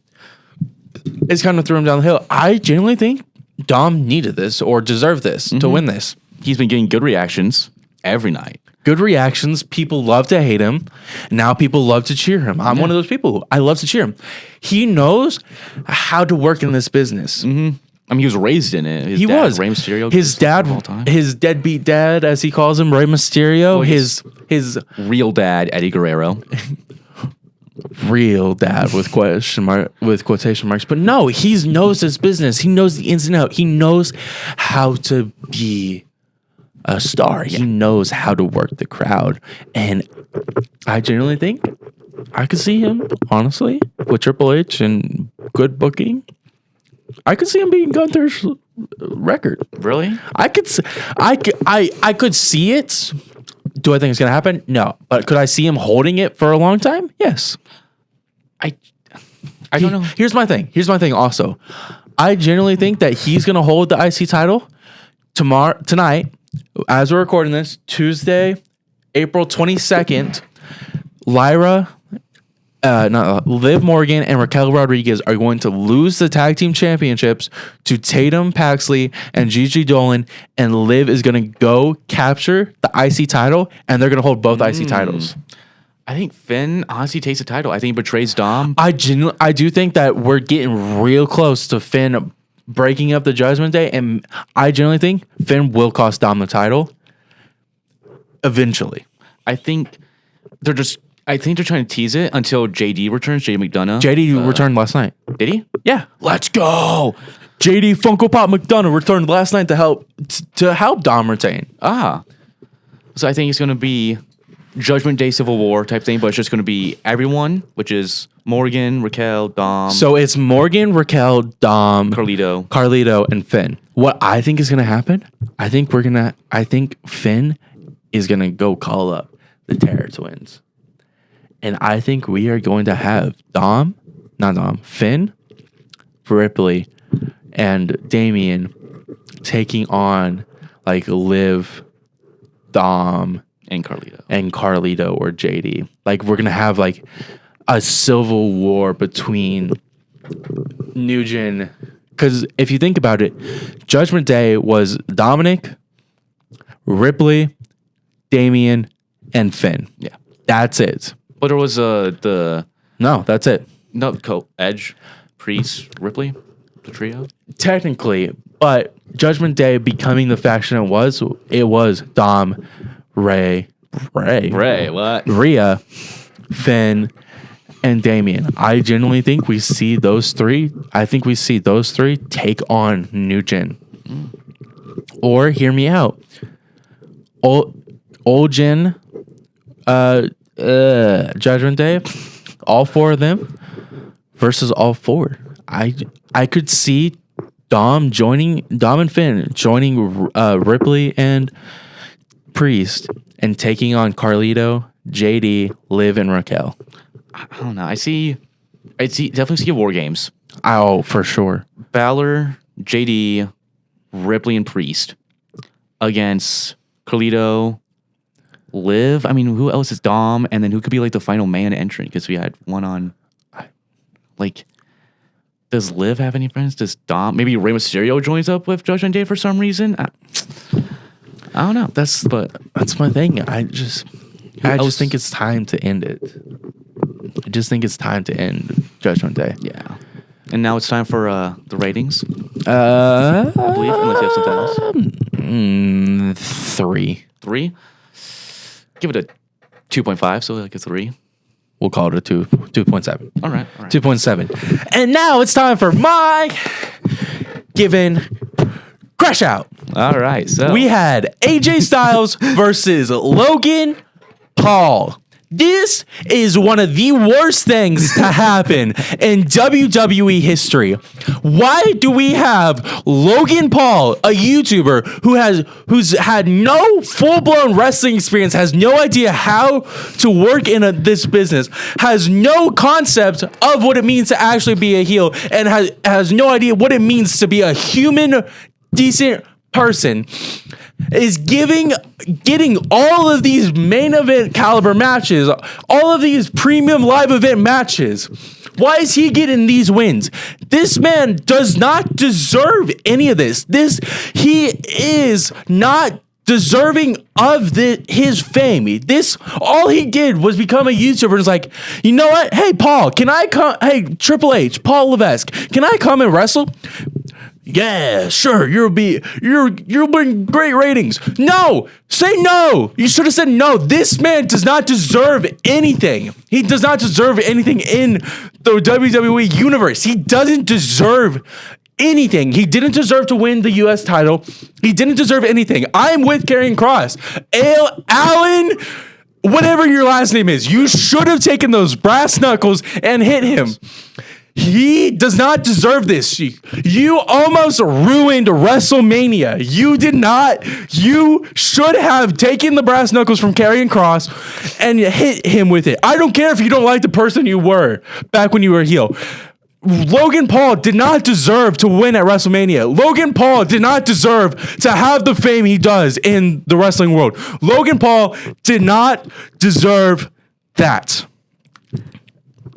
it's kind of threw him down the hill. I genuinely think Dom needed this or deserved this to win this. He's been getting good reactions every night. Good reactions. People love to hate him. Now people love to cheer him. I'm one of those people. I love to cheer him. He knows how to work in this business. I mean, he was raised in it. He was. Rey Mysterio. His dad, all time. his deadbeat dad, as he calls him, Rey Mysterio. Well, his real dad, Eddie Guerrero. real dad with quotation marks. But no, he knows his business. He knows the ins and outs. He knows how to be a star. He knows how to work the crowd. And I genuinely think I could see him, honestly, with Triple H and good booking. I could see him beating Gunther's record. Really? I could see it. Do I think it's gonna happen? No. But could I see him holding it for a long time? Yes. I don't know. Here's my thing also. I genuinely think that he's gonna hold the IC title tonight, as we're recording this, Tuesday, April 22nd. Liv Morgan and Raquel Rodriguez are going to lose the tag team championships to Tatum Paxley and Gigi Dolan, and Liv is going to go capture the IC title, and they're going to hold both IC titles. I think Finn honestly takes the title. I think he betrays Dom. I do think that we're getting real close to Finn breaking up the Judgment Day, and I generally think Finn will cost Dom the title eventually. I think they're trying to tease it until JD returns, JD McDonough. JD returned last night. Did he? Yeah. Let's go. JD Funko Pop McDonough returned last night to help Dom retain. So I think it's going to be Judgment Day Civil War type thing, but it's just going to be everyone, which is Morgan, Raquel, Dom. So it's Morgan, Raquel, Dom, Carlito, and Finn. What I think is going to happen, I think Finn is going to go call up the Terror Twins. And I think we are going to have Finn, Ripley, and Damian taking on like Liv, Dom, and Carlito or JD. Like we're gonna have like a civil war between Nugent. Because if you think about it, Judgment Day was Dominic, Ripley, Damian, and Finn. Yeah, that's it. But there was No, that's it. No, Edge. Priest, Ripley, the trio. Technically, but Judgment Day becoming the faction it was Dom, Ray, What? Rhea, Finn, and Damien. I genuinely think we see those three. I think we see those three take on New Gen. Or hear me out. Old Gen, Judgment Day, all four of them versus all four. I could see Dom and Finn joining Ripley and Priest and taking on Carlito, JD, Liv, and Raquel. I don't know. I definitely see War Games. Oh, for sure. Balor, JD, Ripley, and Priest against Carlito, Liv. I mean, who else is Dom? And then who could be like the final man entrant? Because we had one on. Like, does Liv have any friends? Does Dom? Maybe Rey Mysterio joins up with Judgment Day for some reason. I don't know. That's my thing. I just think it's time to end it. I just think it's time to end Judgment Day. Yeah. And now it's time for the ratings. I believe, unless you have something else. 3. 3? Give it a 2.5, so like a 3. We'll call it a 2.7. All right. 2.7. And now it's time for my given crash out. All right. So We had AJ Styles versus Logan Paul. This is one of the worst things to happen in WWE history. Why do we have Logan Paul, a YouTuber who's had no full-blown wrestling experience, has no idea how to work in this business, has no concept of what it means to actually be a heel, and has no idea what it means to be a human, decent person, is getting all of these main event caliber matches, all of these premium live event matches. Why is he getting these wins? This man does not deserve any of this. He is not deserving of his fame. All he did was become a YouTuber and was like, you know what? Hey, Paul, can I come? Hey, Triple H, Paul Levesque, can I come and wrestle? Yeah, sure. You'll bring great ratings. No, say no. You should have said no. This man does not deserve anything. He does not deserve anything in the WWE universe. He doesn't deserve anything. He didn't deserve to win the US title. He didn't deserve anything. I'm with Karrion Kross. Allen, whatever your last name is, you should have taken those brass knuckles and hit him. He does not deserve this. You almost ruined WrestleMania. You did not. You should have taken the brass knuckles from Karrion Kross and hit him with it. I don't care if you don't like the person you were back when you were a heel. Logan Paul did not deserve to win at WrestleMania. Logan Paul did not deserve to have the fame he does in the wrestling world. Logan Paul did not deserve that.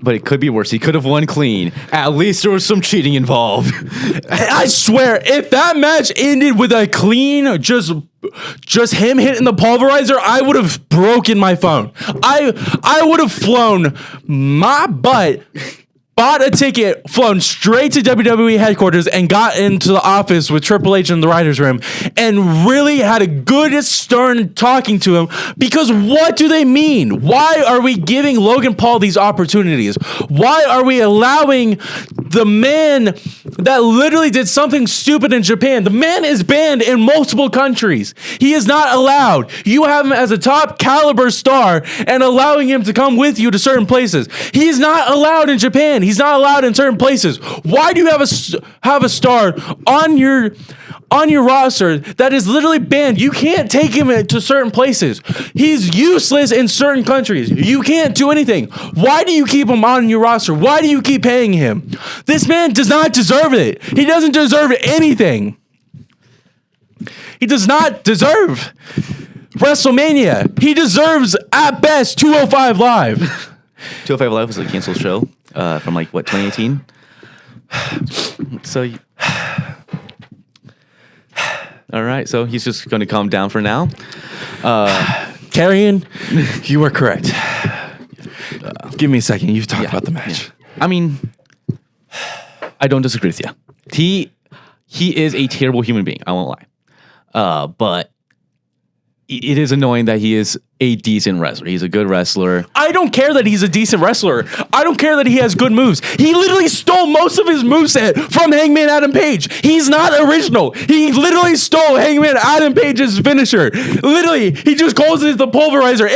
But it could be worse. He could have won clean. At least there was some cheating involved. I swear, if that match ended with a clean, just him hitting the pulverizer, I would have broken my phone. I would have flown my butt, bought a ticket, flown straight to WWE headquarters, and got into the office with Triple H in the writer's room and really had a good, stern talking to him. Because what do they mean? Why are we giving Logan Paul these opportunities? Why are we allowing the man that literally did something stupid in Japan? The man is banned in multiple countries. He is not allowed. You have him as a top caliber star and allowing him to come with you to certain places. He is not allowed in Japan. He's not allowed in certain places. Why do you have a star on your roster that is literally banned? You can't take him to certain places. He's useless in certain countries. You can't do anything. Why do you keep him on your roster? Why do you keep paying him? This man does not deserve it. He doesn't deserve anything. He does not deserve WrestleMania. He deserves, at best, 205 Live. 205 Live was a canceled show from 2018. So, all right. So he's just going to calm down for now. Karrion, you are correct. Give me a second. You talk about the match. Yeah. I mean, I don't disagree with you. He is a terrible human being. I won't lie. But it is annoying that he is a decent wrestler. He's a good wrestler. I don't care that he's a decent wrestler. I don't care that he has good moves. He literally stole most of his moveset from Hangman Adam Page. He's not original. He literally stole Hangman Adam Page's finisher. Literally, he just calls it the pulverizer.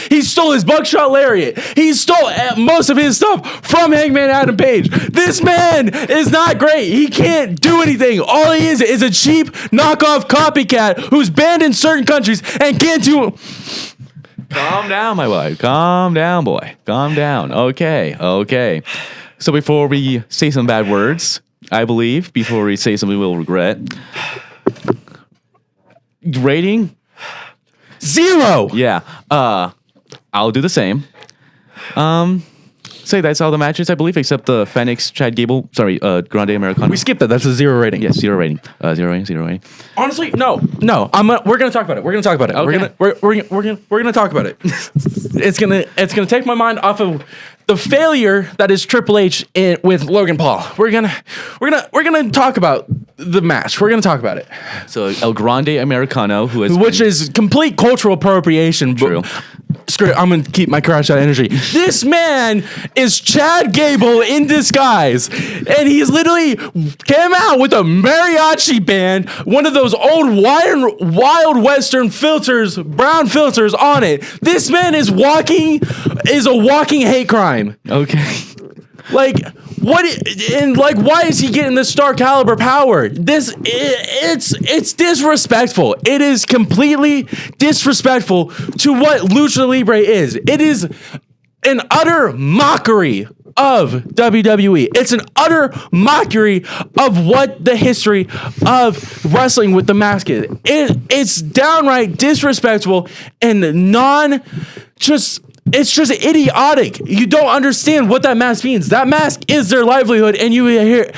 He stole his buckshot lariat. He stole most of his stuff from Hangman Adam Page. This man is not great. He can't do anything. All he is a cheap knockoff copycat who's banned in certain countries and can't do... Calm down, my boy. Calm down, boy. Calm down. Okay. So before we say some bad words, I believe, before we say something we'll regret, rating? 0. Yeah. I'll do the same. Say that's all the matches, I believe, except the Phoenix, Chad Gable, Grande Americano. We skipped that. That's a 0 rating. Yes, 0 rating. 0 rating. Honestly, no. We're gonna talk about it. Okay. We're gonna talk about it. It's gonna take my mind off of the failure that is Triple H with Logan Paul. We're gonna talk about the match. We're gonna talk about it. So El Grande Americano, which is complete cultural appropriation. True. Screw it, I'm gonna keep my crash out energy. This man is Chad Gable in disguise, and he's literally came out with a mariachi band, one of those old wild western filters, brown filters on it. This man is a walking hate crime. Okay. Like what? And like, why is he getting this Star Caliber power? It's disrespectful. It is completely disrespectful to what Lucha Libre is. It is an utter mockery of WWE. It's an utter mockery of what the history of wrestling with the mask is. It's downright disrespectful and it's just idiotic. You don't understand what that mask means. That mask is their livelihood, and you here,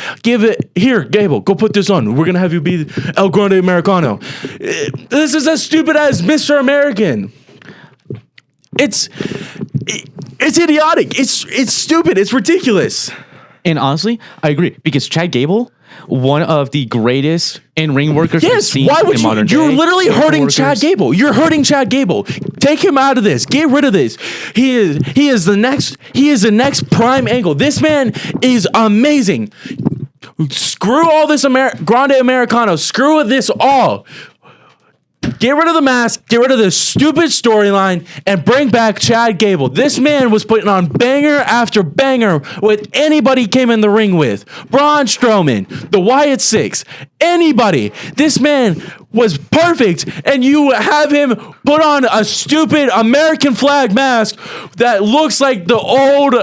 Gable, go put this on. We're gonna have you be El Grande Americano. This is as stupid as Mr. American. It's idiotic. It's stupid. It's ridiculous. And honestly, I agree, because Chad Gable, one of the greatest in-ring workers we've seen in modern day. You're literally hurting Chad Gable. You're hurting Chad Gable. Take him out of this. Get rid of this. He is the next prime angle. This man is amazing. Screw all this Grande Americano. Screw this all. Get rid of the mask, get rid of this stupid storyline, and bring back Chad Gable. This man was putting on banger after banger with anybody he came in the ring with. Braun Strowman, the Wyatt Six, anybody. This man was perfect, and you have him put on a stupid American flag mask that looks like the old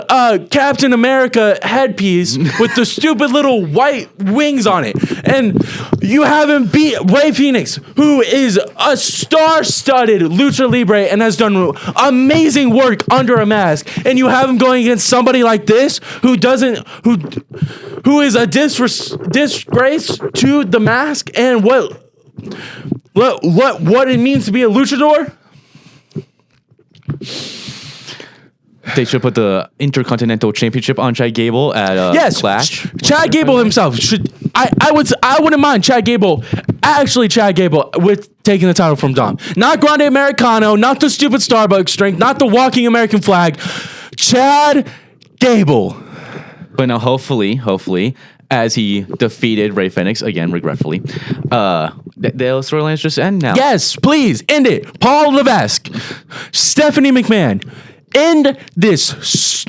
Captain America headpiece with the stupid little white wings on it. And you have him beat Rey Fenix, who is a star-studded Lucha Libre and has done amazing work under a mask. And you have him going against somebody like this who is a disgrace to the mask and what it means to be a luchador. They should put the Intercontinental Championship on Chad Gable at Clash. Chad Gable himself should. I wouldn't mind Chad Gable with taking the title from Dom. Not Grande Americano, not the stupid Starbucks drink, not the walking American flag. Chad Gable. But now, hopefully, as he defeated Rey Fenix again, regretfully, the storylines just end now. Yes, please end it. Paul Levesque, Stephanie McMahon, end this.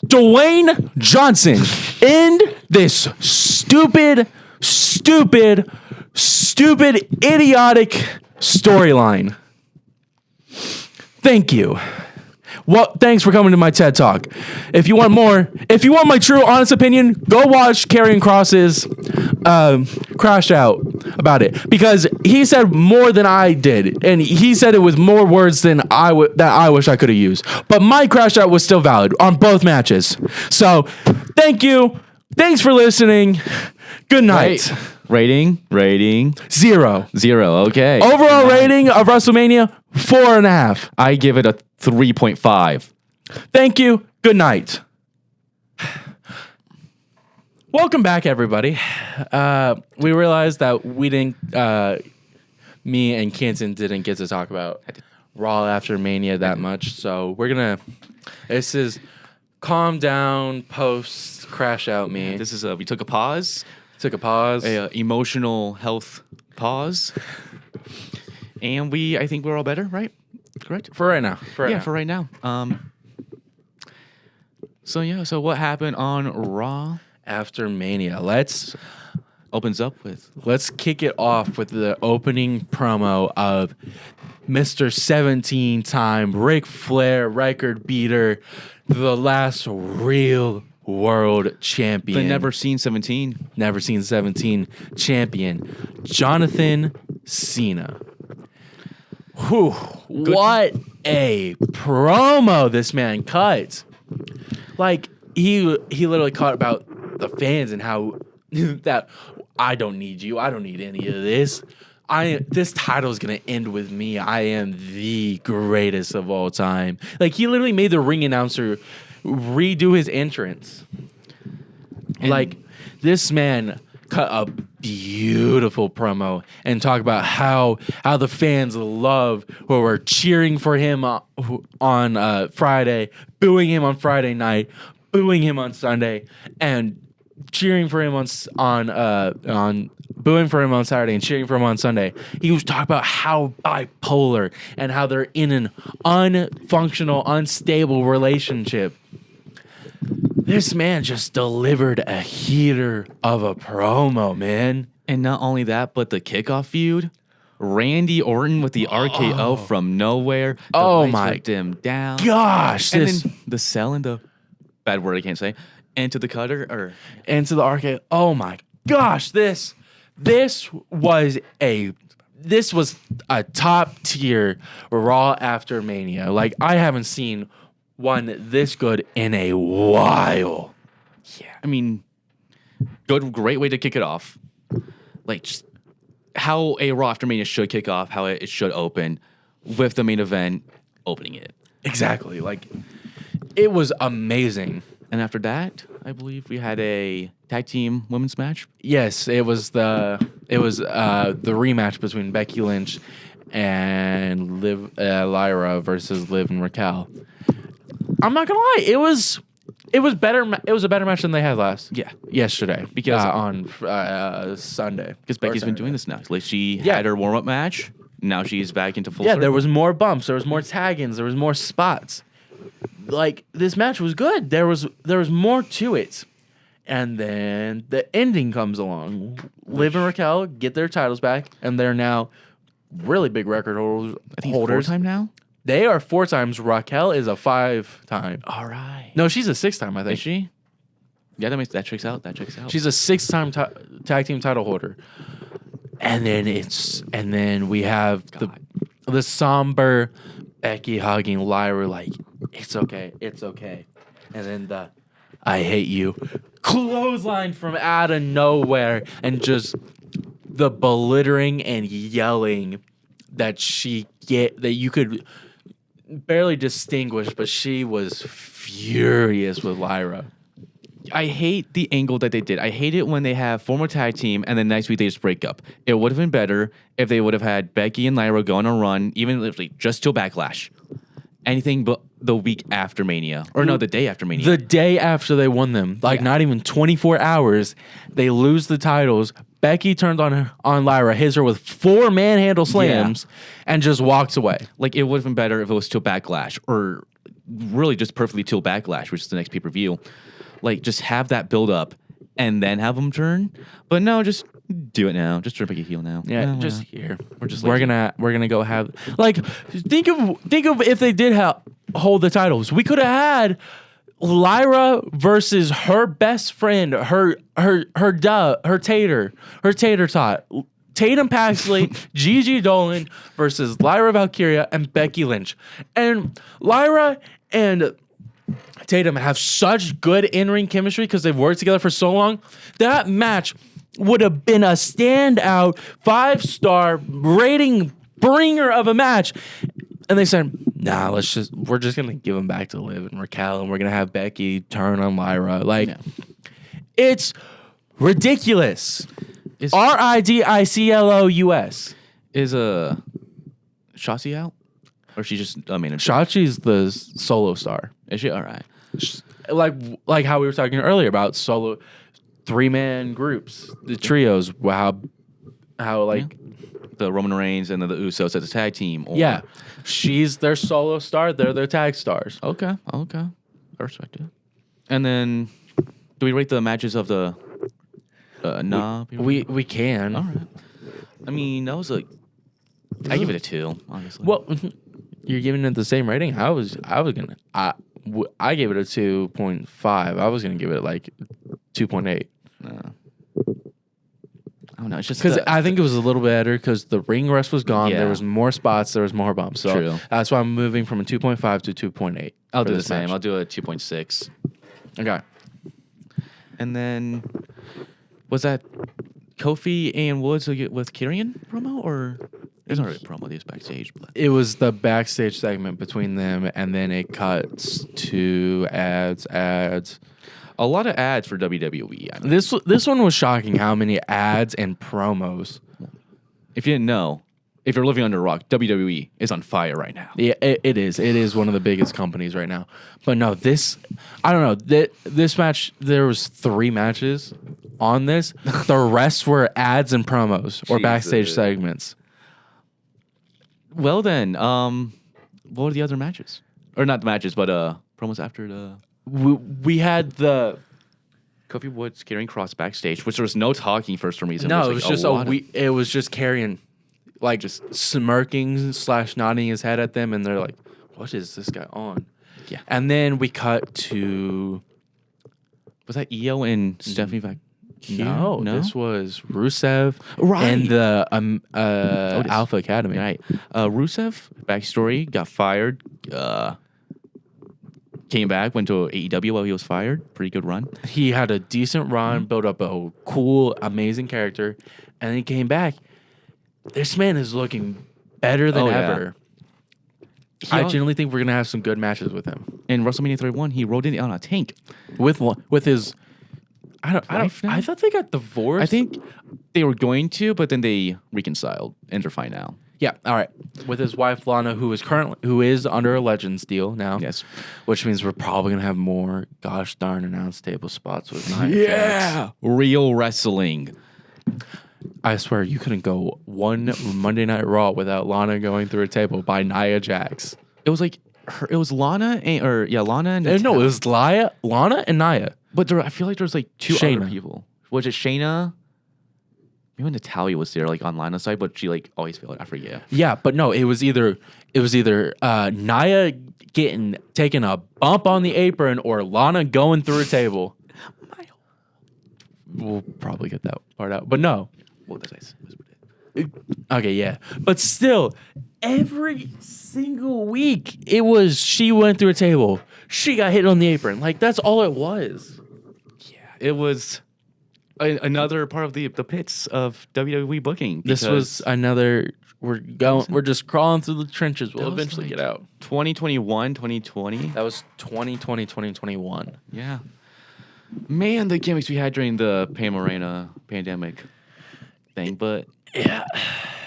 Dwayne Johnson, end this stupid, idiotic storyline. Thank you. Well, thanks for coming to my TED Talk. If you want my true, honest opinion, go watch Karrion Kross's Crash Out about it, because he said more than I did, and he said it with more words than I wish I could have used. But my Crash Out was still valid on both matches. So, thank you. Thanks for listening. Good night. Rating 0. Okay. Overall rating of WrestleMania 4.5. I give it a 3.5. Thank you. Good night. Welcome back, everybody. We realized that we didn't, me and Kenton didn't get to talk about Raw after Mania that much, so we're gonna. This is calm down, post crash out me. This is we took a pause, Took a pause. emotional health pause, and I think we're all better, right? Correct. For right now. For right now. So what happened on Raw? After Mania, let's Opens up with kick it off with the opening promo of Mr. 17-time Ric Flair record beater, the last real world champion. the Never Seen 17. Never seen 17 champion, Jonathan Cena. Whew, what a promo this man cut. Like, he literally caught about the fans and how that I don't need you. I don't need any of this. This title is gonna end with me. I am the greatest of all time. Like, he literally made the ring announcer redo his entrance. Like, this man cut a beautiful promo and talk about how the fans love who were cheering for him on Friday, booing him on Friday night, booing him on Sunday, and cheering for him on booing for him on Saturday and cheering for him on Sunday. He was talking about how bipolar and how they're in an unfunctional, unstable relationship. This man just delivered a heater of a promo, man. And not only that, but the kickoff feud. Randy Orton with the RKO from nowhere. The Oh lights my were dimmed down. Gosh, And this then the cell and the bad word I can't say. And to the cutter or into the arcade. Oh my gosh, this was a top tier Raw after Mania. Like, I haven't seen one this good in a while. yeah, I mean, great way to kick it off. Like just how a Raw after Mania should kick off, how it should open with the main event opening it. Exactly. Like, it was amazing. And after that, I believe we had a tag team women's match. Yes, it was the rematch between Becky Lynch and Lyra versus Liv and Raquel. I'm not gonna lie, it was better. It was a better match than they had yesterday Because- on Sunday. Because Becky's been doing this now. Like she had her warm up match. Now she's back into full. Yeah, circle. there was more bumps. There was more tag-ins. There was more spots. Like, this match was good. There was more to it. And then the ending comes along. Liv and Raquel get their titles back, and they're now really big record holders. I think it's 4-time now. They are 4 times. Raquel is a 5-time. All right. No, she's a 6-time, I think. Is she? Yeah, that checks out. That checks out. She's a 6-time tag team title holder. And then we have the somber Becky hugging Lyra like, it's okay. And then the I hate you clothesline from out of nowhere, and just the belittling and yelling that that you could barely distinguish, but she was furious with Lyra. I hate the angle that they did. I hate it when they have former tag team and then next week they just break up. It would have been better if they would have had Becky and Lyra go on a run, even literally just till Backlash. Anything but the week after Mania. Or no, the day after Mania. The day after they won them, like not even 24 hours, they lose the titles. Becky turned on Lyra, hits her with 4 manhandle slams, and just walks away. Like, it would have been better if it was till Backlash, or really just perfectly till Backlash, which is the next pay-per-view. Like, just have that build up and then have them turn. But no, just do it now. Just turn Becky heel now. Yeah, No, just here. We're We're gonna go have, like, think of if they did hold the titles. We could have had Lyra versus her best friend, her tater tot. Tatum Paxley, Gigi Dolan versus Lyra Valkyria and Becky Lynch. And Lyra and Tatum have such good in-ring chemistry because they've worked together for so long. That match would have been a standout 5-star rating bringer of a match. And they said, nah, we're just going to give them back to Liv and Raquel, and we're going to have Becky turn on Lyra. Like, it's Ridiculous. Is Ridiclous. is Shotzi out, or she just main event? Shotzi's the solo star. Is she all right? Like how we were talking earlier about solo 3-man groups, the trios. How like The Roman Reigns and then the Usos as a tag team. Or, yeah, she's their solo star. They're their tag stars. Okay. I respect it. And then, do we rate the matches of the? We can. All right. I mean, that was I give it a 2, honestly. Well, you're giving it the same rating. I gave it a 2.5. I was gonna give it like 2.8. I don't know. It's just Because I think it was a little bit better because the ring rust was gone. Yeah. There was more spots. There was more bumps. So True. that's why I'm moving from a 2.5 to 2.8. I'll for do the this same. match. I'll do a 2.6. Okay. And then, was that Kofi and Woods with Kyrian promo, or there's not really a promo? These backstage, but It was the backstage segment between them, and then it cuts to ads. a lot of ads for WWE. I mean, This one was shocking. How many ads and promos? if you didn't know, if you're living under a rock, WWE is on fire right now. Yeah, it is. It is one of the biggest companies right now. But no, I don't know. This match, there was 3 matches on this. The rest were ads and promos or backstage Jesus. segments. Well then, what were the other matches? Or not the matches, but promos after the We had the Kofi Woods carrying Cross backstage, which there was no talking for some reason. no. It was like just lot of- it was just carrying, like just smirking / nodding his head at them, and they're like, "What is this guy on?" Yeah. And then we cut to Was that Io and Stephanie Vac? no. This was Rusev Right. and the Otis. Alpha Academy. Right. Rusev, backstory, got fired. Came back, went to AEW while he was fired. Pretty good run. He had a decent run, built up a cool, amazing character, and then he came back. This man is looking better than Oh, yeah. ever. I genuinely think we're gonna have some good matches with him. In WrestleMania 31, he rode in on a tank. With his, Wife now? I thought they got divorced. I think they were going to, but then they reconciled and they're fine now. yeah. All right, with his wife Lana, who is under a Legends deal now. Yes. which means we're probably gonna have more gosh darn announce table spots with Nia Jax. Real wrestling. I swear you couldn't go one Monday Night Raw without Lana going through a table by Nia Jax. It was like it was Lana and Lana and No, it Natalya. was Lana and Nia. But I feel like there was like 2 Shayna. other people. Was it Shayna? Maybe Natalya was there, like on Lana's side, but she like always failed. I forget. Yeah, but no, it was either Nia taking a bump on the apron or Lana going through a table. We'll probably get that part out, but no. What did I say? Okay, yeah, but still, every single week it was she went through a table, she got hit on the apron. Like that's all it was. It was another part of the pits of WWE booking. This was another. We're just crawling through the trenches. We'll That was eventually like get out. 2021, 2020. That was 2020, 2021. Yeah. Man, the gimmicks we had during the Pam Morena pandemic thing, but Yeah.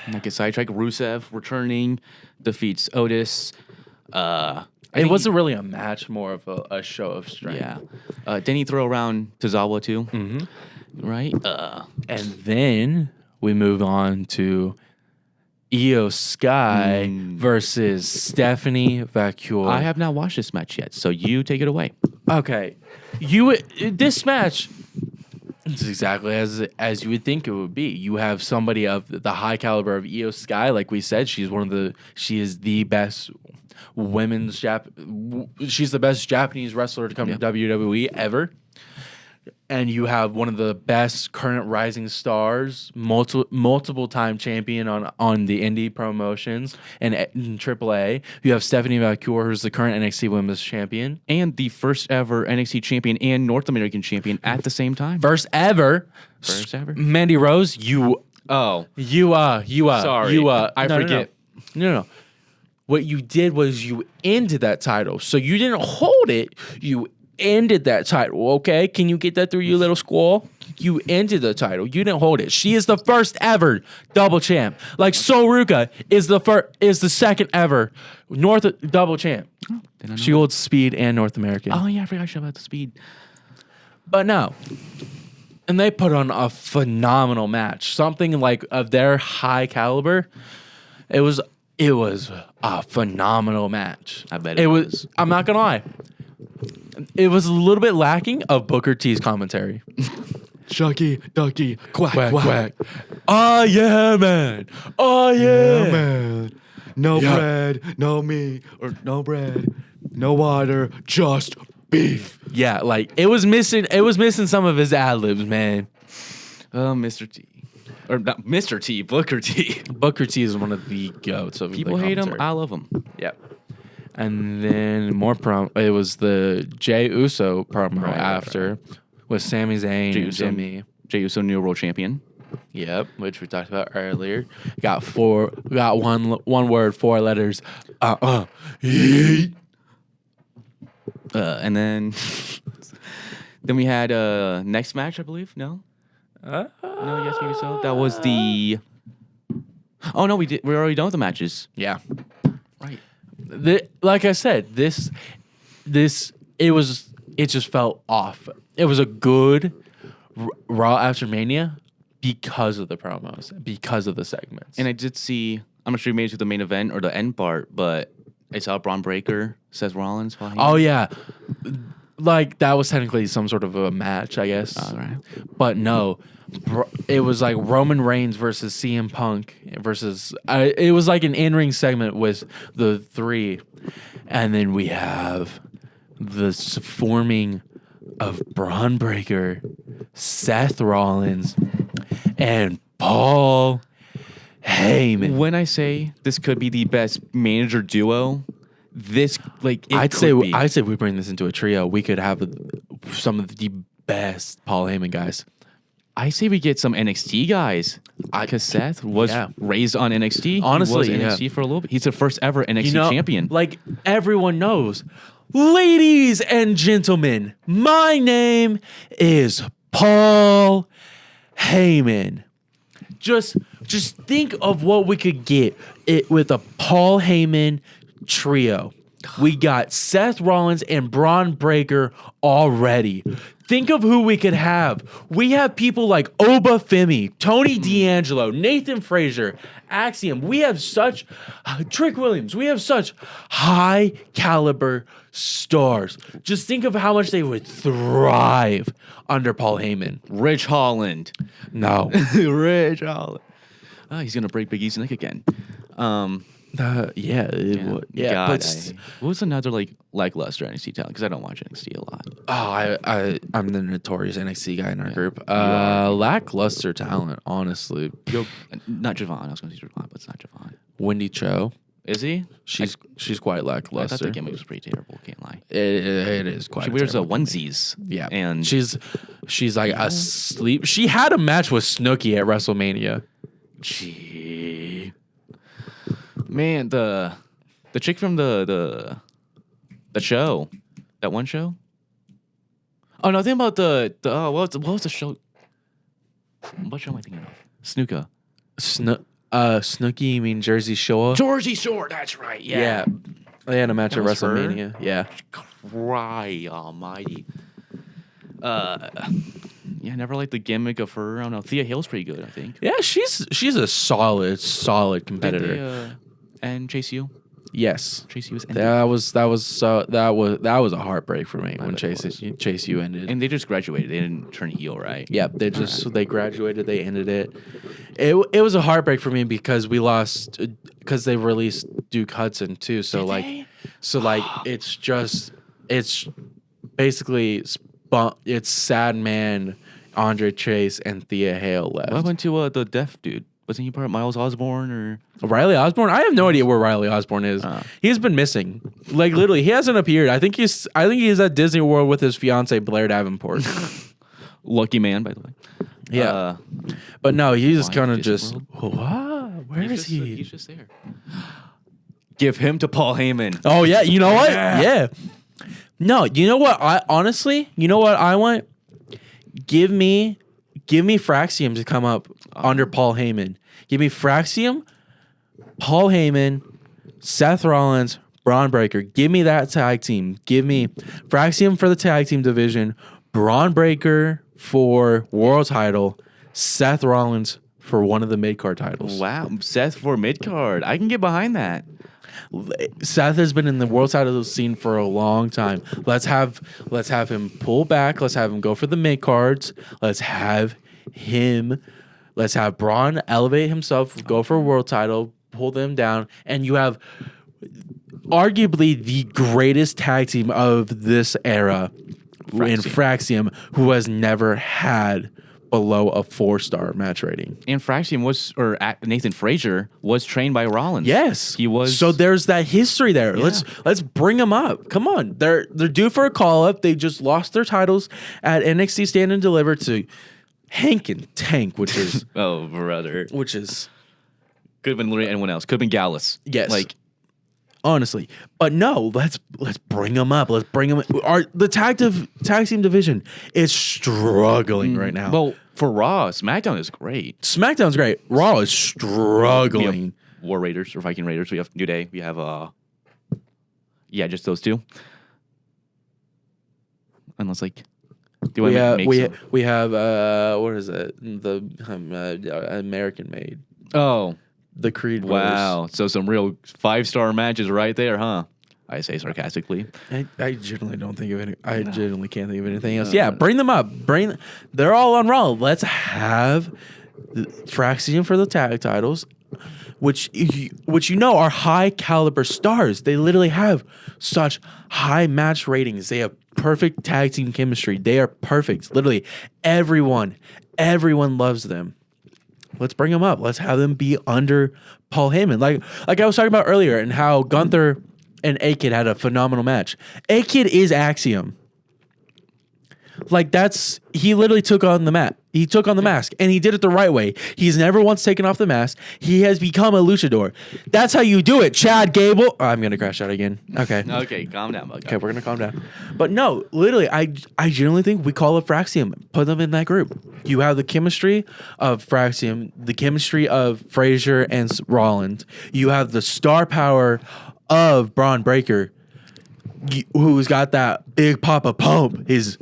not get sidetracked. Rusev returning, defeats Otis. It wasn't really a match, more of a show of strength. Yeah. Didn't he throw around Tozawa too? Mm-hmm. Right? And then we move on to Io Sky versus Stephanie Vacuole. I have not watched this match yet, so you take it away. Okay. This match is exactly as you would think it would be. You have somebody of the high caliber of Io Sky, like we said, she is the best she's the best Japanese wrestler to come to WWE ever. And you have one of the best current rising stars, multiple time champion on the indie promotions and in AAA. You have Stephanie Vacuole, who's the current NXT Women's Champion, And the first ever NXT champion and North American champion at the same time. first ever. First ever? Mandy Rose, Oh. Sorry, I forget. No. What you did was you ended that title, so you didn't hold it. You ended that title, okay? Can you get that through your little skull? You ended the title. You didn't hold it. She is the first ever double champ. Like Soruka is the second ever double champ. She holds Speed and North American. Oh yeah, I forgot about the Speed. But no. And they put on a phenomenal match. Something like of their high caliber. It was a phenomenal match. I bet it was. I'm not gonna lie. It was a little bit lacking of Booker T's commentary. Chucky, ducky, quack, Quack, quack. Oh yeah, man. Oh yeah, man. No bread, no meat, or no bread, no water, just beef. Yeah, like it was missing some of his ad libs, man. Oh, Mr. T. Or not Mr. T, Booker T. Booker T is one of the goats of People the hate him. commentary. I love him. Yep. And then it was the Jey Uso promo after with Sami Zayn and Jimmy. Jey Uso, new world champion. Yep, which we talked about earlier. Got one word, 4 letters. Yeet. And then we had next match, I believe. No, no, yes, maybe so. That was the. Oh no, we did. We're already done with the matches. Yeah. Right. Like I said, this it just felt off. It was a good Raw after Mania because of the promos, because of the segments. And I did see. I'm not sure you made it to the main event or the end part, but I saw Braun Breaker, Seth Rollins. Oh yeah, like that was technically some sort of a match, I guess. All right. But no, it was like Roman Reigns versus CM Punk versus. It was like an in-ring segment with the 3, and then we have the forming of Braun Breaker, Seth Rollins, and Paul Heyman. When I say this could be the best manager duo, this I'd say we bring this into a trio. We could have some of the best Paul Heyman guys. I say we get some NXT guys. Because Seth was raised on NXT. Honestly, he was NXT for a little bit. He's the first ever NXT champion. Like everyone knows. Ladies and gentlemen, my name is Paul Heyman. Just think of what we could get with a Paul Heyman trio. We got Seth Rollins and Braun Breaker already. Think of who we could have. We have people like Oba Femi, Tony D'Angelo, Nathan Frazier, Axiom. We have such Trick Williams. We have such high caliber stars. Just think of how much they would thrive under Paul Heyman. Rich Holland. No. Rich Holland. Oh, he's gonna break Big E's neck again. It would. Yeah, God, but what was another lackluster NXT talent? Because I don't watch NXT a lot. I'm the notorious NXT guy in our group. Lackluster talent, honestly. Not Javon. I was going to say Javon, but it's not Javon. Wendy Cho. Is he? She's quite I lackluster. thought the gimmick was pretty terrible. Can't lie. It is quite. She wears terrible onesies. Yeah, and she's like asleep. She had a match with Snooki at WrestleMania. Gee, man, the chick from the show, that one show. Oh no, think about the what was the show? What show am I thinking of? Snuka. Snooki, you mean Jersey Shore? Jersey Shore, that's right. Yeah. They had a match That at was her? WrestleMania. Yeah. Cry almighty. Yeah, I never liked the gimmick of her. I don't know. Thea Hill's pretty good, I think. Yeah, she's a solid competitor. And Chase U. Yes. Chase U was ended. That was a heartbreak for me when Chase U ended. And they just graduated. They didn't turn heel, right? Yep, they graduated, they ended it. It was a heartbreak for me because we lost because they released Duke Hudson too. So it's basically it's Sad Man, Andre Chase, and Thea Hale left. What happened to the deaf dude? Wasn't he part of Miles Osborne or Riley Osborne? I have no idea where Riley Osborne is. He's been missing. Like literally, he hasn't appeared. I think he's at Disney World with his fiance Blair Davenport. Lucky man, by the way. Yeah, but no, he's kind of Disney just. Wow, where is he? He's just there. Give him to Paul Heyman. Oh yeah, you know what? Yeah. No, you know what? You know what I want? Give me Fraxium to come up under Paul Heyman. Give me Fraxium, Paul Heyman, Seth Rollins, Braun Breaker. Give me that tag team. Give me Fraxium for the tag team division, Braun Breaker for world title, Seth Rollins for one of the mid card titles. Wow, Seth for mid card. I can get behind that. Seth has been in the world title scene for a long time. Let's have him pull back. Let's have him go for the mid cards. Let's have Braun elevate himself, go for a world title, pull them down, and you have arguably the greatest tag team of this era in Fraxium, who has never had below a 4-star match rating. And Nathan Frazier was trained by Rollins. Yes, he was. So there's that history there. Yeah. Let's bring them up. Come on, they're due for a call up. They just lost their titles at NXT Stand and Deliver to Hank and Tank, which is oh brother, which is could have been literally anyone else. Could have been Gallus. Yes, honestly, but no. Let's bring them up. Let's bring them. The tag team division is struggling right now. Well, for Raw, SmackDown is great. SmackDown's great. Raw is struggling. War Raiders or Viking Raiders. We have New Day. We have just those two. Unless we have what is it? The American made. Oh. The Creed Brothers. Wow. So some real 5-star matches right there, huh? I say sarcastically. I generally don't think of any. I generally can't think of anything else. Yeah, bring them up. They're all on Raw. Let's have Fraxium for the tag titles, which are high caliber stars. They literally have such high match ratings. They have perfect tag team chemistry. They are perfect. Literally everyone loves them. Let's bring them up. Let's have them be under Paul Heyman. Like I was talking about earlier, and how Gunther and A-Kid had a phenomenal match. A-Kid is Axiom. He literally took on the mat. He took on the mask, and he did it the right way. He's never once taken off the mask. He has become a luchador. That's how you do it, Chad Gable. Oh, I'm going to crash out again. Okay. Okay, calm down, bud. Okay, we're going to calm down. But no, literally, I genuinely think we call up Fraxium. Put them in that group. You have the chemistry of Fraxium, the chemistry of Frazier and Rollins. You have the star power of Braun Breaker, who's got that Big Papa Pump, his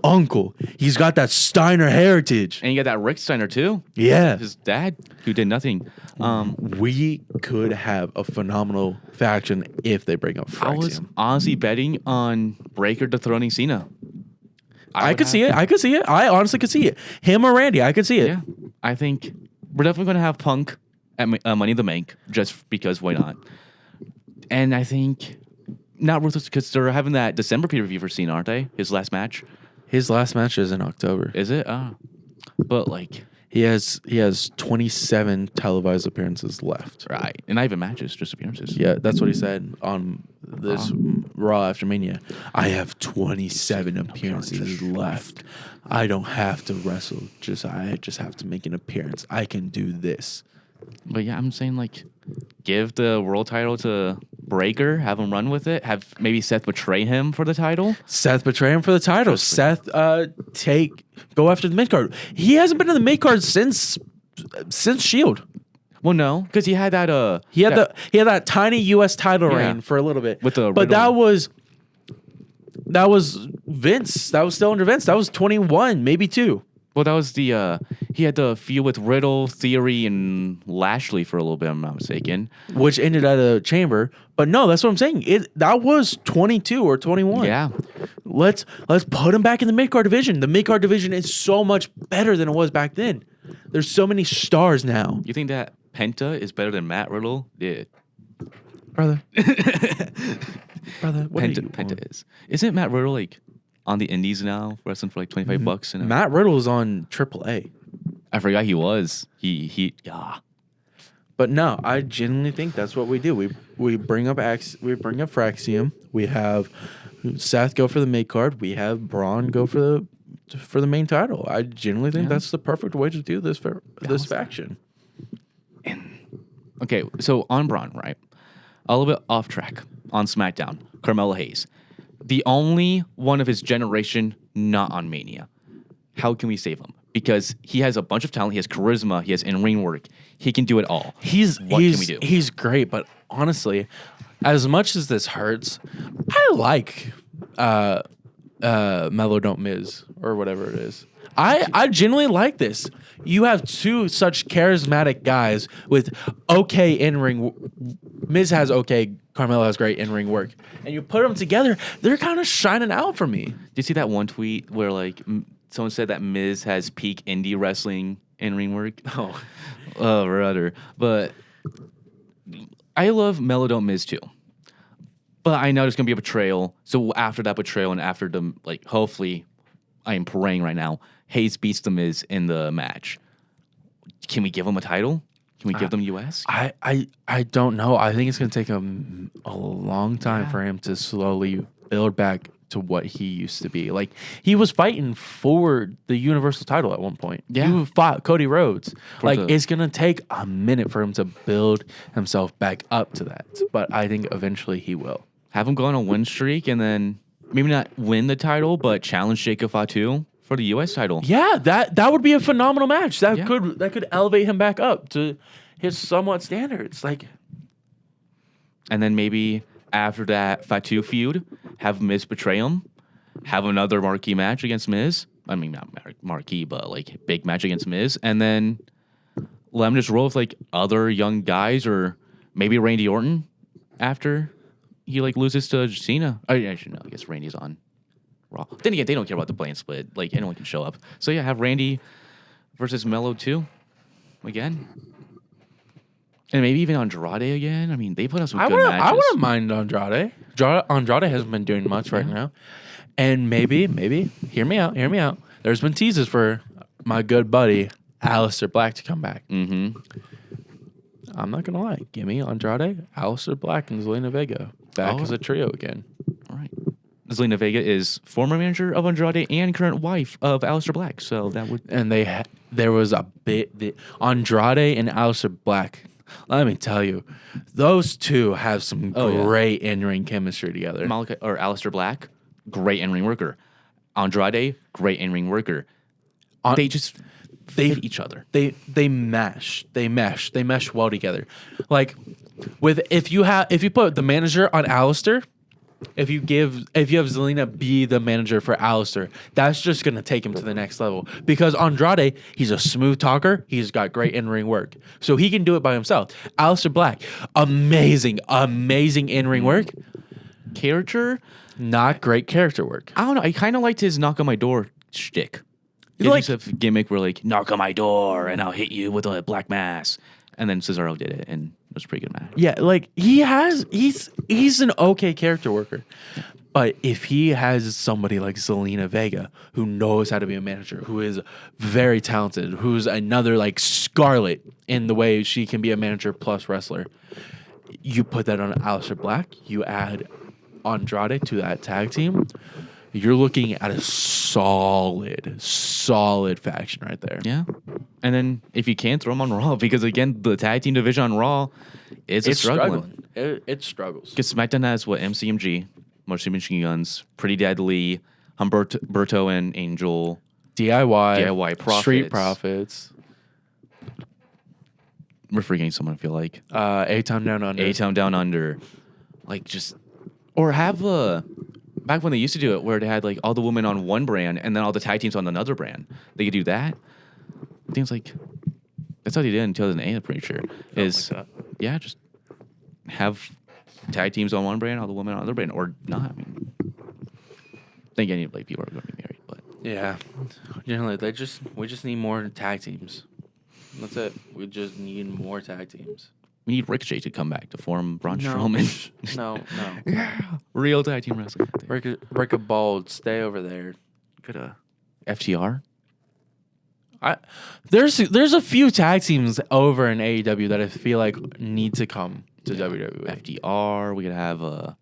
uncle. He's got that Steiner heritage. And you got that Rick Steiner, too. Yeah. His dad, who did nothing. We could have a phenomenal faction if they bring up Fraxium. I was honestly betting on Breaker dethroning Cena. I could see it. I honestly could see it. Him or Randy, I could see it. Yeah. I think we're definitely going to have Punk at Money in the Bank, just because why not? And I think... Not Ruthless, because they're having that December pay-per-view for Cena, aren't they? His last match. His last match is in October. Is it? But he has 27 televised appearances left. Right, and not even matches, just appearances. Yeah, that's what he said on this Raw after Mania. I have 27 appearances left. I don't have to wrestle. I just have to make an appearance. I can do this. But yeah, I'm saying give the world title to Breaker, have him run with it, have maybe Seth betray him for the title. Seth go after the mid card. He hasn't been in the mid card since Shield. Well, no, because he had that he had that tiny U.S. title reign for a little bit. But that was Vince. That was still under Vince. That was 21, maybe 2. Well, that was he had the feud with Riddle, Theory, and Lashley for a little bit, if I'm not mistaken. Which ended at a chamber. But no, that's what I'm saying. That was 22 or 21. Yeah. Let's put him back in the mid-card division. The mid-card division is so much better than it was back then. There's so many stars now. You think that Penta is better than Matt Riddle? Yeah. Brother, what Penta is. Isn't Matt Riddle on the indies now, wrestling for $25? Matt Riddle's on AAA. I forgot he was. Yeah. But no, I genuinely think that's what we do. We bring up Fraxium. We have Seth go for the mid card. We have Braun go for the main title. I genuinely think that's the perfect way to do this for this faction. Okay, so on Braun, right? A little bit off track on SmackDown. Carmelo Hayes. the only one of his generation not on Mania. How can we save him? Because he has a bunch of talent. He has charisma. He has in-ring work. He can do it all. What can we do? He's great, but honestly, as much as this hurts, I like Mellow Don't Miz or whatever it is. I genuinely like this. You have two such charismatic guys with okay in-ring. Miz has okay, Carmelo has great in-ring work, and you put them together, they're kind of shining out for me. Did you see that one tweet where like someone said that Miz has peak indie wrestling in-ring work? Oh, brother. But I love Mellow Don't Miz too. But I know there's gonna be a betrayal. So after that betrayal and after the hopefully, I am praying right now, Hayes beats the Miz in the match. Can we give him a title? Can we give them US? I don't know. I think it's going to take him a long time for him to slowly build back to what he used to be. Like, he was fighting for the Universal title at one point. Yeah. He fought Cody Rhodes. It's going to take a minute for him to build himself back up to that. But I think eventually he will. Have him go on a win streak and then maybe not win the title, but challenge Jacob Fatu for the US title. Yeah, that would be a phenomenal match. That could elevate him back up to his somewhat standards. And then maybe after that Fatu feud, have Miz betray him, have another marquee match against Miz. I mean, not marquee, but like big match against Miz, and then let him just roll with like other young guys or maybe Randy Orton after he like loses to Cena. I guess Randy's on Raw. Then again, they don't care about the brand split. Like anyone can show up. So yeah, have Randy versus Mello too, again, and maybe even Andrade again. I mean, they put up some good matches. I wouldn't mind Andrade. Andrade hasn't been doing much right now, and maybe hear me out. There's been teases for my good buddy Aleister Black to come back. Mm-hmm. I'm not gonna lie. Give me Andrade, Aleister Black, and Zelina Vega back as a trio again. All right. Zelina Vega is former manager of Andrade and current wife of Aleister Black, so that would. And there was a bit Andrade and Aleister Black. Let me tell you, those two have some great in-ring chemistry together. Aleister Black, great in-ring worker. Andrade, great in-ring worker. They fit each other. They mesh well together. Like if you put the manager on Aleister, if you have Zelina be the manager for Aleister, that's just gonna take him to the next level. Because Andrade, he's a smooth talker, he's got great in-ring work, so he can do it by himself. Aleister Black, amazing in-ring work. Character, not great character work. I don't know. I kind of liked his knock on my door shtick. You like a gimmick where like knock on my door and I'll hit you with a black mass, and then Cesaro did it and it was a pretty good match. Yeah, like he's an okay character worker, but if he has somebody like Zelina Vega who knows how to be a manager, who is very talented, who's another like Scarlett in the way she can be a manager plus wrestler, you put that on Aleister Black, you add Andrade to that tag team. You're looking at a solid faction right there. Yeah. And then if you can, throw them on Raw, because again, the tag team division on Raw it's struggling. It struggles. Because SmackDown has MCMG, Motor Machine Guns, Pretty Deadly, Humberto and Angel, DIY Profits. Street Profits. We're forgetting someone, I feel like. A-Town Down Under. A-Town Down Under. Like just, or have back when they used to do it, where they had like all the women on one brand and then all the tag teams on another brand. They could do that. I think it's like that's how they did in 2008. I'm pretty sure. Just have tag teams on one brand, all the women on another brand, or not. I mean, I think any like people are going to be married, but yeah, generally we just need more tag teams. That's it. We just need more tag teams. We need Ricochet to come back to form Braun Strowman. No. Yeah. Real tag team wrestling. Rick Bald, stay over there. Could FTR? There's a few tag teams over in AEW that I feel like need to come to WWE. FTR. We could have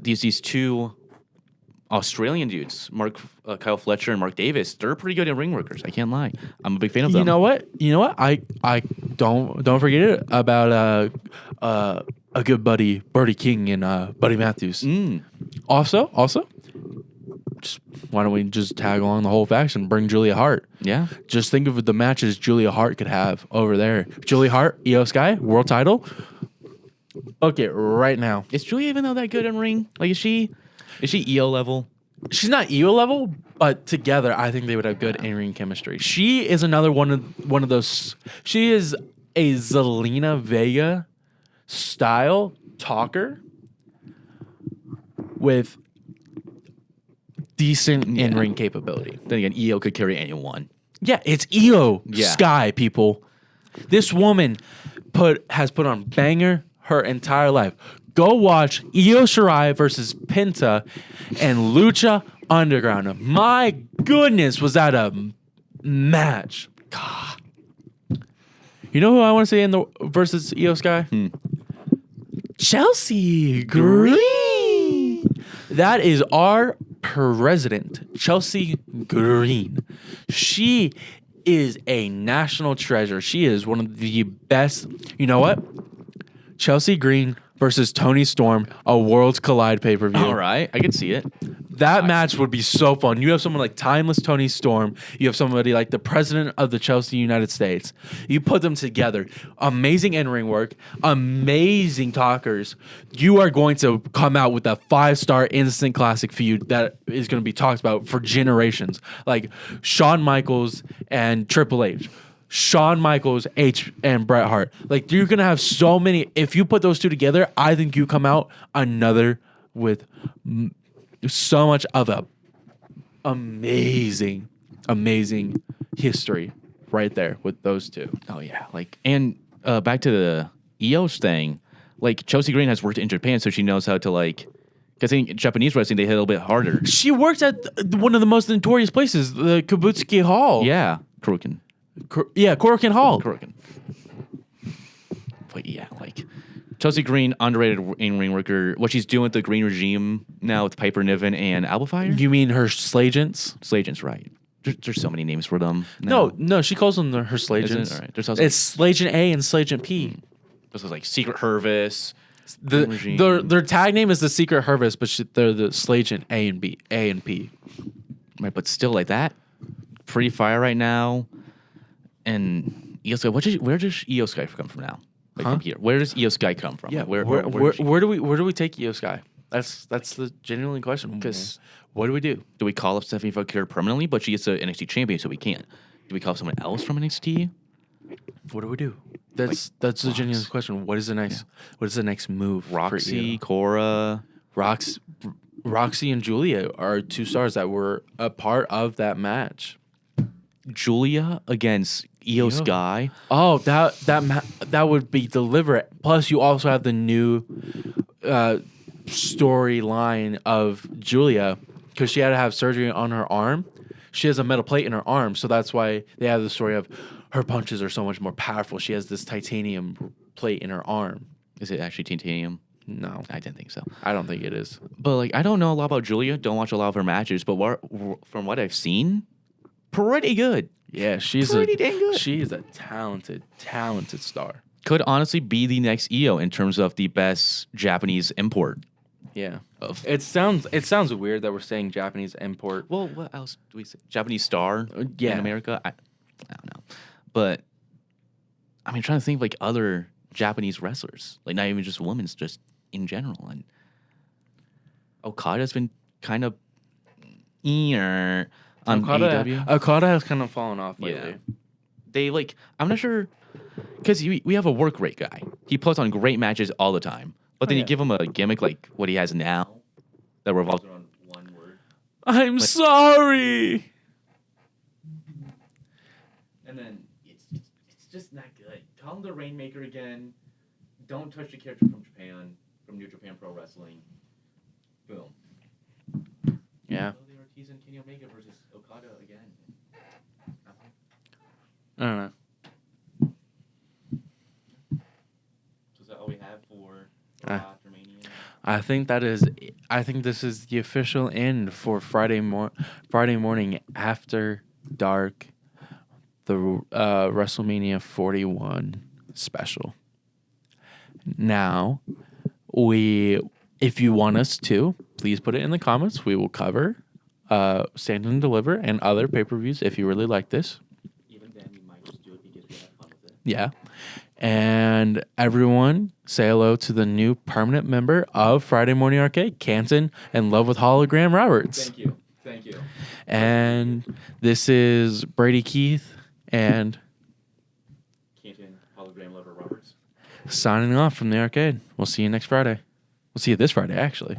these two Australian dudes, Kyle Fletcher and Mark Davis. They're pretty good in ring workers. I can't lie. I'm a big fan of them. You know what? I don't forget it about a good buddy, Birdie King and Buddy Matthews. Also, just why don't we just tag along the whole faction? Bring Julia Hart. Yeah. Just think of the matches Julia Hart could have over there. Julia Hart, Io Sky, world title. Book it right now. Is Julia even though that good in ring? Like, is she EO level? She's not Io level, but together I think they would have good in-ring chemistry. She is another one of those. She is a Zelina Vega style talker with decent in-ring capability. Then again, EO could carry anyone. Yeah, it's Io Yeah. Sky, people. This woman has put on banger her entire life. Go watch Io Shirai versus Penta and Lucha Underground. My goodness, was that a match? God. You know who I want to see in the versus Io Sky? Chelsea Green. That is our president, Chelsea Green. She is a national treasure. She is one of the best. You know what? Chelsea Green versus Toni Storm, a Worlds Collide pay-per-view. All right, I can see it. That match would be so fun. You have someone like Timeless Toni Storm. You have somebody like the president of the Chelsea United States. You put them together. Amazing in-ring work. Amazing talkers. You are going to come out with a 5-star instant classic feud that is going to be talked about for generations. Like Shawn Michaels and Triple H. Shawn Michaels, and Bret Hart. Like, you're going to have so many. If you put those two together, I think you come out another with so much of a amazing history right there with those two. Oh yeah, like and back to the EOS thing. Like Chelsea Green has worked in Japan, so she knows how to like. Because in Japanese wrestling, they hit a little bit harder. She worked at one of the most notorious places, the Kabutsky Hall. Yeah, Kuroken. Korakuen Hall. Kuroken. But yeah, like Chelsea Green, underrated in-ring worker. What she's doing with the Green Regime now with Piper Niven and Albafire. You mean her Slagents? Slagents, right. There's so many names for them. now. No, she calls them her Slagents. All right. There's also It's Slagent A and Slagent P. this was like Secret Hervis. Green Regime. Their tag name is the Secret Harvest, but they're the Slagent A and P. Right, but still like that. Pretty fire right now. And Io Sky, where does Io Sky come from now? Like from here. Where does Io Sky come from? Yeah, Where do we take Io Sky? That's the genuine question. Because what do we do? do we call up Stephanie Foucault permanently? But she is an NXT champion, so we can't. Do we call up someone else from NXT? What do we do? That's the genuine question. What is the next move? for Roxy, Io? Cora. Roxy and Julia are 2 stars that were a part of that match. Julia against Io Sky. Oh, that would be deliberate. Plus, you also have the new storyline of Julia because she had to have surgery on her arm. She has a metal plate in her arm, so that's why they have the story of her punches are so much more powerful. She has this titanium plate in her arm. Is it actually titanium? No, I didn't think so. I don't think it is. But like, I don't know a lot about Julia. Don't watch a lot of her matches. But from what I've seen, pretty good. Yeah, she's Pretty dang good. She is a talented star. Could honestly be the next Io in terms of the best Japanese import. Yeah. Of It sounds weird that we're saying Japanese import. well, what else do we say? Japanese star yeah. in America. I don't know, but I mean, trying to think of like other Japanese wrestlers, like not even just women's, just in general. And Okada's been kind of on AEW. Okada has kind of fallen off lately. Yeah. They like, I'm not sure, because we have a work rate guy. He puts on great matches all the time. But then you give him a gimmick like what he has now that revolves around one word. I'm sorry. And then it's just not good. Call him the Rainmaker again. Don't touch the character from Japan, from New Japan Pro Wrestling. Boom. Yeah. Lily Ortiz and Kenny Omega versus Okada again. I don't know. So is that all we have for Wrestlemania? I think this is the official end for Friday morning after dark, the WrestleMania 41 special. Now, if you want us to please put it in the comments. We will cover Stand and Deliver and other pay-per-views if you really like this. Even then, we might just do it because we have fun with it. Yeah. And everyone, say hello to the new permanent member of Friday Morning Arcade, Canton, and Love with Hologram Roberts. Thank you. Thank you. And this is Brady Keith and Canton Hologram Lover Roberts. signing off from the arcade. We'll see you next Friday. We'll see you this Friday, actually.